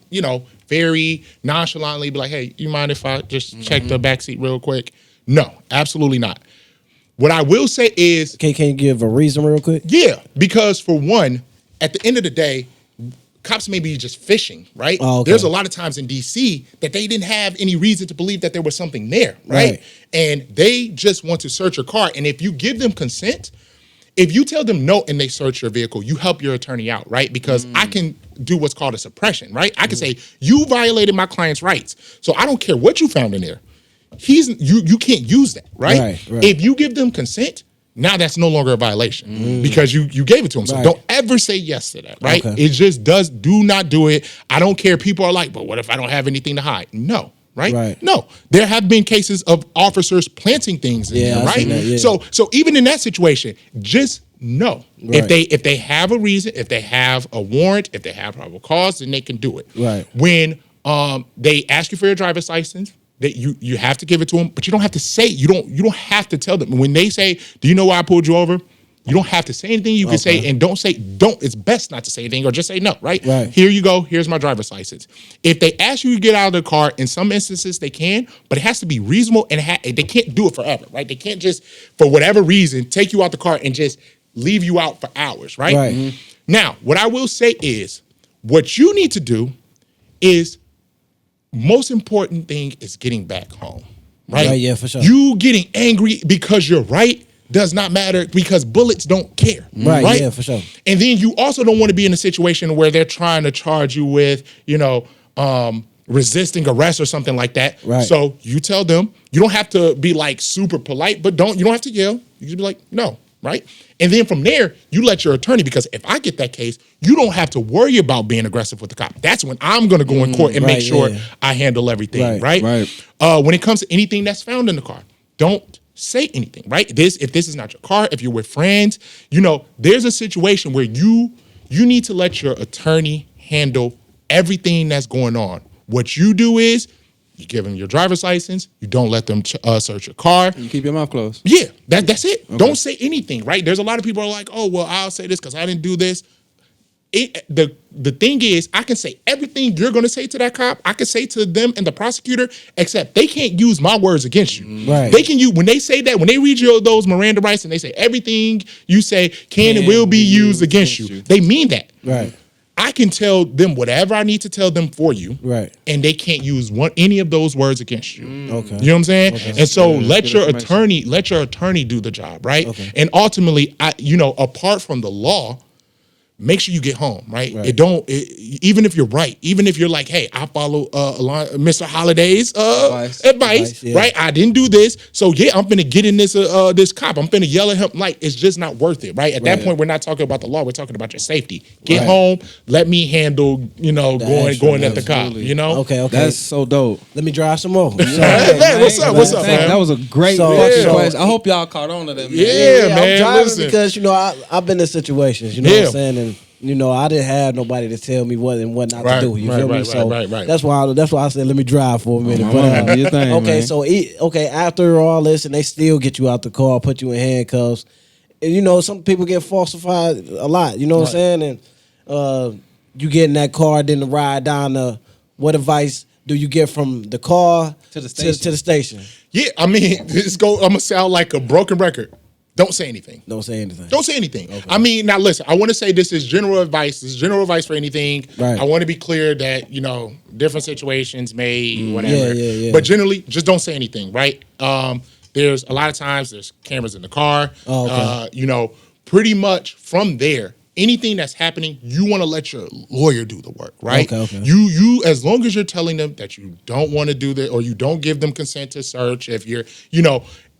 very nonchalantly be like, hey, you mind if I just check the backseat real quick? No, absolutely not. What I will say is... Can you give a reason real quick? Yeah, because for one, at the end of the day, cops may be just fishing, right? Oh, okay. There's a lot of times in D.C. that they didn't have any reason to believe that there was something there, right? And they just want to search your car. And if you give them consent, if you tell them no and they search your vehicle, you help your attorney out, right? Because I can do what's called a suppression, right? I can say, you violated my client's rights. So I don't care what you found in there. You can't use that, right? If you give them consent, now that's no longer a violation because you gave it to them. So don't ever say yes to that, right? It just do not do it. I don't care. People are like, but what if I don't have anything to hide? No, right? No. There have been cases of officers planting things in there, right? So even in that situation, just no. If they have a reason, if they have a warrant, if they have probable cause, then they can do it. When they ask you for your driver's license, that you have to give it to them, but you don't have to say, you don't have to tell them. When they say, do you know why I pulled you over? You don't have to say anything. You can say, and don't, it's best not to say anything or just say no, right? Here you go, here's my driver's license. If they ask you to get out of the car, in some instances they can, but it has to be reasonable and they can't do it forever, right? They can't just, for whatever reason, take you out the car and just leave you out for hours, right? Now, what I will say is, what you need to do is, most important thing is getting back home, right? Yeah, for sure. You getting angry because you're right does not matter because bullets don't care. Right? Yeah, for sure. And then you also don't want to be in a situation where they're trying to charge you with, resisting arrest or something like that. Right. So you tell them, you don't have to be like super polite, but you don't have to yell. You can be like, no, right? And then from there, you let your attorney, because if I get that case, you don't have to worry about being aggressive with the cop. That's when I'm going to go in court and make sure I handle everything, right? When it comes to anything that's found in the car, don't say anything, right? If this is not your car, if you're with friends, there's a situation where you need to let your attorney handle everything that's going on. What you do is you give them your driver's license. You don't let them search your car. You keep your mouth closed. Yeah, that's it. Okay. Don't say anything, right? There's a lot of people who are like, oh, well, I'll say this because I didn't do this. The thing is, I can say everything you're going to say to that cop. I can say to them and the prosecutor, except they can't use my words against you. Right. They can use, when they say that, when they read those Miranda rights and they say everything you say can and will be used against you, they mean that. Right. I can tell them whatever I need to tell them for you, right? And they can't use any of those words against you. Okay, you know what I'm saying? Okay. And so let your attorney do the job, right? Okay. And ultimately, apart from the law, make sure you get home, right? Even if you're right, even if you're like, hey, I follow Mr. Holliday's advice, right? I didn't do this, so I'm gonna get in this cop. I'm gonna yell at him. Like, it's just not worth it, right? At that point, we're not talking about the law. We're talking about your safety. Get home. Let me handle, going at the cop. Okay. That's so dope. Let me drive some more. Hey, what's up, man? That was a great question. I hope y'all caught on to that, man. Yeah, man. I'm driving because I've been in situations. You know what I'm saying? And I didn't have nobody to tell me what and what not to do. You feel me? So that's why I said let me drive for a minute. After all this, and they still get you out the car, put you in handcuffs. And some people get falsified a lot. You know what I'm saying? And you get in that car, then the ride down to what advice do you get from the car to the station? Yeah, I mean, I'm gonna sound like a broken record. Don't say anything. Don't say anything. Okay. I mean, now listen, I want to say this is general advice. This is general advice for anything. Right. I want to be clear that, different situations may, whatever. Yeah. But generally, just don't say anything, right? There's a lot of times there's cameras in the car. Oh, okay. Pretty much from there, anything that's happening, you want to let your lawyer do the work, right? Okay. You as long as you're telling them that you don't want to do that or you don't give them consent to search, if you're,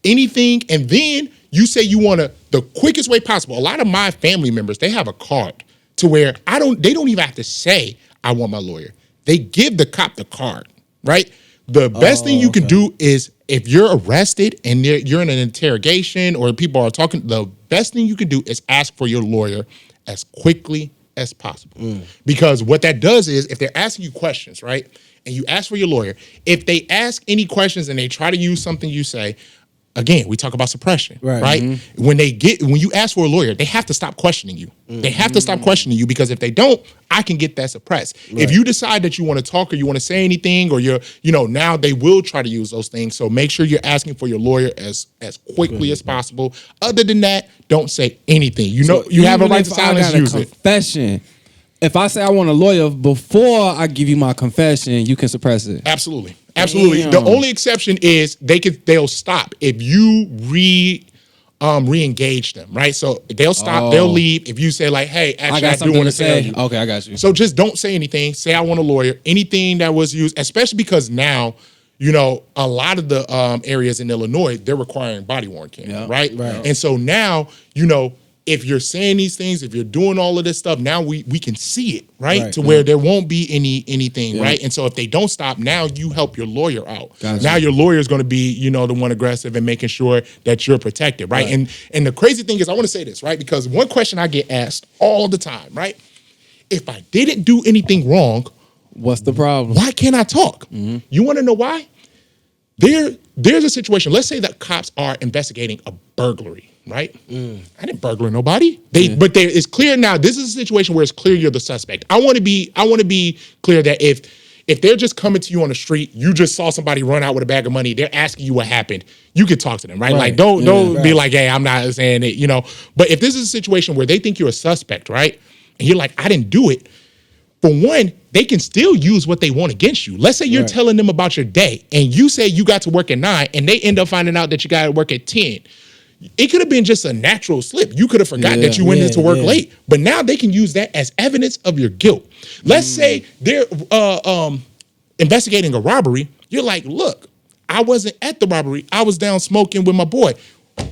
anything, and then you say you want to the quickest way possible. A lot of my family members, they have a card to where they don't even have to say I want my lawyer. They give the cop the card, right? The best thing you can do is if you're arrested and you're in an interrogation or people are talking, the best thing you can do is ask for your lawyer as quickly as possible. Because what that does is if they're asking you questions, right? And you ask for your lawyer, if they ask any questions and they try to use something you say, again, we talk about suppression, right? Mm-hmm. When you ask for a lawyer, they have to stop questioning you. Mm-hmm. They have to stop questioning you because if they don't, I can get that suppressed. Right. If you decide that you want to talk or you want to say anything or now they will try to use those things. So make sure you're asking for your lawyer as quickly as possible. Other than that, don't say anything. You have a right to silence, use it. Confession. If I say I want a lawyer before I give you my confession, you can suppress it. Absolutely. Damn. The only exception is they'll stop if you re-engage them, right? So they'll stop, they'll leave if you say like, hey, actually I do want to say. Okay, I got you. So just don't say anything. Say I want a lawyer. Anything that was used, especially because now, a lot of the areas in Illinois, they're requiring body-worn camera, right? And so now, if you're saying these things, if you're doing all of this stuff, now we can see it, right? To where there won't be anything, right? And so if they don't stop, now you help your lawyer out. Gotcha. Now your lawyer is going to be, the one aggressive and making sure that you're protected, right? And the crazy thing is, I want to say this, right? Because one question I get asked all the time, right? If I didn't do anything wrong, what's the problem? Why can't I talk? Mm-hmm. You want to know why? There's a situation. Let's say that cops are investigating a burglary. Right? I didn't burglar nobody. But it's clear now. This is a situation where it's clear you're the suspect. I want to be clear that if they're just coming to you on the street, you just saw somebody run out with a bag of money, they're asking you what happened, you could talk to them, right? Like don't be like, hey, I'm not saying it, But if this is a situation where they think you're a suspect, right? And you're like, I didn't do it. For one, they can still use what they want against you. Let's say you're telling them about your day and you say you got to work at 9 and they end up finding out that you got to work at 10. it could have been just a natural slip. You could have forgot that you went into work late, but now they can use that as evidence of your guilt. Let's say they're investigating a robbery. You're like, look, I wasn't at the robbery. I was down smoking with my boy.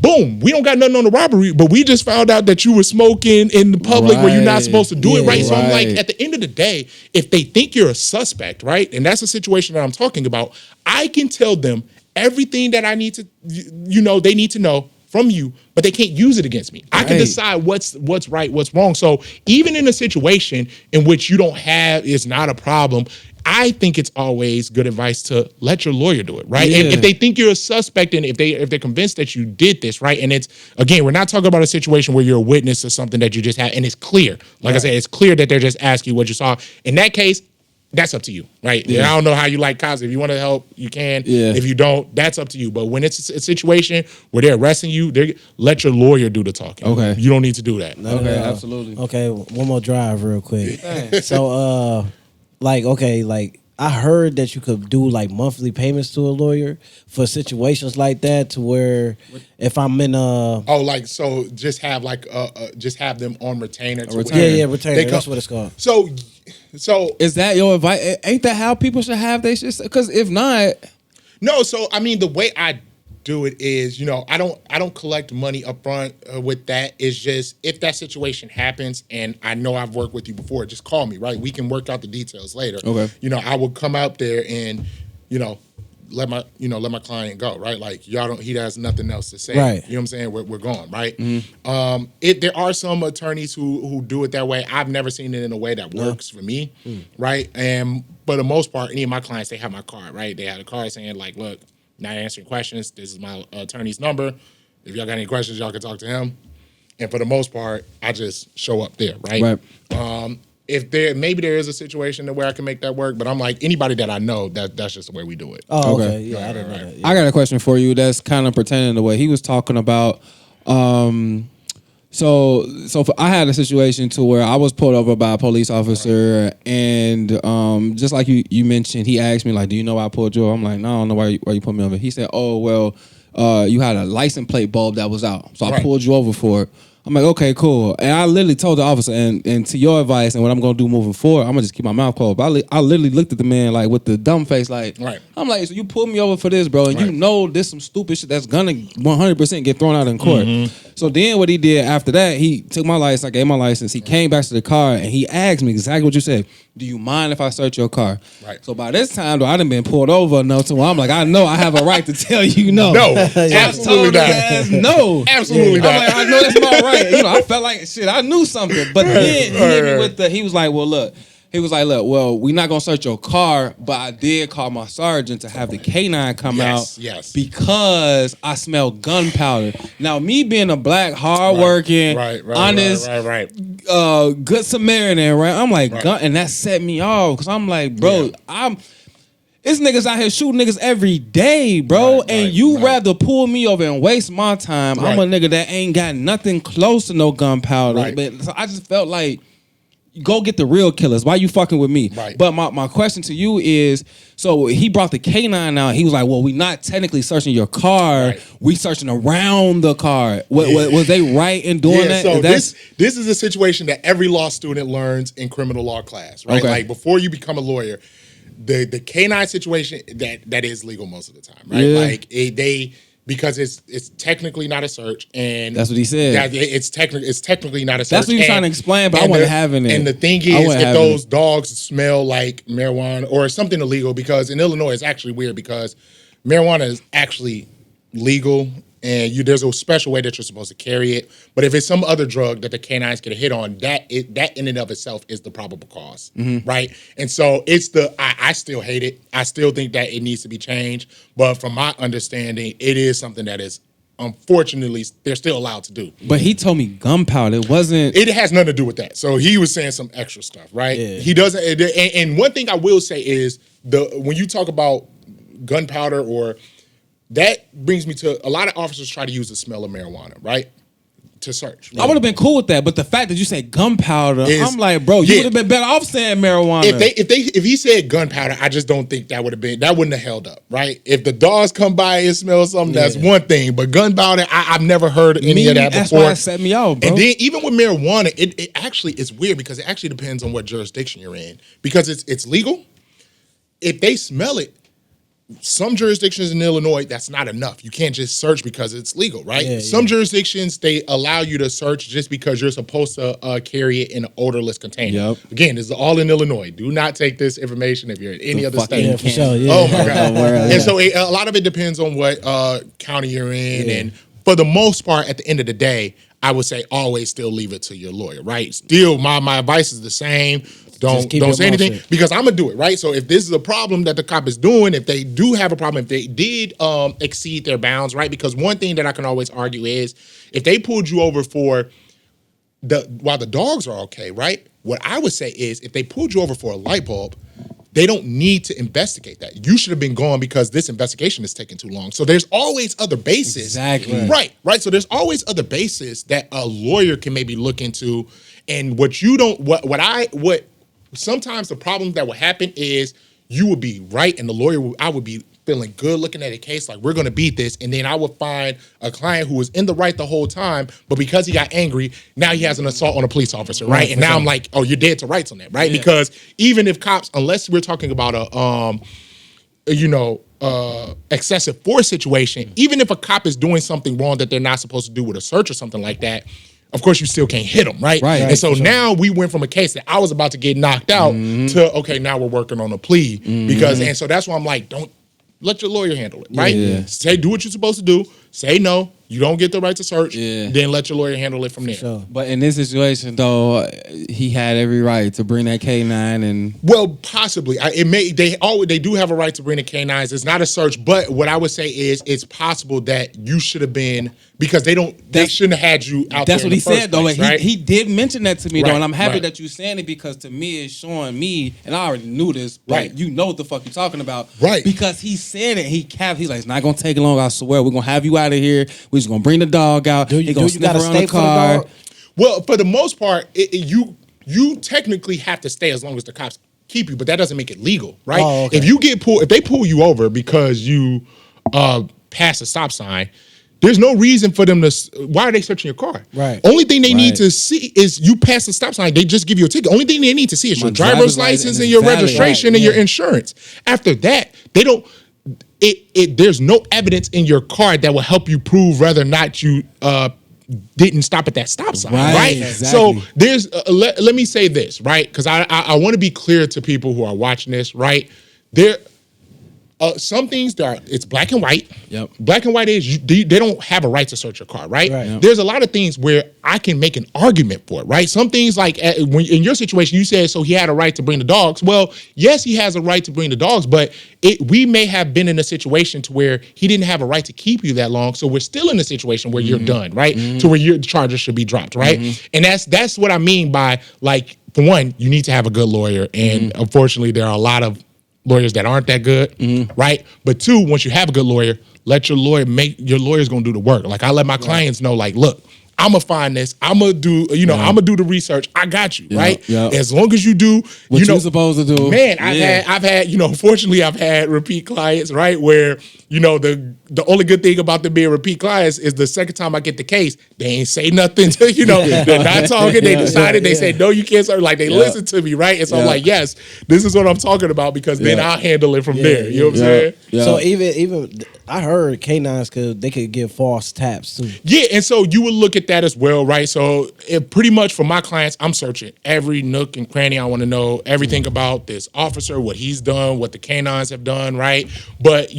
Boom, we don't got nothing on the robbery, but we just found out that you were smoking in the public where you're not supposed to do it, right? So I'm like, at the end of the day, if they think you're a suspect, right, and that's the situation that I'm talking about, I can tell them everything that I need to, they need to know from you, but they can't use it against me. I can decide what's right, what's wrong. So even in a situation in which you don't have, it's not a problem, I think it's always good advice to let your lawyer do it, right? If they think you're a suspect and if they're convinced that you did this, right? And it's, again, we're not talking about a situation where you're a witness to something that you just had and it's clear. Like I said, it's clear that they're just asking you what you saw. In that case, that's up to you, right? Yeah. I don't know how you like cops. If you want to help, you can. Yeah. If you don't, that's up to you. But when it's a situation where they're arresting you, let your lawyer do the talking. Okay. You don't need to do that. Okay, absolutely. Okay, one more drive real quick. So, I heard that you could do like monthly payments to a lawyer for situations like that, to where if I'm in so just have just have them on retainer. Retainer. That's what it's called. So is that your advice? Ain't that how people should have they shit? Because if not, no. So I mean, the way I do it is, I don't collect money up front with that. It's just, if that situation happens and I know I've worked with you before, just call me, right? We can work out the details later. Okay. I will come out there and, let my client go, right? Like, he has nothing else to say. Right. You know what I'm saying? We're gone, right? Mm-hmm. There are some attorneys who do it that way. I've never seen it in a way that works for me, right? And for the most part, any of my clients, they have my card, right? They have a card saying like, look, not answering questions. This is my attorney's number. If y'all got any questions, y'all can talk to him. And for the most part, I just show up there, right? If maybe there is a situation where I can make that work, but I'm like, anybody that I know, that's just the way we do it. Oh, okay. Yeah, I didn't know that. Yeah. I got a question for you that's kind of pertaining to what he was talking about. So I had a situation to where I was pulled over by a police officer, and just like you mentioned, he asked me like, "Do you know why I pulled you over?" I'm like, "No, I don't know why you put me over." He said, "Oh, well, you had a license plate bulb that was out, so I pulled you over for it." I'm like, okay, cool. And I literally told the officer, and to your advice and what I'm going to do moving forward, I'm going to just keep my mouth closed. But I literally looked at the man like with the dumb face, like, I'm like, so you pulled me over for this, bro, and you know this some stupid shit that's going to 100% get thrown out in court. Mm-hmm. So then what he did after that, he took my license, I gave my license, he came back to the car, and he asked me exactly what you said. Do you mind if I search your car? Right. So by this time, though, I done been pulled over enough to where I'm like, I know I have a right to tell you no. No, absolutely not. No. Absolutely not. I'm like, I know that's my right. I felt like, shit, I knew something. But then he hit me with he was like, well, we're not going to search your car, but I did call my sergeant to have the K9 come out because I smell gunpowder. Now, me being a black, hardworking, honest, good Samaritan, right? I'm like, gun, and that set me off because I'm like, bro, it's niggas out here shooting niggas every day, bro, and you rather pull me over and waste my time. I'm a nigga that ain't got nothing close to no gunpowder. But so I just felt like, go get the real killers. Why you fucking with me? Right. But my question to you is, so he brought the K9 out. He was like, well, we not technically searching your car. We searching around the car. Was they right in doing that? So this is a situation that every law student learns in criminal law class, right? Okay. Like before you become a lawyer, the K9 situation, that is legal most of the time, right? Yeah. Like because it's technically not a search, and that's what he said. It's technically not a search. That's what he's trying to explain, but I wasn't having it. And the thing is, if those dogs smell like marijuana or something illegal, because in Illinois it's actually weird because marijuana is actually legal, and there's a special way that you're supposed to carry it. But if it's some other drug that the canines get a hit on, that in and of itself is the probable cause, right? And so it's I still hate it. I still think that it needs to be changed. But from my understanding, it is something that is, unfortunately, they're still allowed to do. But he told me gunpowder. It has nothing to do with that. So he was saying some extra stuff, right? Yeah. He doesn't. And one thing I will say is when you talk about gunpowder that brings me to, a lot of officers try to use the smell of marijuana, right? to search. I would have been cool with that, but the fact that you say gunpowder, I'm like, bro, you would have been better off saying marijuana. If he said gunpowder, I just don't think that wouldn't have held up, right? If the dogs come by and smell something, that's one thing. But gunpowder, I've never heard any of that before. That's why it set me off, bro. And then even with marijuana, it actually is weird because it actually depends on what jurisdiction you're in. Because it's legal. If they smell it, some jurisdictions in Illinois, that's not enough. You can't just search because it's legal, right? Some jurisdictions, they allow you to search just because you're supposed to carry it in an odorless container. Again, this is all in Illinois. Do not take this information if you're in any other state. Yeah, for sure. Yeah. Oh, my God. And so a lot of it depends on what county you're in. And for the most part, at the end of the day, I would say always still leave it to your lawyer, right? Still, my advice is the same. Don't say anything because I'm gonna do it, right? So if this is a problem that the cop is doing, if they do have a problem, if they did exceed their bounds, right? Because one thing that I can always argue is if they pulled you over for while the dogs are okay, right? What I would say is if they pulled you over for a light bulb, they don't need to investigate that. You should have been gone because this investigation is taking too long. So there's always other bases. Exactly. Right. So there's always other bases that a lawyer can maybe look into. And sometimes the problem that would happen is you would be right and I would be feeling good looking at a case like we're going to beat this. And then I would find a client who was in the right the whole time, but because he got angry, now he has an assault on a police officer, right? And now I'm like, oh, you're dead to rights on that, right? Yeah. Because even if cops, unless we're talking about excessive force situation, even if a cop is doing something wrong that they're not supposed to do with a search or something like that, of course, you still can't hit them, right? And so now we went from a case that I was about to get knocked out to, okay, now we're working on a plea. And so that's why I'm like, don't let your lawyer handle it, right? Say, do what you're supposed to do. Say no. You don't get the right to search. Then let your lawyer handle it from there. Sure. But in this situation, though, he had every right to bring that K9 and. Well, possibly. They do have a right to bring the K9s. It's not a search, but what I would say is it's possible that you should have been because they shouldn't have had you out there. That's what he said, though. Place, right? He did mention that to me, though, and I'm happy that you're saying it because to me it's showing me, and I already knew this, but you know what the fuck you're talking about, right? Because he said it. He's like, it's not gonna take long. I swear, we're gonna have you out of here. We're just gonna bring the dog out. He's gonna sniff around the car. Well, for the most part, you technically have to stay as long as the cops keep you, but that doesn't make it legal, right? Oh, okay. If they pull you over because you pass a stop sign, there's no reason for them to. Why are they searching your car? Right. Only thing they need to see is you pass the stop sign. They just give you a ticket. Only thing they need to see is your driver's license and your registration and your insurance. After that, they don't. There's no evidence in your car that will help you prove whether or not you didn't stop at that stop sign, right? Exactly. So there's let me say this, right? Because I want to be clear to people who are watching this, right? There some things it's black and white. Yep. Black and white is they don't have a right to search your car, right? Yep. There's a lot of things where I can make an argument for it, right? Some things like when in your situation, you said so he had a right to bring the dogs. Well, yes, he has a right to bring the dogs, but we may have been in a situation to where he didn't have a right to keep you that long. So we're still in a situation where you're done, right? To where your charges should be dropped, right? And that's what I mean by like, for one, you need to have a good lawyer, and unfortunately, there are a lot of lawyers that aren't that good, right? But two, once you have a good lawyer, let your lawyer's gonna do the work. Like I let my clients know, like, look, I'm gonna find this. I'm gonna do, I'm gonna do the research. I got you, right? As long as you do what you're supposed to do. Man, I've had, fortunately I've had repeat clients, right? Where, the only good thing about them being repeat clients is the second time I get the case, they ain't say nothing to, they're not talking. They decided, they said, no, you can't serve. Like they listen to me, right? And so I'm like, yes, this is what I'm talking about because then I'll handle it from there. You know what I'm saying? So even I heard canines they could give false taps too. Yeah, and so you would look at that as well, right? So pretty much for my clients, I'm searching every nook and cranny. I want to know everything about this officer, what he's done, what the canines have done, right? But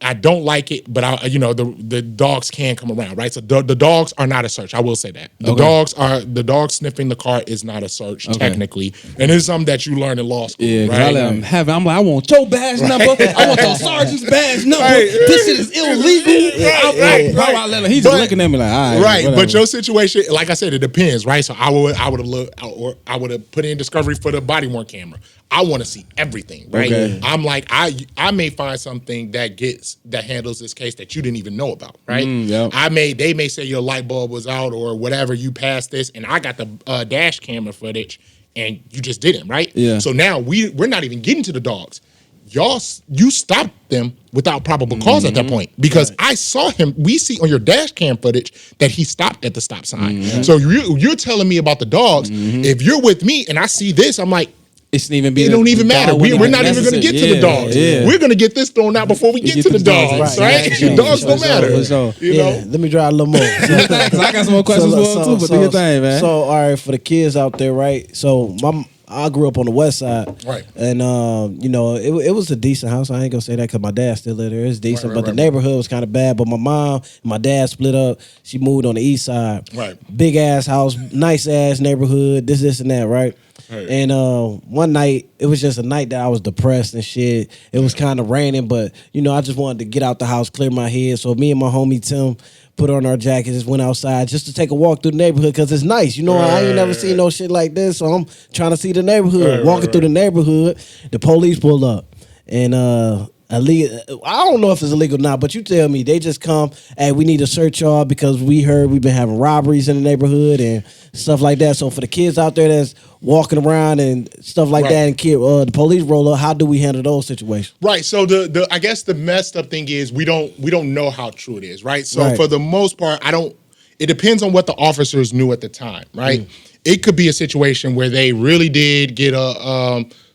I don't like it, but the dogs can come around, right? So the dogs are not a search. I will say that the dogs sniffing the car is not a search technically, and it's something that you learn in law school. Yeah, right? I'm like, I want your badge number. I want your sergeant's badge number. This shit is illegal. He's just looking at me like, all right, whatever. But your situation, like I said, it depends, right? So I would have put in discovery for the body worn camera. I want to see everything, right? Okay. I'm like, I may find something that handles this case that you didn't even know about, right? Yep. They may say your light bulb was out or whatever, you passed this, and I got the dash camera footage, and you just didn't, right? Yeah. So now we're not even getting to the dogs. You stopped them without probable cause at that point because I saw him. We see on your dash cam footage that he stopped at the stop sign. So you're telling me about the dogs. If you're with me and I see this, I'm like, it don't even matter. We're not even going to get to the dogs. We're going to get this thrown out before we get to the dogs, right? Right. Dogs don't matter. You know? Let me drive a little more. Because I got some more questions for him too, but do your thing, man. So, all right, for the kids out there, right? So, I grew up on the west side, right? And you know, it was a decent house. I ain't gonna say that because my dad still lived there. It's decent, but the neighborhood was kind of bad. But my mom and my dad split up. She moved on the east side, right? Big ass house, nice ass neighborhood. This and that, right? And one night, it was just a night that I was depressed and shit. It was kind of raining, but you know, I just wanted to get out the house, clear my head. So me and my homie Tim put on our jackets, just went outside just to take a walk through the neighborhood because it's nice. You know, I ain't never seen no shit like this, so I'm trying to see the neighborhood. Walking through the neighborhood, the police pull up, and illegal. I don't know if it's illegal or not, but you tell me. They just come, hey, we need to search y'all because we heard we've been having robberies in the neighborhood and stuff like that. So for the kids out there that's walking around and stuff like that, and the police roll up, how do we handle those situations? Right. So I guess the messed up thing is we don't know how true it is, right? So for the most part, it depends on what the officers knew at the time, right? It could be a situation where they really did get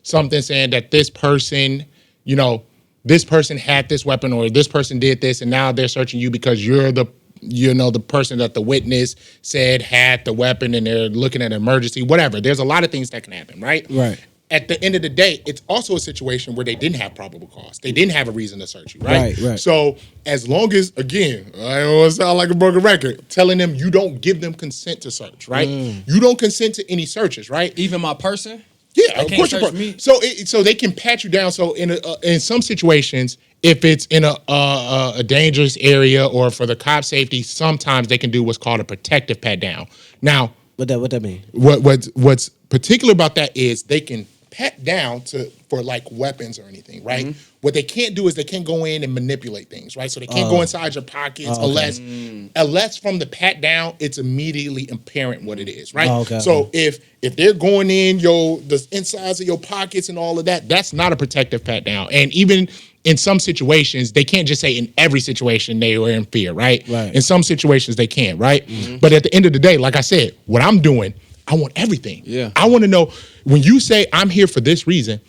something saying that this person, you know, this person had this weapon or this person did this, and now they're searching you because you're the person that the witness said had the weapon, and they're looking at an emergency, whatever. There's a lot of things that can happen, right? Right. At the end of the day, it's also a situation where they didn't have probable cause. They didn't have a reason to search you, right? Right. So as long as, again, I don't want to sound like a broken record, telling them you don't give them consent to search, right? You don't consent to any searches, right? Even my person? Yeah, of course. So they can pat you down. So in some situations, if it's in a dangerous area or for the cop safety, sometimes they can do what's called a protective pat down. Now, what that mean? What's particular about that is they can pat down for like weapons or anything, right? What they can't do is they can't go in and manipulate things, right? So they can't go inside your pockets unless from the pat down, it's immediately apparent what it is, right? So if they're going in the insides of your pockets and all of that, that's not a protective pat down. And even in some situations, they can't just say in every situation they were in fear, right? In some situations they can, right? But at the end of the day, like I said, what I'm doing, I want everything. Yeah. I want to know when you say I'm here for this reason,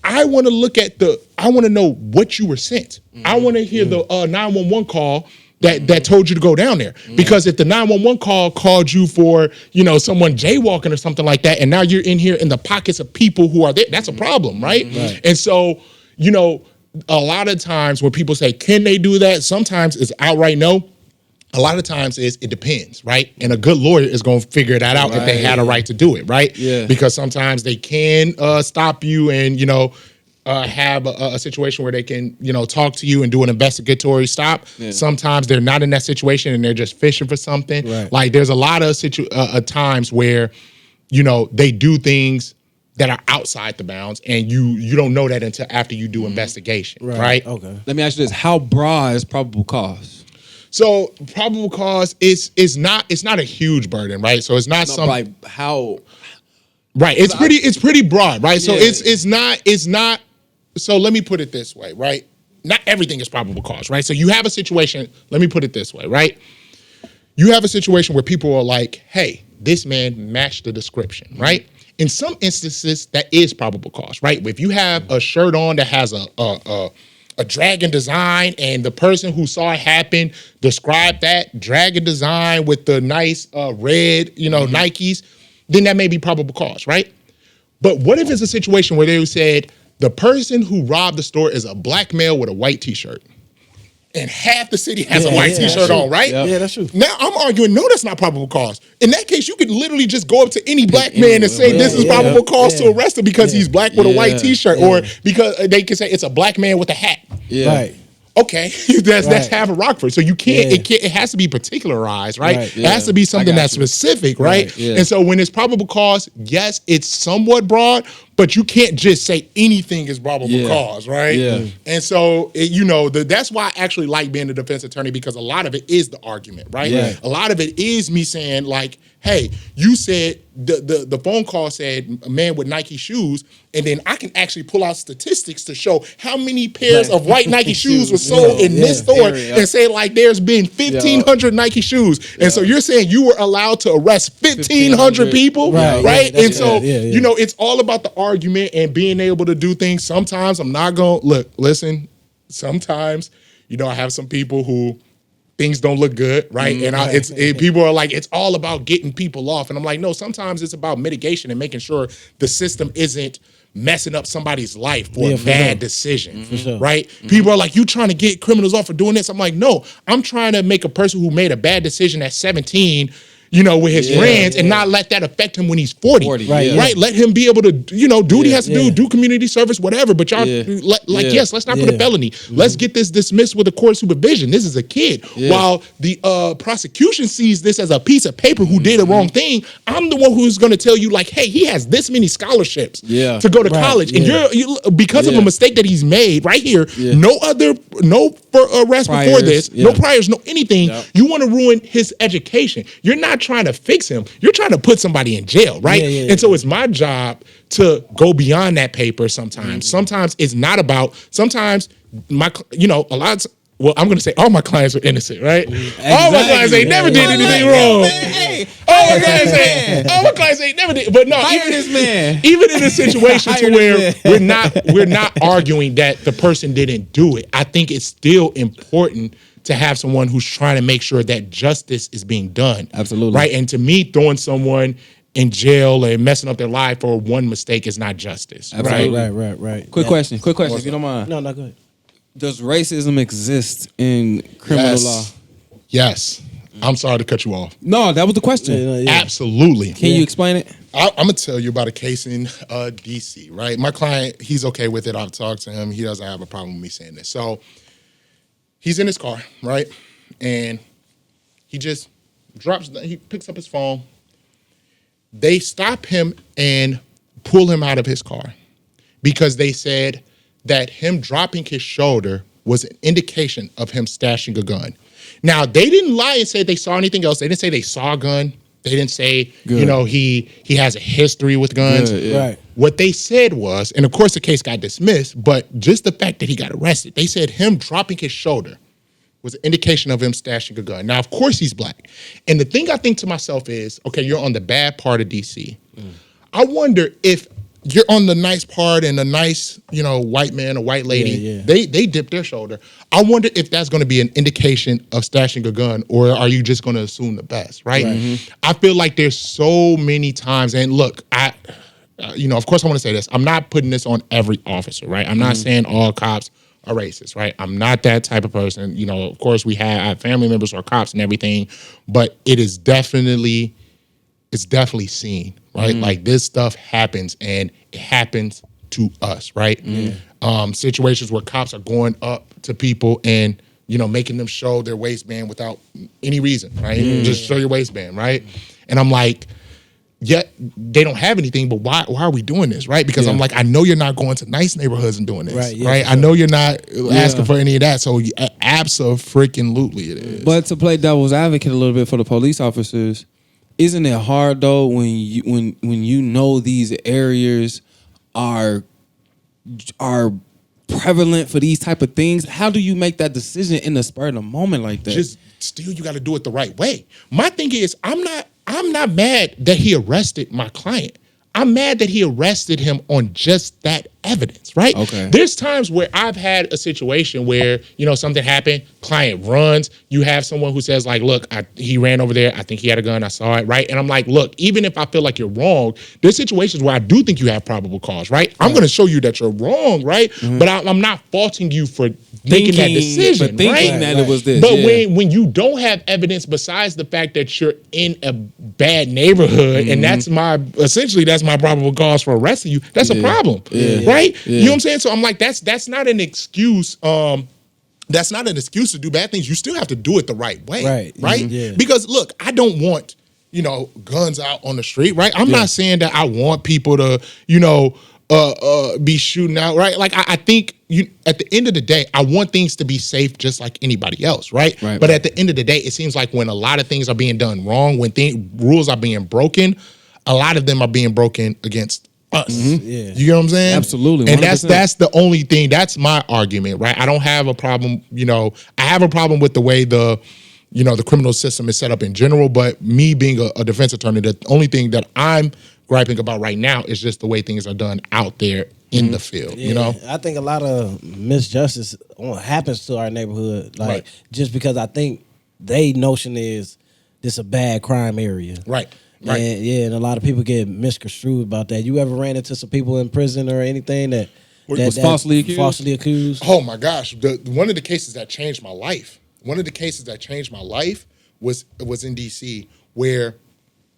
I want to know what you were sent. I want to hear the 911 call that told you to go down there. Because if the 911 call called you for, you know, someone jaywalking or something like that, and now you're in here in the pockets of people who are there, that's a problem, right? And so, you know, a lot of times when people say, can they do that? Sometimes it's outright no. A lot of times it depends, right? And a good lawyer is going to figure that out if they had a right to do it, right? Yeah. Because sometimes they can stop you and, you know, have a situation where they can, you know, talk to you and do an investigatory stop. Yeah. Sometimes they're not in that situation and they're just fishing for something. Right. Like there's a lot of times where, you know, they do things that are outside the bounds, and you don't know that until after you do investigation, right? Okay. Let me ask you this: how broad is probable cause? So probable cause is not a huge burden, right? So it's not something like how. Right. It's pretty broad, right? So it's not. So let me put it this way, right? Not everything is probable cause, right? So you have a situation. Let me put it this way, right? You have a situation where people are like, "Hey, this man matched the description," right? In some instances, that is probable cause, right? If you have a shirt on that has a dragon design, and the person who saw it happen described that dragon design with the nice red, you know, Nikes, then that may be probable cause, right? But what if it's a situation where they said the person who robbed the store is a black male with a white t-shirt, and half the city has a white t-shirt on, right? Yep. Yeah, that's true. Now I'm arguing, no, that's not probable cause. In that case, you could literally just go up to any black man and say this is probable cause to arrest him because he's black with a white t-shirt, or because they can say it's a black man with a hat. Yeah. Right. Okay, that's half of Rockford. So you can't, it has to be particularized, right? Right. It has to be something that's specific, right? Yeah. And so when it's probable cause, yes, it's somewhat broad, but you can't just say anything is probable cause, right? Yeah. And so, that's why I actually like being a defense attorney, because a lot of it is the argument, right? Yeah. A lot of it is me saying like, hey, you said the phone call said a man with Nike shoes, and then I can actually pull out statistics to show how many pairs of white Nike shoes were sold in this store, and say like there's been 1,500 Nike shoes. And so you're saying you were allowed to arrest 1,500 people, right? And so, it's all about the argument and being able to do things. Sometimes I'm not going to listen. Sometimes, I have some people who things don't look good, right? And people are like, it's all about getting people off. And I'm like, no, sometimes it's about mitigation and making sure the system isn't messing up somebody's life for a bad decision, right? People are like, you trying to get criminals off for doing this? I'm like, no, I'm trying to make a person who made a bad decision at 17, with his friends, and not let that affect him when he's 40, right? Let him be able to, do what he has to do community service, whatever. But y'all, yes, let's not put a felony. Let's get this dismissed with a court supervision. This is a kid. While the prosecution sees this as a piece of paper who did the wrong thing, I'm the one who's going to tell you like, hey, he has this many scholarships to go to college, and you're because of a mistake that he's made right here. No arrest before this, no priors, no anything. You want to ruin his education. You're not trying to fix him. You're trying to put somebody in jail, right? And so it's my job to go beyond that paper sometimes. Sometimes it's not about, sometimes a lot of, well, I'm going to say all my clients are innocent, right? All my clients ain't never did anything wrong. All my clients ain't never did. But no, even in a situation to where we're not arguing that the person didn't do it, I think it's still important to have someone who's trying to make sure that justice is being done. Absolutely. Right? And to me, throwing someone in jail and messing up their life for one mistake is not justice. Absolutely. Right. Quick question, if you don't mind. No, go ahead. Does racism exist in criminal law? Yes. I'm sorry to cut you off. No, that was the question. Absolutely. Can you explain it? I'm going to tell you about a case in D.C., right? My client, he's okay with it. I've talked to him. He doesn't have a problem with me saying this. So he's in his car, right? And he just he picks up his phone. They stop him and pull him out of his car because they said that him dropping his shoulder was an indication of him stashing a gun. Now, they didn't lie and say they saw anything else. They didn't say they saw a gun. They didn't say, he has a history with guns. Right. What they said was, and of course the case got dismissed, but just the fact that he got arrested, they said him dropping his shoulder was an indication of him stashing a gun. Now, of course he's black. And the thing I think to myself is, okay, you're on the bad part of D.C. I wonder if you're on the nice part and the nice, white man or white lady, they dip their shoulder. I wonder if that's going to be an indication of stashing a gun, or are you just going to assume the best, right? I feel like there's so many times, and look, of course I want to say this. I'm not putting this on every officer, right? I'm not saying all cops are racist, right? I'm not that type of person. Of course I have family members who are cops and everything, but it's definitely seen, right? Like this stuff happens, and it happens to us, right? Situations where cops are going up to people and, making them show their waistband without any reason, right? Just show your waistband, right? And I'm like, yet they don't have anything, but why are we doing this, right? Because I'm like, I know you're not going to nice neighborhoods and doing this, right? Sure. I know you're not asking for any of that, so absolutely it is. But to play devil's advocate a little bit for the police officers, isn't it hard though when you know these areas are prevalent for these type of things? How do you make that decision in the spur of the moment like that? Just still, you got to do it the right way. My thing is, I'm not mad that he arrested my client. I'm mad that he arrested him on just that evidence, right? Okay. There's times where I've had a situation where, something happened, client runs, you have someone who says like, look, he ran over there, I think he had a gun, I saw it, right? And I'm like, look, even if I feel like you're wrong, there's situations where I do think you have probable cause, right? I'm going to show you that you're wrong, right? But I'm not faulting you for making that decision, right? That it was this. But when you don't have evidence besides the fact that you're in a bad neighborhood, and that's my probable cause for arresting you, that's a problem, right? You know what I'm saying? So I'm like, that's not an excuse. That's not an excuse to do bad things. You still have to do it the right way, right? Yeah. Because look, I don't want guns out on the street, right? I'm not saying that I want people to be shooting out, right? Like I think at the end of the day, I want things to be safe just like anybody else, right? But at the end of the day, it seems like when a lot of things are being done wrong, when rules are being broken, a lot of them are being broken against us. Yeah. You know what I'm saying? Absolutely. 100%. And that's the only thing. That's my argument, right? I don't have a problem. I have a problem with the way the criminal system is set up in general. But me being a defense attorney, the only thing that I'm griping about right now is just the way things are done out there in the field. Yeah, I think a lot of misjustice happens to our neighborhood, just because I think they notion is this a bad crime area, right? And a lot of people get misconstrued about that. You ever ran into some people in prison or anything that was falsely accused? Oh my gosh, one of the cases that changed my life. Was in DC, where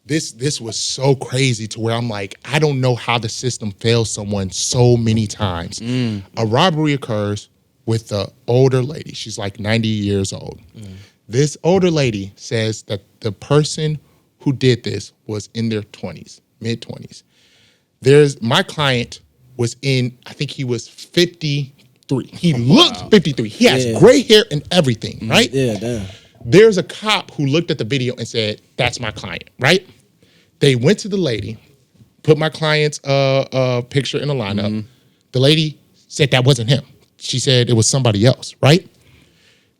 this was so crazy to where I'm like, I don't know how the system fails someone so many times. A robbery occurs with the older lady. She's like 90 years old. This older lady says that the person who did this was in their 20s, mid-20s. My client was I think he was 53. He looked 53. He has gray hair and everything, right? Yeah, damn. There's a cop who looked at the video and said, that's my client, right? They went to the lady, put my client's picture in a lineup. The lady said that wasn't him. She said it was somebody else, right?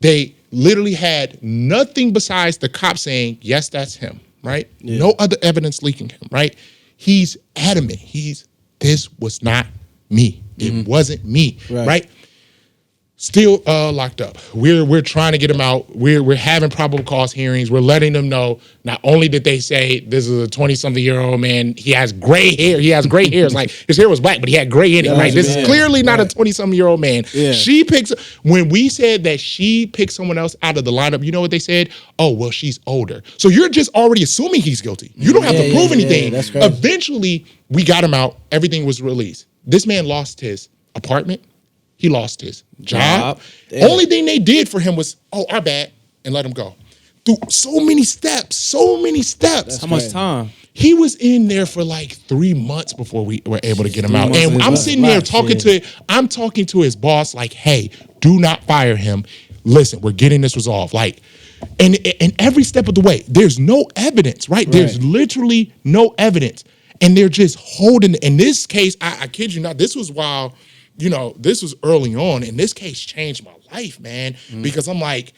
They literally had nothing besides the cop saying, yes, that's him, right? Yeah. No other evidence linking him, right? He's adamant. This was not me. It wasn't me, right? Still locked up. We're trying to get him out. We're having probable cause hearings. We're letting them know. Not only did they say this is a 20-something-year-old man, he has gray hair. It's like his hair was black, but he had gray in it. Right. This is clearly not a 20-something-year-old man. Yeah. When we said that she picked someone else out of the lineup, you know what they said? Oh, well, she's older. So you're just already assuming he's guilty. You don't have to prove anything. That's crazy. Eventually, we got him out. Everything was released. This man lost his apartment. He lost his job. Only thing they did for him was, our bad, and let him go. Through so many steps. How much time? He was in there for like 3 months before we were able to get him out. And I'm sitting there talking to his boss like, hey, do not fire him. Listen, we're getting this resolved. Like, and every step of the way, there's no evidence, right? There's literally no evidence. And they're just holding, in this case, I kid you not, this was while, this was early on, and this case changed my life, man, because I'm like,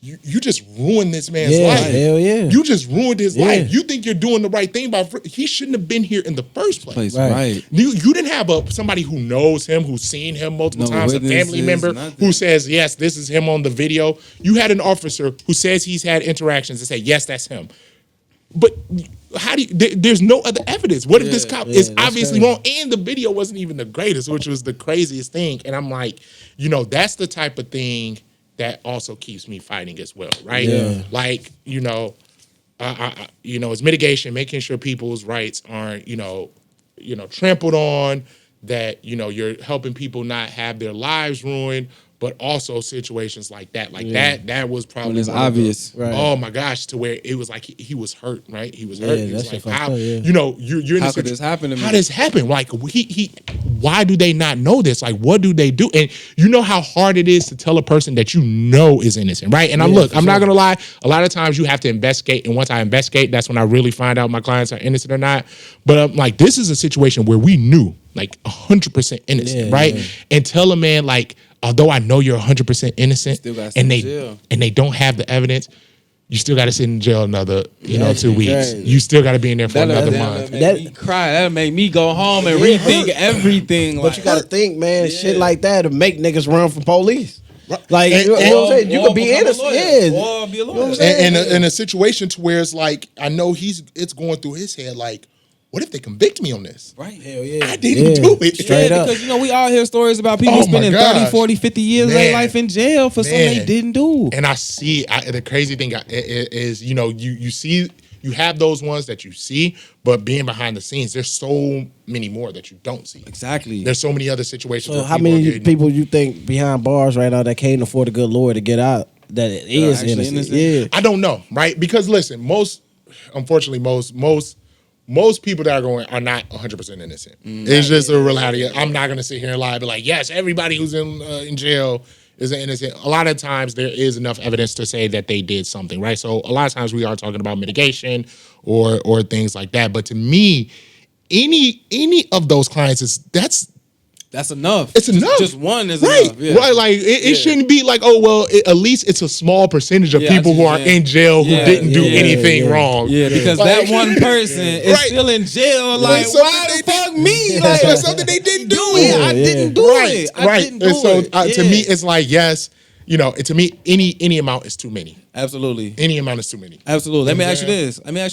you just ruined this man's life. Hell yeah. You just ruined his life. You think you're doing the right thing he shouldn't have been here in the first place. Right. You didn't have somebody who knows him, who's seen him multiple times, a family member who says, yes, this is him on the video. You had an officer who says he's had interactions and say, yes, that's him. But how do you, there's no other evidence. What if this cop is obviously wrong? And the video wasn't even the greatest, which was the craziest thing. And I'm like, that's the type of thing that also keeps me fighting as well, right? Yeah. Like, it's mitigation, making sure people's rights aren't, trampled on, that, you're helping people not have their lives ruined, but also situations like that. Like that was probably when it's obvious. Oh my gosh, to where it was like he was hurt, right? He was hurt. He was like, how, you're in how could this happen to me? How does this happen? Like why do they not know this? Like, what do they do? And you know how hard it is to tell a person that is innocent, right? And I'm not gonna lie, a lot of times you have to investigate, and once I investigate, that's when I really find out my clients are innocent or not. But I'm like, this is a situation where we knew like 100% innocent, right? Yeah. And tell a man like, although I know you're 100% innocent, and they don't have the evidence, you still got to sit in jail another 2 weeks. Right. You still got to be in there for another month. That make me cry. That make me go home and rethink everything. But you got to think, man, shit like that to make niggas run from police. Like, you know what I'm saying? You could be innocent. Or be a lawyer. And in a situation to where it's like, I know it's going through his head like, what if they convict me on this? Right. Hell yeah. I didn't do it. Straight up. Because, we all hear stories about people spending 30, 40, 50 years of their life in jail for something they didn't do. And I see, the crazy thing is, you see, you have those ones that you see, but being behind the scenes, there's so many more that you don't see. Exactly. There's so many other situations. So how many people you think behind bars right now that can't afford a good lawyer to get out that is innocent? Yeah. I don't know, right? Because listen, unfortunately, most most people that are going are not 100% innocent. It's just a reality. I'm not going to sit here and lie and be like, yes, everybody who's in jail is innocent. A lot of times there is enough evidence to say that they did something, right? So a lot of times we are talking about mitigation or things like that. But to me, any of those clients that's enough. It's enough. Just one is right. enough. Yeah. Right. Like it shouldn't be like, oh well, at least it's a small percentage of people who are in jail who didn't do anything wrong. Yeah, because like, that one person is still in jail. Like, why the fuck me? Like for something they didn't do. I didn't do it. I didn't do it. To me, it's like yes. You know, to me, any amount is too many. Absolutely. Any amount is too many. Absolutely. Let me ask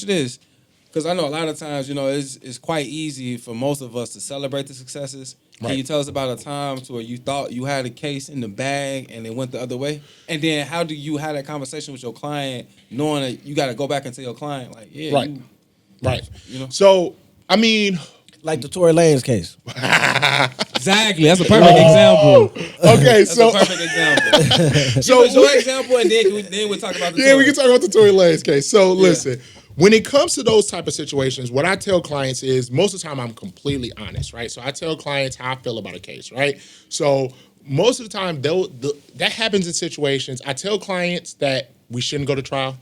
you this. Because I know a lot of times, you know, it's quite easy for most of us to celebrate the successes. Can you tell us about a time to where you thought you had a case in the bag and it went the other way? And then how do you have that conversation with your client knowing that you got to go back and tell your client, like, yeah. Right. Right. You know? So, I mean... Like the Tory Lanez case. Exactly. That's a perfect example. Okay, That's a perfect example. So your example, and then we'll talk about the Tory. We can talk about the Tory Lanez case. So listen, when it comes to those type of situations, what I tell clients is most of the time I'm completely honest, right? So I tell clients how I feel about a case, right? So most of the time that happens in situations. I tell clients that we shouldn't go to trial.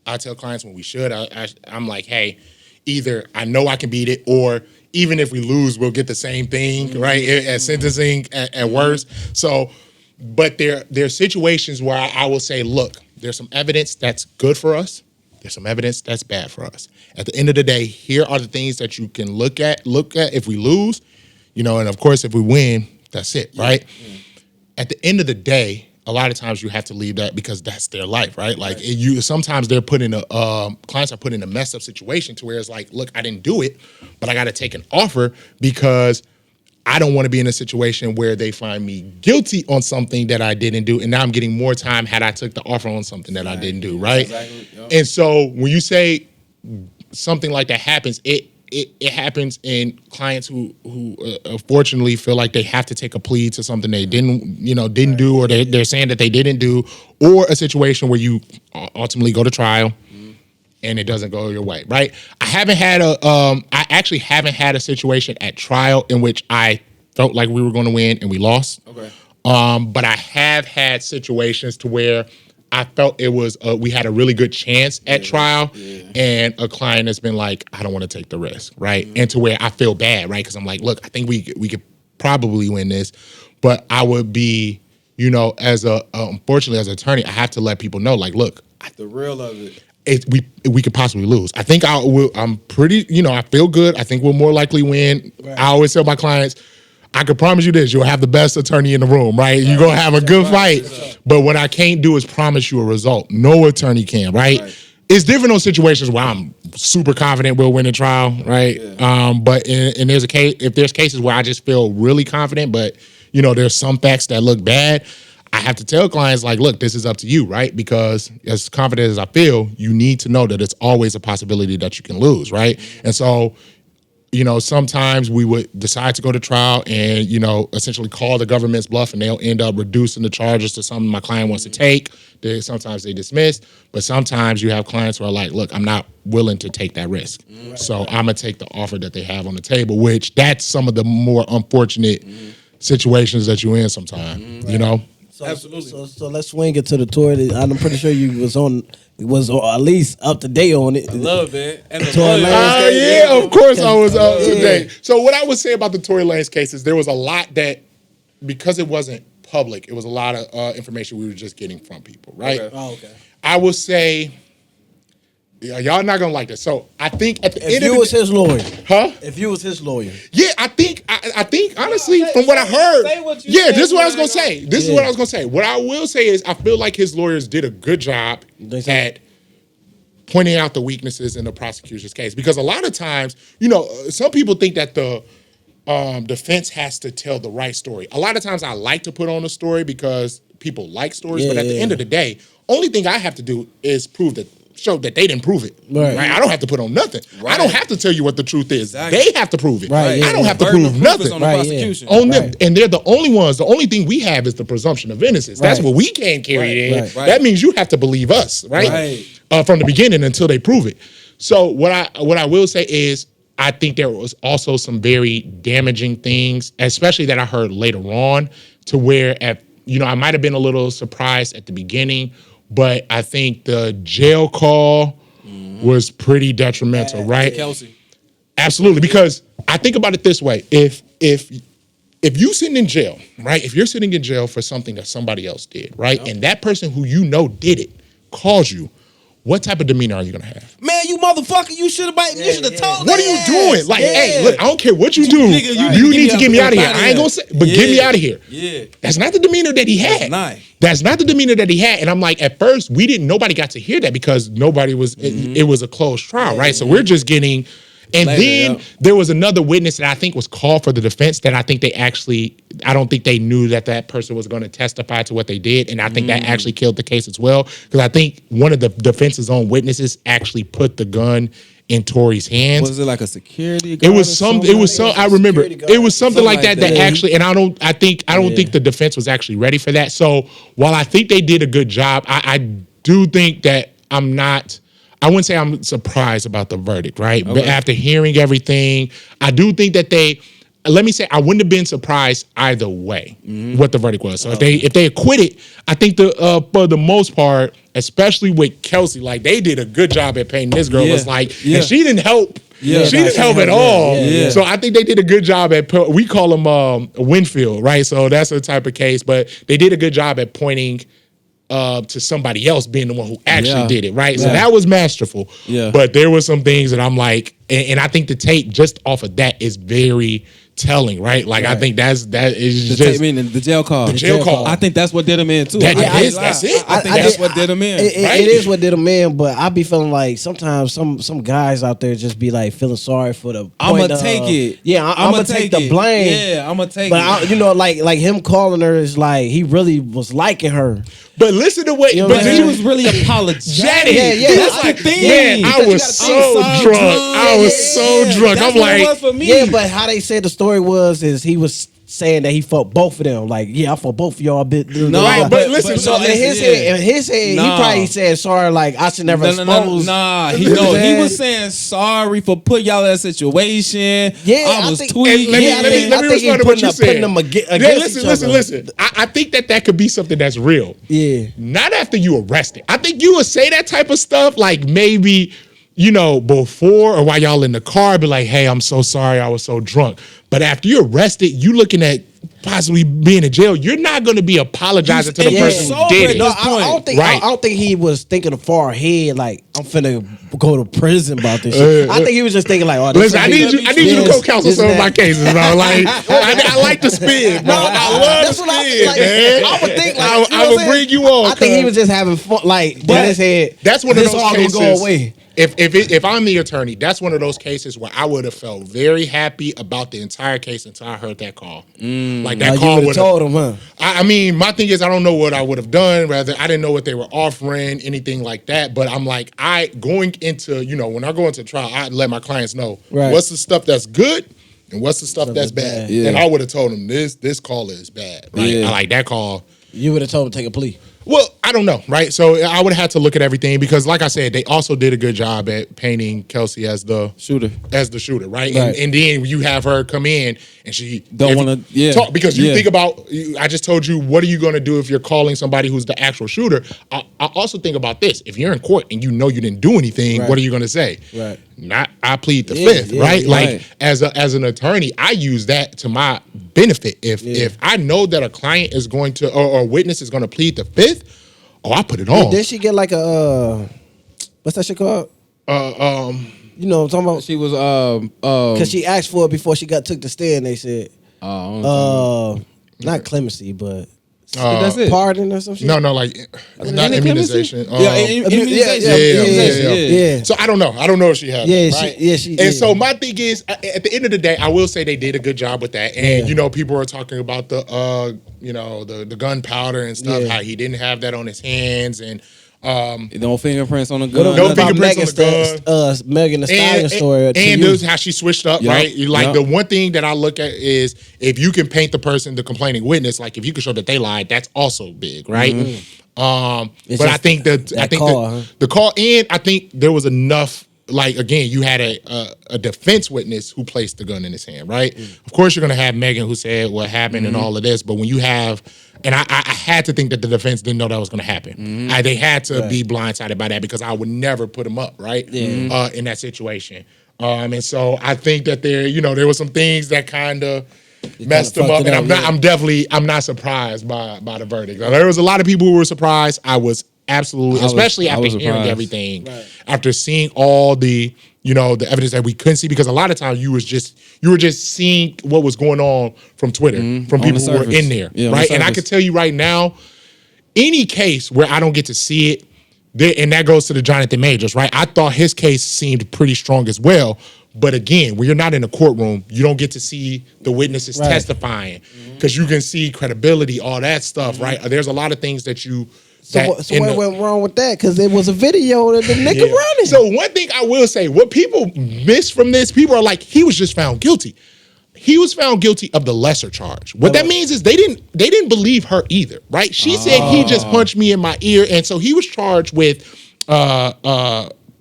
I tell clients when we should. I'm like, hey, either I know I can beat it, or even if we lose, we'll get the same thing, right? At sentencing, at worst. So, but there are situations where I will say, look, there's some evidence that's good for us. There's some evidence that's bad for us. At the end of the day, here are the things that you can look at if we lose, you know, and of course, if we win, that's it, right? Yeah. At the end of the day, a lot of times you have to leave that because that's their life, right? Like sometimes they're put in clients are put in a messed up situation to where it's like, look, I didn't do it, but I got to take an offer because I don't want to be in a situation where they find me guilty on something that I didn't do, and now I'm getting more time had I took the offer on something that I didn't do, right? Exactly. Yep. And so when you say something like that happens, it happens in clients who unfortunately feel like they have to take a plea to something they didn't do, or they're saying that they didn't do, or a situation where you ultimately go to trial and it doesn't go your way, right? I actually haven't had a situation at trial in which I felt like we were going to win and we lost. Okay. But I have had situations to where I felt it was we had a really good chance at trial, and a client has been like, I don't want to take the risk, right? And to where I feel bad, right? Because I'm like, look, I think we could probably win this, but I would be, you know, unfortunately as an attorney, I have to let people know, like, look, the real of it. We could possibly lose. I think I'm pretty, you know, I feel good. I think we'll more likely win. Right. I always tell my clients, I can promise you this, you'll have the best attorney in the room, right? You're going to have a good fight. But what I can't do is promise you a result. No attorney can, right? It's different on situations where I'm super confident we'll win a trial, right? Yeah. But if there's cases where I just feel really confident, but, you know, there's some facts that look bad, I have to tell clients, like, look, this is up to you, right? Because as confident as I feel, you need to know that it's always a possibility that you can lose, right? And so, you know, sometimes we would decide to go to trial and, you know, essentially call the government's bluff, and they'll end up reducing the charges to something my client wants to take. Sometimes they dismiss, but sometimes you have clients who are like, look, I'm not willing to take that risk. So I'm going to take the offer that they have on the table, which that's some of the more unfortunate situations that you're in sometimes, you know? So, absolutely. So let's swing it to the tour. I'm pretty sure you was at least up to date on it. I love it. And of course I was up to date. So what I would say about the Tory Lanez case is there was a lot that, because it wasn't public, it was a lot of information we were just getting from people, right? Okay. Oh, okay. I would say, y'all not gonna like this. So I think at the end of the day, if you was his lawyer, If you was his lawyer, I think honestly, from what I heard, this is what I was gonna say. This is what I was gonna say. What I will say is, I feel like his lawyers did a good job at pointing out the weaknesses in the prosecution's case, because a lot of times, you know, some people think that the defense has to tell the right story. A lot of times, I like to put on a story because people like stories, but at the end of the day, only thing I have to do is show that they didn't prove it. Right? I don't have to put on nothing. Right. I don't have to tell you what the truth is. Exactly. They have to prove it. Right. I don't have to prove nothing. On the prosecution. On them, and they're the only ones. The only thing we have is the presumption of innocence. That's what we can't carry in. Right. That means you have to believe us, right? From the beginning until they prove it. So what I will say is, I think there was also some very damaging things, especially that I heard later on, to where I might have been a little surprised at the beginning, but I think the jail call was pretty detrimental, right? Kelsey. Absolutely, because I think about it this way: if you sitting in jail, right? If you're sitting in jail for something that somebody else did, right, and that person who you know did it calls you, what type of demeanor are you gonna have? Man, you motherfucker! You should have told. What are you doing? Like, hey, look, I don't care what you do. Nigga, you need to get me out of here. I ain't gonna say, but get me out of here. Yeah, that's not the demeanor that he had. That's not the demeanor that he had. And I'm like, at first, nobody got to hear that because nobody was. It was a closed trial, right? So we're just getting. And then there was another witness that I think was called for the defense that I think I don't think they knew that person was going to testify to what they did. And I think that actually killed the case as well. Because I think one of the defense's own witnesses actually put the gun in Tory's hands. Was it like a security guard? It was some. I remember. It was something like that. That actually, and I don't think the defense was actually ready for that. So while I think they did a good job, I do think that I wouldn't say I'm surprised about the verdict, right? Okay. But after hearing everything, I do think that let me say, I wouldn't have been surprised either way what the verdict was. So if they acquitted, I think for the most part, especially with Kelsey, like they did a good job at painting this girl. Was like, and she didn't help. Yeah, she didn't help at all. Yeah. So I think they did a good job we call them Winfield, right? So that's a type of case, but they did a good job at pointing to somebody else being the one who actually did it, right? So that was masterful. Yeah. But there were some things that I'm like, and I think the tape just off of that is very telling, right? Like I think that is just the jail call. The jail call. I think that's what did him in too. That's it. I think that's what did him in. It is what did him in, but I be feeling like sometimes some guys out there just be like feeling sorry for the. I'm gonna take it. Yeah, I'm gonna take the blame. Yeah, I'm gonna take it. But like him calling her is like he really was liking her. But listen to what he was really apologetic. Yeah, that's the thing. Man, I was so drunk. I was so drunk. I'm like, yeah, but how they said the story is he was saying that he fucked both of them. Like, I fucked both of y'all. Right, but listen. So in his head, he probably said sorry. Like I should never expose. He was saying sorry for putting y'all in that situation. Yeah, I was tweaking. Let me respond to what you said. Listen. I think that could be something that's real. Yeah. Not after you arrested. I think you would say that type of stuff like maybe, before or while y'all in the car, be like, hey, I'm so sorry, I was so drunk. But after you're arrested, you looking at possibly being in jail, you're not going to be apologizing to the person who did it. No, I don't think he was thinking far ahead, like, I'm finna go to prison about this shit. I think he was just thinking like, listen, I need you to co-counsel some of my cases, bro. Like, I like to spin, bro. I love to spin, man. I would think, I would bring you on. I think he was just having fun, like, in his head. That's one of those cases. Go away. If I'm the attorney, that's one of those cases where I would have felt very happy about the entire case until I heard that call. Like that call would have told him, huh? I mean, my thing is, I don't know what I would have done. Rather, I didn't know what they were offering, anything like that. But I'm like, going into, when I go into trial, I let my clients know what's the stuff that's good and what's the stuff that's bad. Yeah. And I would have told them this call is bad. Right? Yeah. I like that call. You would have told him to take a plea. Well, I don't know, right? So I would have had to look at everything because, like I said, they also did a good job at painting Kelsey as the shooter, right? And then you have her come in and she don't want to talk because you think about. I just told you, what are you going to do if you're calling somebody who's the actual shooter? I also think about this: if you're in court and you know you didn't do anything, what are you going to say? Right. I plead the fifth, right? Like as an attorney, I use that to my benefit. If I know that a client is going to or a witness is going to plead the fifth, I put it on. Did she get like a what's that shit called? You know what I'm talking about? She was because she asked for it before she took the stand. They said not clemency, but that's it. Pardon or something. No, like not immunization. Immunization. So I don't know. I don't know if she has. She. And so my thing is, at the end of the day, I will say they did a good job with that. And people are talking about the gunpowder and stuff. How he didn't have that on his hands and. No fingerprints on the gun. No fingerprints on the gun. Megan Thee Stallion story. And how she switched up, right? Like the one thing that I look at is if you can paint the person, the complaining witness, like if you can show that they lied, that's also big, right? Mm-hmm. But I think the call, and I think there was enough like, again, you had a defense witness who placed the gun in his hand, right? Of course, you're going to have Megan who said what happened and all of this, but when you have, and I had to think that the defense didn't know that was going to happen. They had to be blindsided by that because I would never put him up, right? In that situation. And so I think that there were some things that kind of messed him up, and I'm not surprised by the verdict. There was a lot of people who were surprised. I was absolutely, especially after hearing everything, after seeing all the the evidence that we couldn't see, because a lot of times you were just seeing what was going on from Twitter, from people who were in there, right? And I can tell you right now, any case where I don't get to see it, and that goes to the Jonathan Majors, right? I thought his case seemed pretty strong as well. But again, when you're not in a courtroom, you don't get to see the witnesses testifying, because you can see credibility, all that stuff, right? There's a lot of things that you. So what went wrong with that? Because there was a video of the nigga running. So one thing I will say, what people miss from this, people are like, he was just found guilty. He was found guilty of the lesser charge. What that means is they didn't believe her either, right? She said he just punched me in my ear, and so he was charged with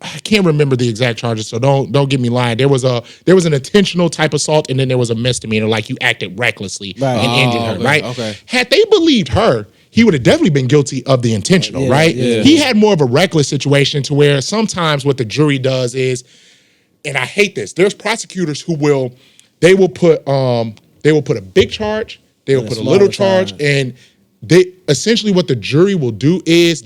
I can't remember the exact charges, so don't get me lying. There was an intentional type assault, and then there was a misdemeanor, like you acted recklessly and injured her, right? Okay. Had they believed her, he would have definitely been guilty of the intentional, right? Yeah. He had more of a reckless situation to where sometimes what the jury does is, and I hate this, there's prosecutors who will put a big charge, they will put a little charge, and they essentially what the jury will do is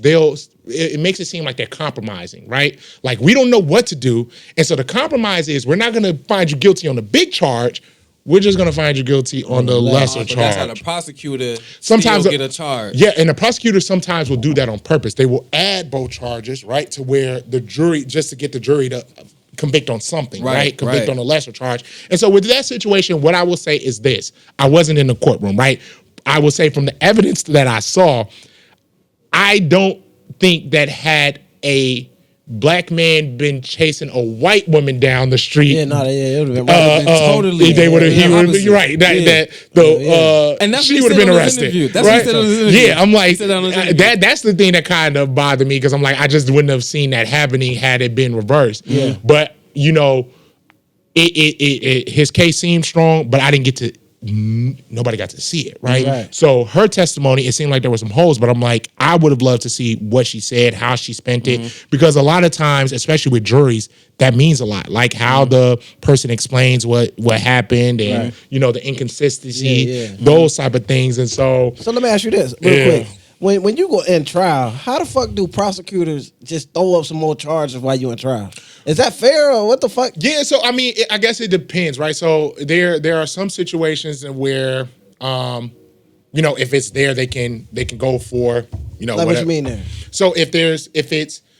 it makes it seem like they're compromising, right? Like, we don't know what to do, and so the compromise is, we're not going to find you guilty on the big charge. We're just going to find you guilty on the lesser charge. That's how the prosecutor sometimes get a charge. Yeah, and the prosecutor sometimes will do that on purpose. They will add both charges, right, to where the jury, just to get the jury to convict on something, right? Convict on a lesser charge. And so with that situation, what I will say is this. I wasn't in the courtroom, right? I will say from the evidence that I saw, I don't think that had a black man been chasing a white woman down the street, it would have been totally. They would have. You're right. And she would have been arrested. That's right? Yeah, I'm like that's the thing that kind of bothered me, because I'm like, I just wouldn't have seen that happening had it been reversed. Yeah. But his case seemed strong, but I didn't get to. Nobody got to see it, right? So her testimony, it seemed like there were some holes, but I'm like, I would have loved to see what she said, how she spent it, because a lot of times, especially with juries, that means a lot. Like how the person explains what happened, and the inconsistency, those type of things. And so let me ask you this real quick. When you go in trial, how the fuck do prosecutors just throw up some more charges while you in trial? Is that fair, or what the fuck? Yeah, so I mean, I guess it depends, right? So there are some situations where, if it's there, they can go for, like what you mean there? So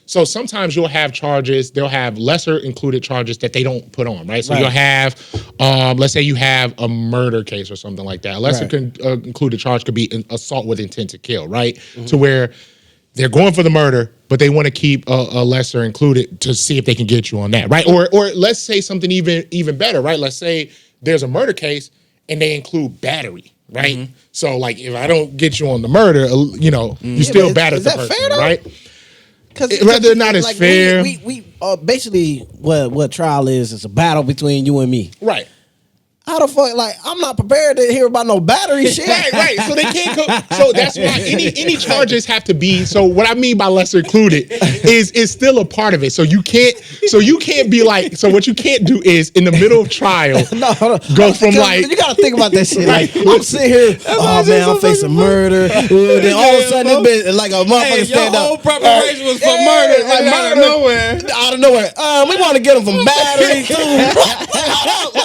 so sometimes you'll have charges, they'll have lesser included charges that they don't put on, right? So you'll have, let's say you have a murder case or something like that. A lesser included charge could be an assault with intent to kill, right? To where they're going for the murder, but they want to keep a lesser included to see if they can get you on that, right? Or let's say something even better, right? Let's say there's a murder case and they include battery, right? So like, if I don't get you on the murder, you still battered the person, fair, right? Whether or not it's fair. We basically what trial is a battle between you and me. Right. How the fuck, like, I'm not prepared to hear about no battery shit. Right. So they can't so that's why any charges have to be, so what I mean by lesser included is still a part of it. So you can't be like, so what you can't do is in the middle of trial, go from like, you gotta think about that shit. Like, I'm sitting here, oh man, I'm facing murder. Then all of a sudden, it's been like a motherfucker stand up. Your whole preparation was for murder, like out of nowhere. Out of nowhere. We want to get them from battery too. Like,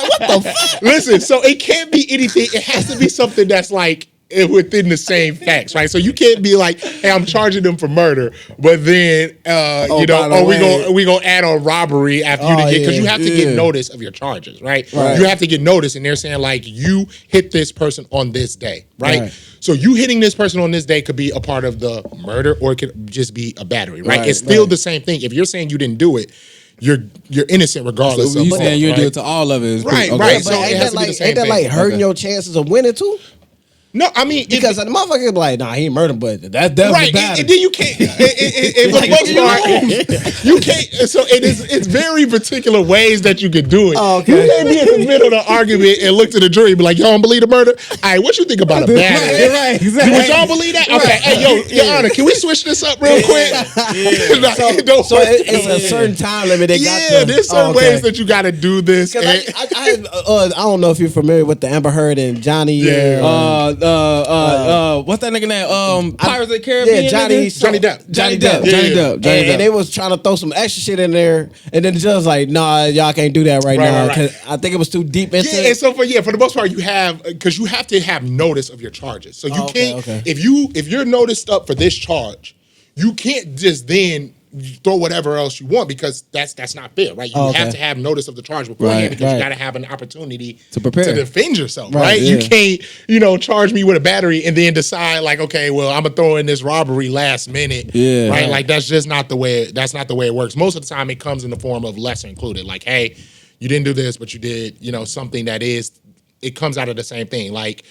what the fuck? Listen, so it can't be anything. It has to be something that's like within the same facts, right? So you can't be like, hey, I'm charging them for murder, but then we gonna add on robbery after you get, because you have to get notice of your charges, right? You have to get notice, and they're saying like, you hit this person on this day, right? So you hitting this person on this day could be a part of the murder, or it could just be a battery, right? It's still the same thing. If you're saying you didn't do it, you're innocent regardless. So you saying you do it to all of it? Right. So ain't that like hurting your chances of winning too? No, I mean because the motherfucker is like, nah, he ain't murdered, but that was right. bad. And then you can't. For the most part, you can't. So it's very particular ways that you can do it. Oh, okay. You can't be in the middle of the argument and look to the jury and be like, y'all don't believe the murder? All right, what you think about a battery? Right, exactly. Would y'all believe that? Okay, hey, yo, Your Honor, can we switch this up real quick? So it's a certain time limit. They got there's certain ways that you got to do this. I don't know if you're familiar with the Amber Heard and Johnny. What's that nigga name? Pirates of the Caribbean. Yeah, Johnny Depp. Johnny Depp. And they was trying to throw some extra shit in there, and then the judge was like, nah, y'all can't do that right now. Because I think it was too deep into it. And so for the most part, you have to have notice of your charges. So you can't if you're noticed up for this charge, you can't just then throw whatever else you want because that's not fair, right? You have to have notice of the charge beforehand because you got to have an opportunity to prepare to defend yourself, right? You can't, charge me with a battery and then decide like, okay, well, I'm gonna throw in this robbery last minute, right? Like that's just not the way. That's not the way it works. Most of the time, it comes in the form of lesser included. Like, hey, you didn't do this, but you did, something that is. It comes out of the same thing. Like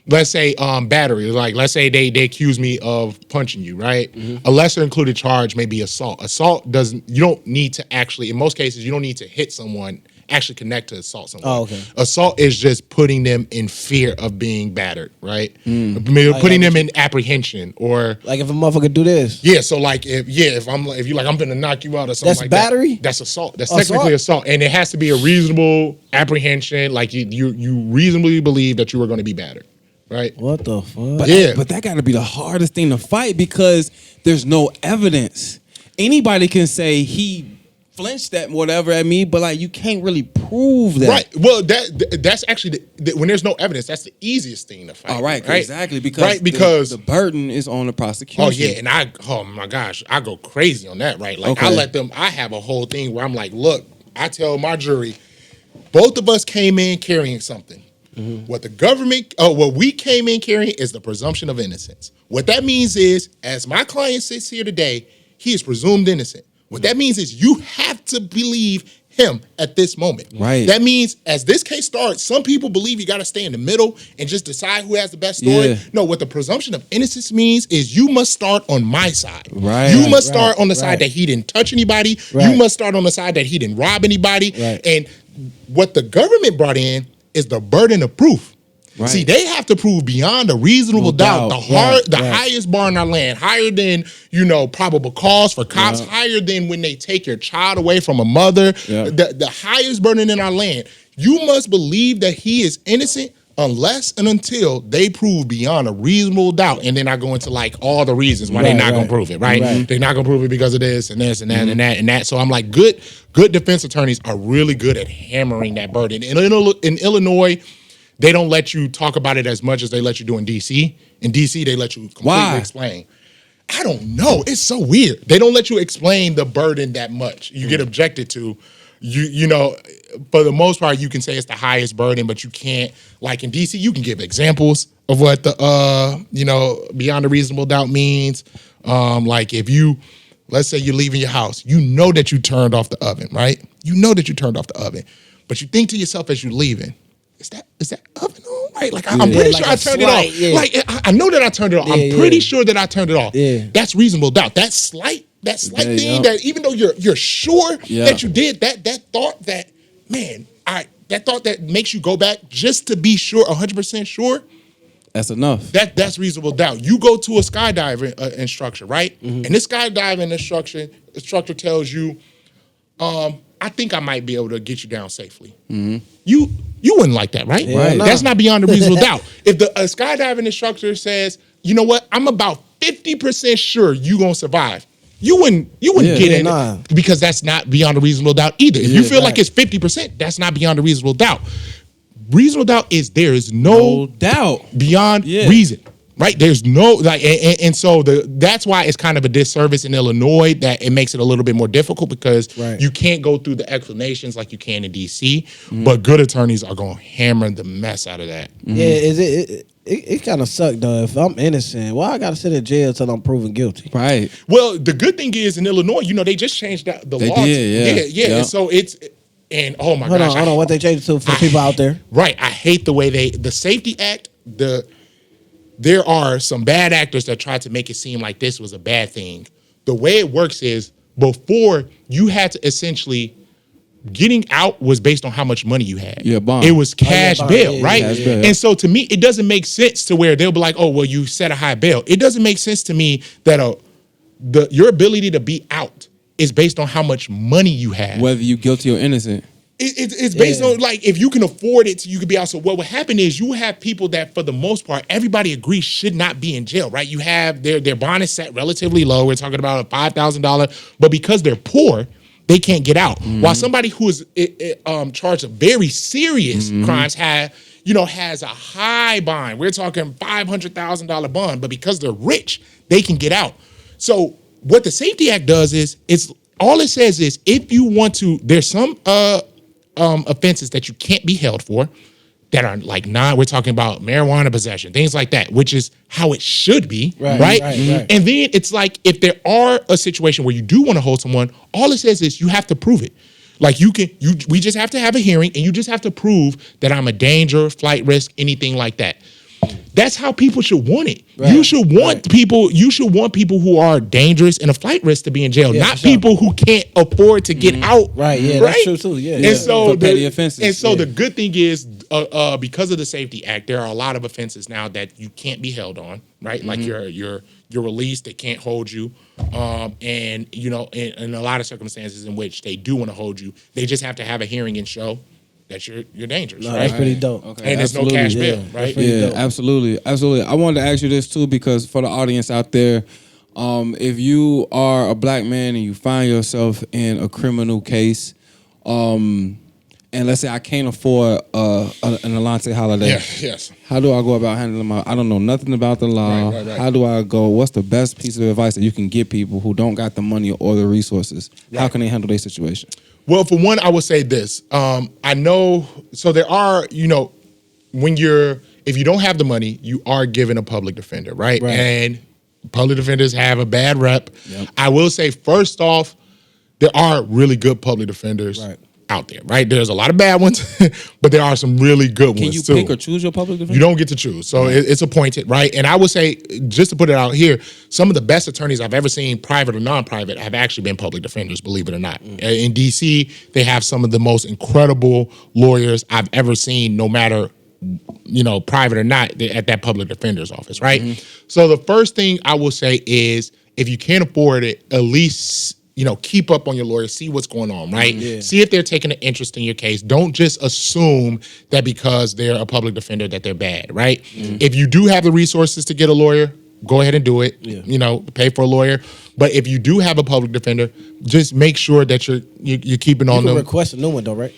let's say battery. Like let's say they accuse me of punching you, right? A lesser included charge may be assault. Assault you don't need to actually, in most cases, you don't need to hit someone, actually connect to assault someone. Oh, okay. Assault is just putting them in fear of being battered, right? Putting them in apprehension or like if a motherfucker do this. Yeah, so like if you're like I'm gonna knock you out or something like battery? That's assault. That's technically assault. And it has to be a reasonable apprehension, like you reasonably believe that you are gonna be battered. Right. What the fuck? But that got to be the hardest thing to fight because there's no evidence. Anybody can say he flinched at whatever at me, but like you can't really prove that. Right. Well, that's actually when there's no evidence, that's the easiest thing to fight. Oh, right. Exactly. Because the burden is on the prosecution. Oh yeah, and oh my gosh, I go crazy on that. Right. Like I have a whole thing where I'm like, look, I tell my jury, both of us came in carrying something. What we came in carrying is the presumption of innocence. What that means is, as my client sits here today, he is presumed innocent. What that means is you have to believe him at this moment. Right. That means as this case starts, some people believe you got to stay in the middle and just decide who has the best story. Yeah. No, what the presumption of innocence means is you must start on my side. Right. You must start on the side that he didn't touch anybody. Right. You must start on the side that he didn't rob anybody. Right. And what the government brought in is the burden of proof. Right. See, they have to prove beyond a reasonable doubt the highest bar in our land, higher than, probable cause for cops, higher than when they take your child away from a mother, the highest burden in our land. You must believe that he is innocent unless and until they prove beyond a reasonable doubt. And then I go into like all the reasons why they're not going to prove it, right? They're not going to prove it because of this and this and that and that and that. So I'm like, good defense attorneys are really good at hammering that burden. In Illinois, they don't let you talk about it as much as they let you do in DC. In DC, they let you completely explain. I don't know. It's so weird. They don't let you explain the burden that much. You get objected to. For the most part, you can say it's the highest burden, but you can't. Like in DC, you can give examples of what the beyond a reasonable doubt means. Like if let's say you're leaving your house, you know that you turned off the oven, right? You know that you turned off the oven, but you think to yourself as you're leaving, is that oven on? Right? Like I'm pretty sure I turned it off. Yeah. Like I know that I turned it off. I'm pretty sure that I turned it off. Yeah. That's reasonable doubt. That slight thing that even though you're sure that you did, that thought that, man, that thought that makes you go back just to be sure, 100% sure. That's enough. That's reasonable doubt. You go to a skydiving instructor, right? And this skydiving instructor tells you, I think I might be able to get you down safely. You wouldn't like that, right? Yeah, right. That's not beyond a reasonable doubt. If a skydiving instructor says, you know what, I'm about 50% sure you're going to survive, you wouldn't get in because that's not beyond a reasonable doubt either. If you feel like it's 50%, that's not beyond a reasonable doubt. Reasonable doubt is there is no doubt beyond reason. Right, there's no and so that's why it's kind of a disservice in Illinois that it makes it a little bit more difficult because you can't go through the explanations like you can in DC. But good attorneys are going to hammer the mess out of that. Yeah, it kind of sucked though. If I'm innocent, why I got to sit in jail till I'm proven guilty? Right. Well, the good thing is in Illinois, they just changed the law. Yeah. So it's. And oh my gosh, hold on, what they changed it to for people out there? Right, I hate the way the Safety Act, there are some bad actors that try to make it seem like this was a bad thing. The way it works is before you had to essentially getting out was based on how much money you had. Yeah, bond. It was cash bail, right? Cash bail. And so to me, it doesn't make sense to where they'll be like, oh, well, you set a high bail. It doesn't make sense to me that your ability to be out is based on how much money you have. Whether you're guilty or innocent. It's based on, like, if you can afford it, you could be out. So what would happen is you have people that, for the most part, everybody agrees should not be in jail, right? You have their bond is set relatively low. We're talking about a $5,000, but because they're poor, they can't get out. While somebody who is charged of very serious crimes has a high bond. We're talking $500,000 bond, but because they're rich, they can get out. So what the Safety Act does is all it says is if you want to, there's some offenses that you can't be held for that are like we're talking about marijuana possession, things like that, which is how it should be, right? And then it's like, if there are a situation where you do want to hold someone, all it says is you have to prove it. Like we just have to have a hearing and you just have to prove that I'm a danger, flight risk, anything like that. That's how people should want it. You should want people who are dangerous and a flight risk to be in jail, not people who can't afford to get out. That's true too. And so for petty offenses. And so the good thing is, because of the Safety Act, there are a lot of offenses now that you can't be held on, right? Like you're released, they can't hold you. And in a lot of circumstances in which they do want to hold you, they just have to have a hearing and show that you're dangerous, right? That's pretty dope. Okay, and there's no cash bail, right? Yeah, absolutely. I wanted to ask you this too, because for the audience out there, if you are a black man and you find yourself in a criminal case, and let's say I can't afford an ALONTE holiday. Yes. How do I go about handling I don't know nothing about the law. Right. How do I go? What's the best piece of advice that you can give people who don't got the money or the resources? How can they handle their situation? Well, for one, I would say this. I know, so there are, if you don't have the money, you are given a public defender, right? And public defenders have a bad rep. Yep. I will say, first off, there are really good public defenders out there, right? There's a lot of bad ones, but there are some really good ones too. Can you pick or choose your public defender? You don't get to choose. So it's appointed, right? And I would say, just to put it out here, some of the best attorneys I've ever seen, private or non-private, have actually been public defenders, believe it or not. In D.C., they have some of the most incredible lawyers I've ever seen, no matter, private or not, at that public defender's office, right? So the first thing I will say is, if you can't afford it, at least keep up on your lawyer, see what's going on, right? See if they're taking an interest in your case. Don't just assume that because they're a public defender that they're bad, right? If you do have the resources to get a lawyer, go ahead and do it. Pay for a lawyer. But if you do have a public defender, just make sure that you're keeping on them. You can request a new one though, right?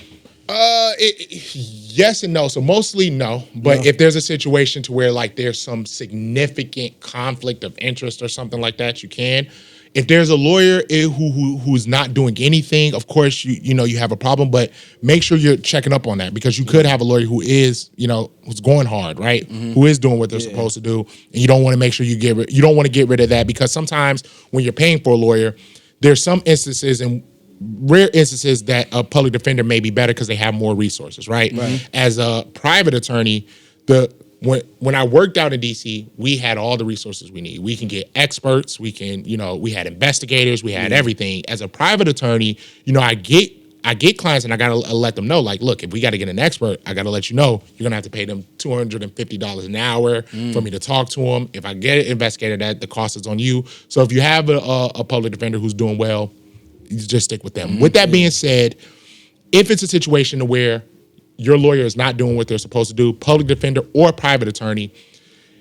Yes and no. So mostly no. But if there's a situation to where like there's some significant conflict of interest or something like that, you can. If there's a lawyer who's not doing anything, of course you have a problem. But make sure you're checking up on that, because you could have a lawyer who is who's going hard, right? Who is doing what they're supposed to do, and you don't want to make sure you don't want to get rid of that, because sometimes when you're paying for a lawyer, there's some instances and rare instances that a public defender may be better because they have more resources, right? As a private attorney, when I worked out in DC, we had all the resources we need. We can get experts. We can, we had investigators. We had everything. As a private attorney, I get clients and I gotta let them know, like, look, if we got to get an expert, I gotta let you know you're gonna have to pay them $250 an hour for me to talk to them. If I get an investigator, the cost is on you. So if you have a public defender who's doing well, you just stick with them. With that being said, if it's a situation where your lawyer is not doing what they're supposed to do, public defender or private attorney,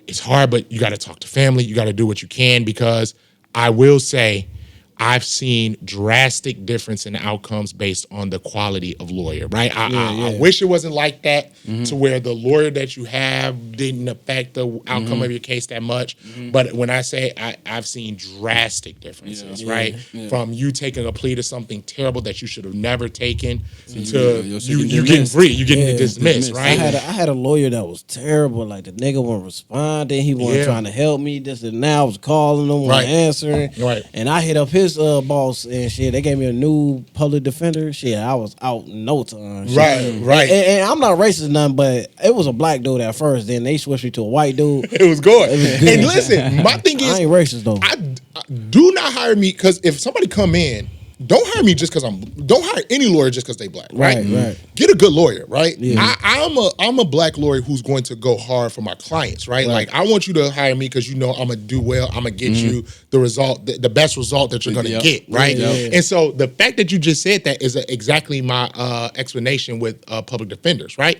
it's hard, but you got to talk to family. You got to do what you can, because I will say I've seen drastic difference in outcomes based on the quality of lawyer, right? I wish it wasn't like that, to where the lawyer that you have didn't affect the outcome of your case that much. But when I say I've seen drastic differences, right? From you taking a plea to something terrible that you should have never taken to you getting free, you getting dismissed, right? I had a lawyer that was terrible. Like, the nigga wasn't responding. He wasn't trying to help me. This and that. I was calling him, wasn't answering. And I hit up his previous boss and shit, they gave me a new public defender. Shit, I was out in no time. Shit. Right. And I'm not racist or nothing, but it was a black dude at first. Then they switched me to a white dude. It was good. And listen, my thing is, I ain't racist though. I do not hire me because if somebody come in, don't hire me just because don't hire any lawyer just because they black, right? Right. Get a good lawyer, right? Yeah. I'm a black lawyer who's going to go hard for my clients, right? Like I want you to hire me because you know I'm gonna do well. I'm gonna get you the result, the best result that you're gonna get, right? Yeah. And so the fact that you just said that is exactly my explanation with public defenders, right?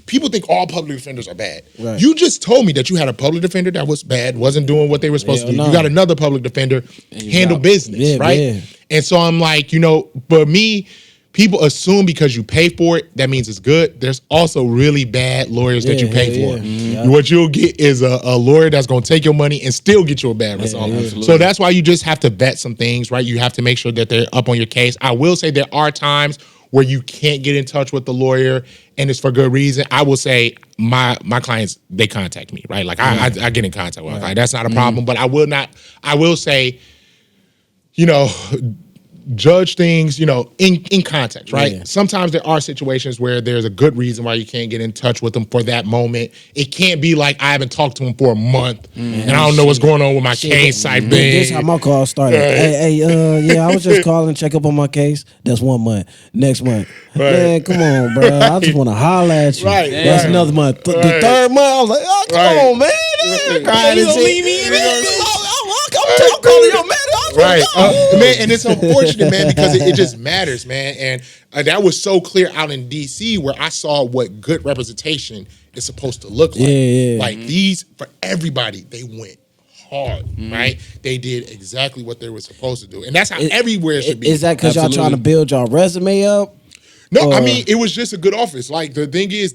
People think all public defenders are bad. Right. You just told me that you had a public defender that was bad, wasn't doing what they were supposed to do. No. You got another public defender, handle business, right? Yeah. And so I'm like, you know, for me, people assume because you pay for it, that means it's good. There's also really bad lawyers that you pay for. Yeah. What you'll get is a lawyer that's going to take your money and still get you a bad result. So that's why you just have to vet some things, right? You have to make sure that they're up on your case. I will say there are times where you can't get in touch with the lawyer and it's for good reason. I will say my clients, they contact me, right? Like I get in contact with them. That's not a problem, but I will say, you know, judge things, you know, in context, right? Yeah. Sometimes there are situations where there's a good reason why you can't get in touch with them for that moment. It can't be like I haven't talked to them for a month and I don't know what's going on with my case type thing. This is how my call started. I was just calling to check up on my case. That's 1 month. Next month. Man, come on, bro. I just want to holler at you. Right. That's another month. The third month, I was like, oh, come on, man. You don't leave me in it. I'm calling your man. Right, man, and it's unfortunate, man, because it just matters, man. And that was so clear out in DC where I saw what good representation is supposed to look like. Yeah. Like these, for everybody, they went hard, right? They did exactly what they were supposed to do, and that's how everywhere it should be. Is that because y'all trying to build y'all resume up? No, I mean it was just a good office. Like the thing is,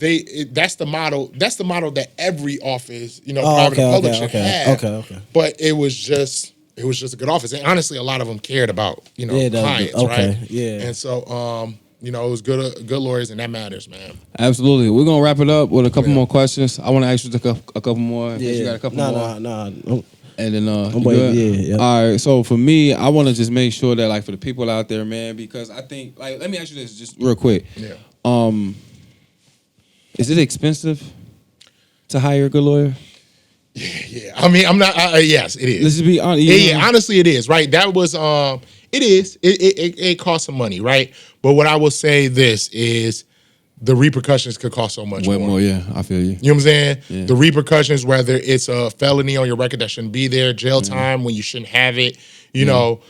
that's the model. That's the model that every office, you know, private and public should have. Okay. But it was just a good office, and honestly, a lot of them cared about clients, right? Yeah. And so, you know, it was good lawyers, and that matters, man. Absolutely. We're gonna wrap it up with a couple more questions. I want to ask you a couple more. Yeah. You got a couple more. No. And then I'm waiting. Yeah. All right. So for me, I want to just make sure that like for the people out there, man, because I think like let me ask you this just real quick. Yeah. Is it expensive to hire a good lawyer? Yeah. I mean, I'm not. Yes, it is. Let's just be honest. Yeah. Honestly, it is. Right. That was. It is. It costs some money, right? But what I will say this is, the repercussions could cost so much way more. Yeah, I feel you. You know what I'm saying? Yeah. The repercussions, whether it's a felony on your record that shouldn't be there, jail time when you shouldn't have it. You know,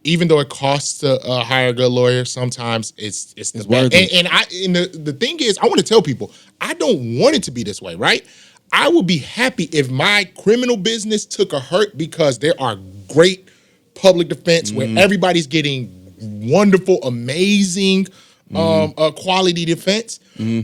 even though it costs to hire a good lawyer, sometimes it's the worth best. it. And the thing is, I want to tell people, I don't want it to be this way, right? I would be happy if my criminal business took a hurt because there are great public defense where everybody's getting wonderful, amazing quality defense.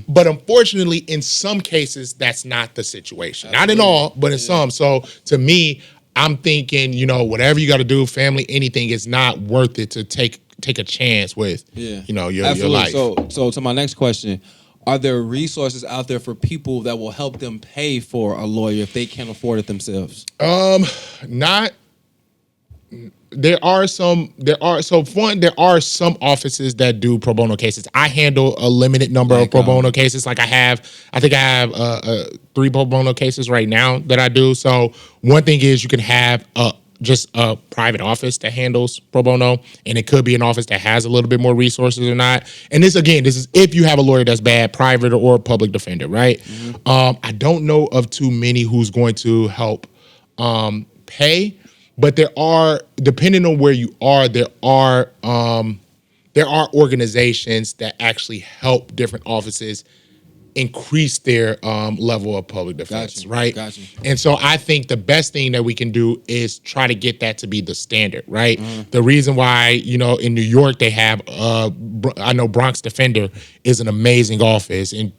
But unfortunately, in some cases, that's not the situation. Not in all, but in some. So to me, I'm thinking, you know, whatever you got to do, family, anything, is not worth it to take a chance with, you know, your life. So to my next question, are there resources out there for people that will help them pay for a lawyer if they can't afford it themselves? There are some offices that do pro bono cases. I handle a limited number of pro bono cases. Like I think I have 3 pro bono cases right now that I do. So one thing is you can have just a private office that handles pro bono, and it could be an office that has a little bit more resources or not. And this is if you have a lawyer that's bad, private or public defender, right? I don't know of too many who's going to help pay. But there are, depending on where you are, there are organizations that actually help different offices increase their level of public defense, right? Gotcha. And so I think the best thing that we can do is try to get that to be the standard, right? The reason why, you know, in New York they have, I know Bronx Defender is an amazing office, and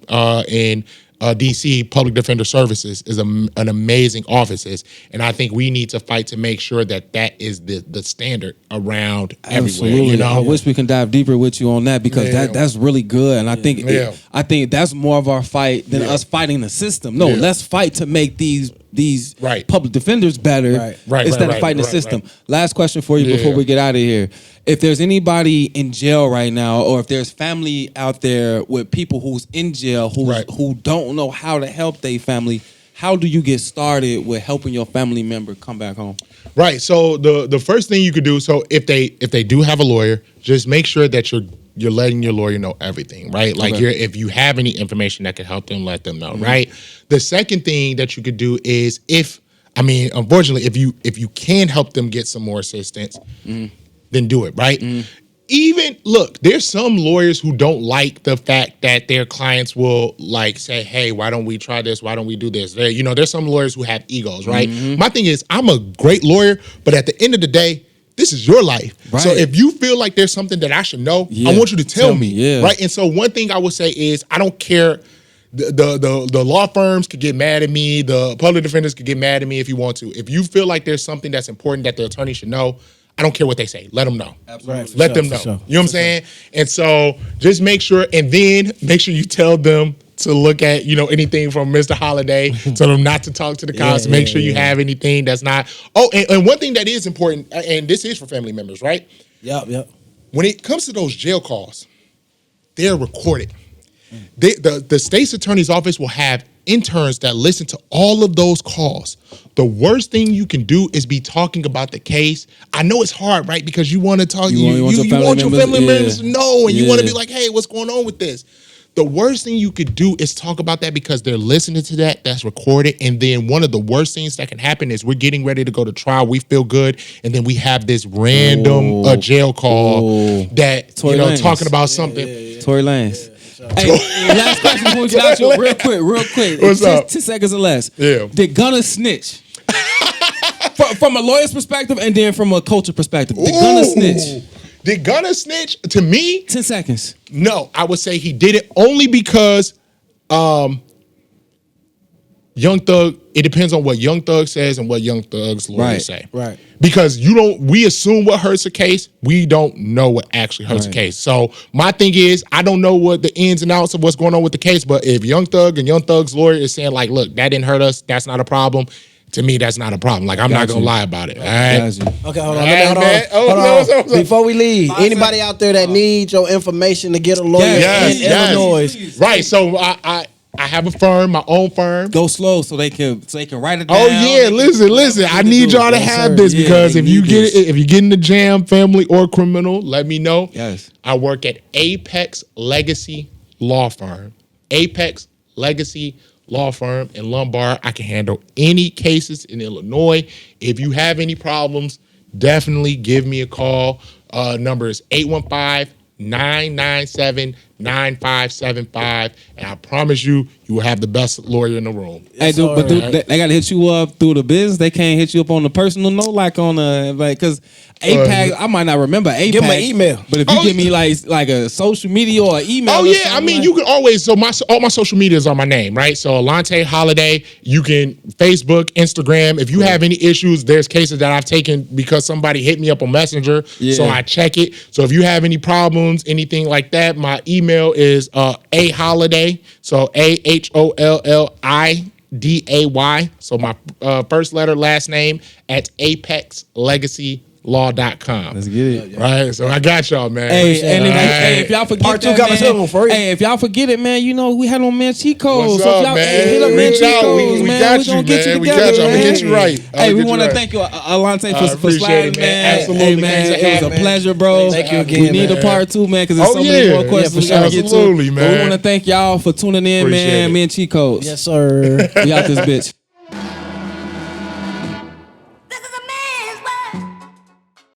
in DC, Public Defender Services is an amazing office, and I think we need to fight to make sure that is the standard around everywhere. You know? I wish we can dive deeper with you on that because that's really good, and I think I think that's more of our fight than us fighting the system. No, let's fight to make these these Right. public defenders better instead of fighting the system. Last question for you before we get out of here. If there's anybody in jail right now, or if there's family out there with people who's in jail who don't know how to help their family, how do you get started with helping your family member come back home? Right. So the first thing you could do, so if they do have a lawyer, just make sure that you're letting your lawyer know everything, right? Like if you have any information that could help them, let them know, right? The second thing that you could do is unfortunately, if you can help them get some more assistance, then do it, right? Even look, there's some lawyers who don't like the fact that their clients will like say, hey, why don't we try this? Why don't we do this? There's some lawyers who have egos, right? My thing is, I'm a great lawyer, but at the end of the day, this is your life. Right. So if you feel like there's something that I should know, I want you to tell me, right? And so one thing I would say is, I don't care. The law firms could get mad at me. The public defenders could get mad at me if you want to. If you feel like there's something that's important that the attorney should know, I don't care what they say. Let them know. Absolutely. Let them know. Sure. You know what I'm saying? And so just make sure, and then make sure you tell them to look at, anything from Mr. Holiday, tell them not to talk to the cops, make sure you have anything that's not. Oh, and one thing that is important, and this is for family members, right? Yep. When it comes to those jail calls, they're recorded. The state's attorney's office will have interns that listen to all of those calls. The worst thing you can do is be talking about the case. I know it's hard, right? Because you want to talk, you want your family members to know, and you want to be like, hey, what's going on with this? The worst thing you could do is talk about that, because they're listening to that's recorded. And then one of the worst things that can happen is we're getting ready to go to trial. We feel good. And then we have this random jail call that, talking about something. Tory Lanez. Hey, last question before we get out you real quick. What's up? 10 seconds or less. Yeah. Did Gunna snitch? from a lawyer's perspective and then from a culture perspective. Did Gunna snitch? Did Gunna snitch? To me, 10 seconds. No, I would say he did it only because Young Thug, it depends on what Young Thug says and what Young Thug's lawyers say. Right. Because we assume what hurts a case, we don't know what actually hurts a case. So my thing is, I don't know what the ins and outs of what's going on with the case, but if Young Thug and Young Thug's lawyer is saying like, look, that didn't hurt us, that's not a problem, to me, that's not a problem. Like, I'm not going to lie about it. All right? Okay, hold on. Before we leave, anybody out there that needs your information to get a lawyer in Illinois. Right, so I have a firm, my own firm. Go slow so they can write it down. Oh yeah, listen. I need y'all to have this, because if you get in the jam, family or criminal, let me know. Yes. I work at Apex Legacy Law Firm. Apex Legacy Law Firm in Lombard. I can handle any cases in Illinois. If you have any problems, definitely give me a call. Number is 815-997-9575, and I promise you will have the best lawyer in the room. Hey, dude, but they got to hit you up through the business. They can't hit you up on the personal note, like on because APAC, I might not remember APAC. Give me an email. But if you give me like a social media or an email. Oh yeah, I mean you can always. So all my social medias are my name, right? So ALONTE HOLLIDAY. You can Facebook, Instagram. If you have any issues, there's cases that I've taken because somebody hit me up on Messenger, so I check it. So if you have any problems, anything like that, my email is AHOLLIDAY. So AHOLLIDAY. So my first letter, last name at ApexLegacyLaw.com. Let's get it. Right, so I got y'all, man. Hey, if y'all forget Part 2 that, coming soon for you. Hey, if y'all forget it, man, we had on Man Cheat Codes. What's so up, if y'all man? hit up Man Cheat Codes, we man. got We you, gonna get you man. We together, got you. I'm gonna man. get you right. Hey, we want to thank you, ALONTE, for sliding, man. Absolutely, hey, man. man. It was a pleasure, bro. Thank you again, We need a part 2, man, because there's so many more questions we gotta get to. Absolutely, man. But we want to thank y'all for tuning in, Appreciate man. it. Me and Cheat Codes. Yes, sir. We out this bitch.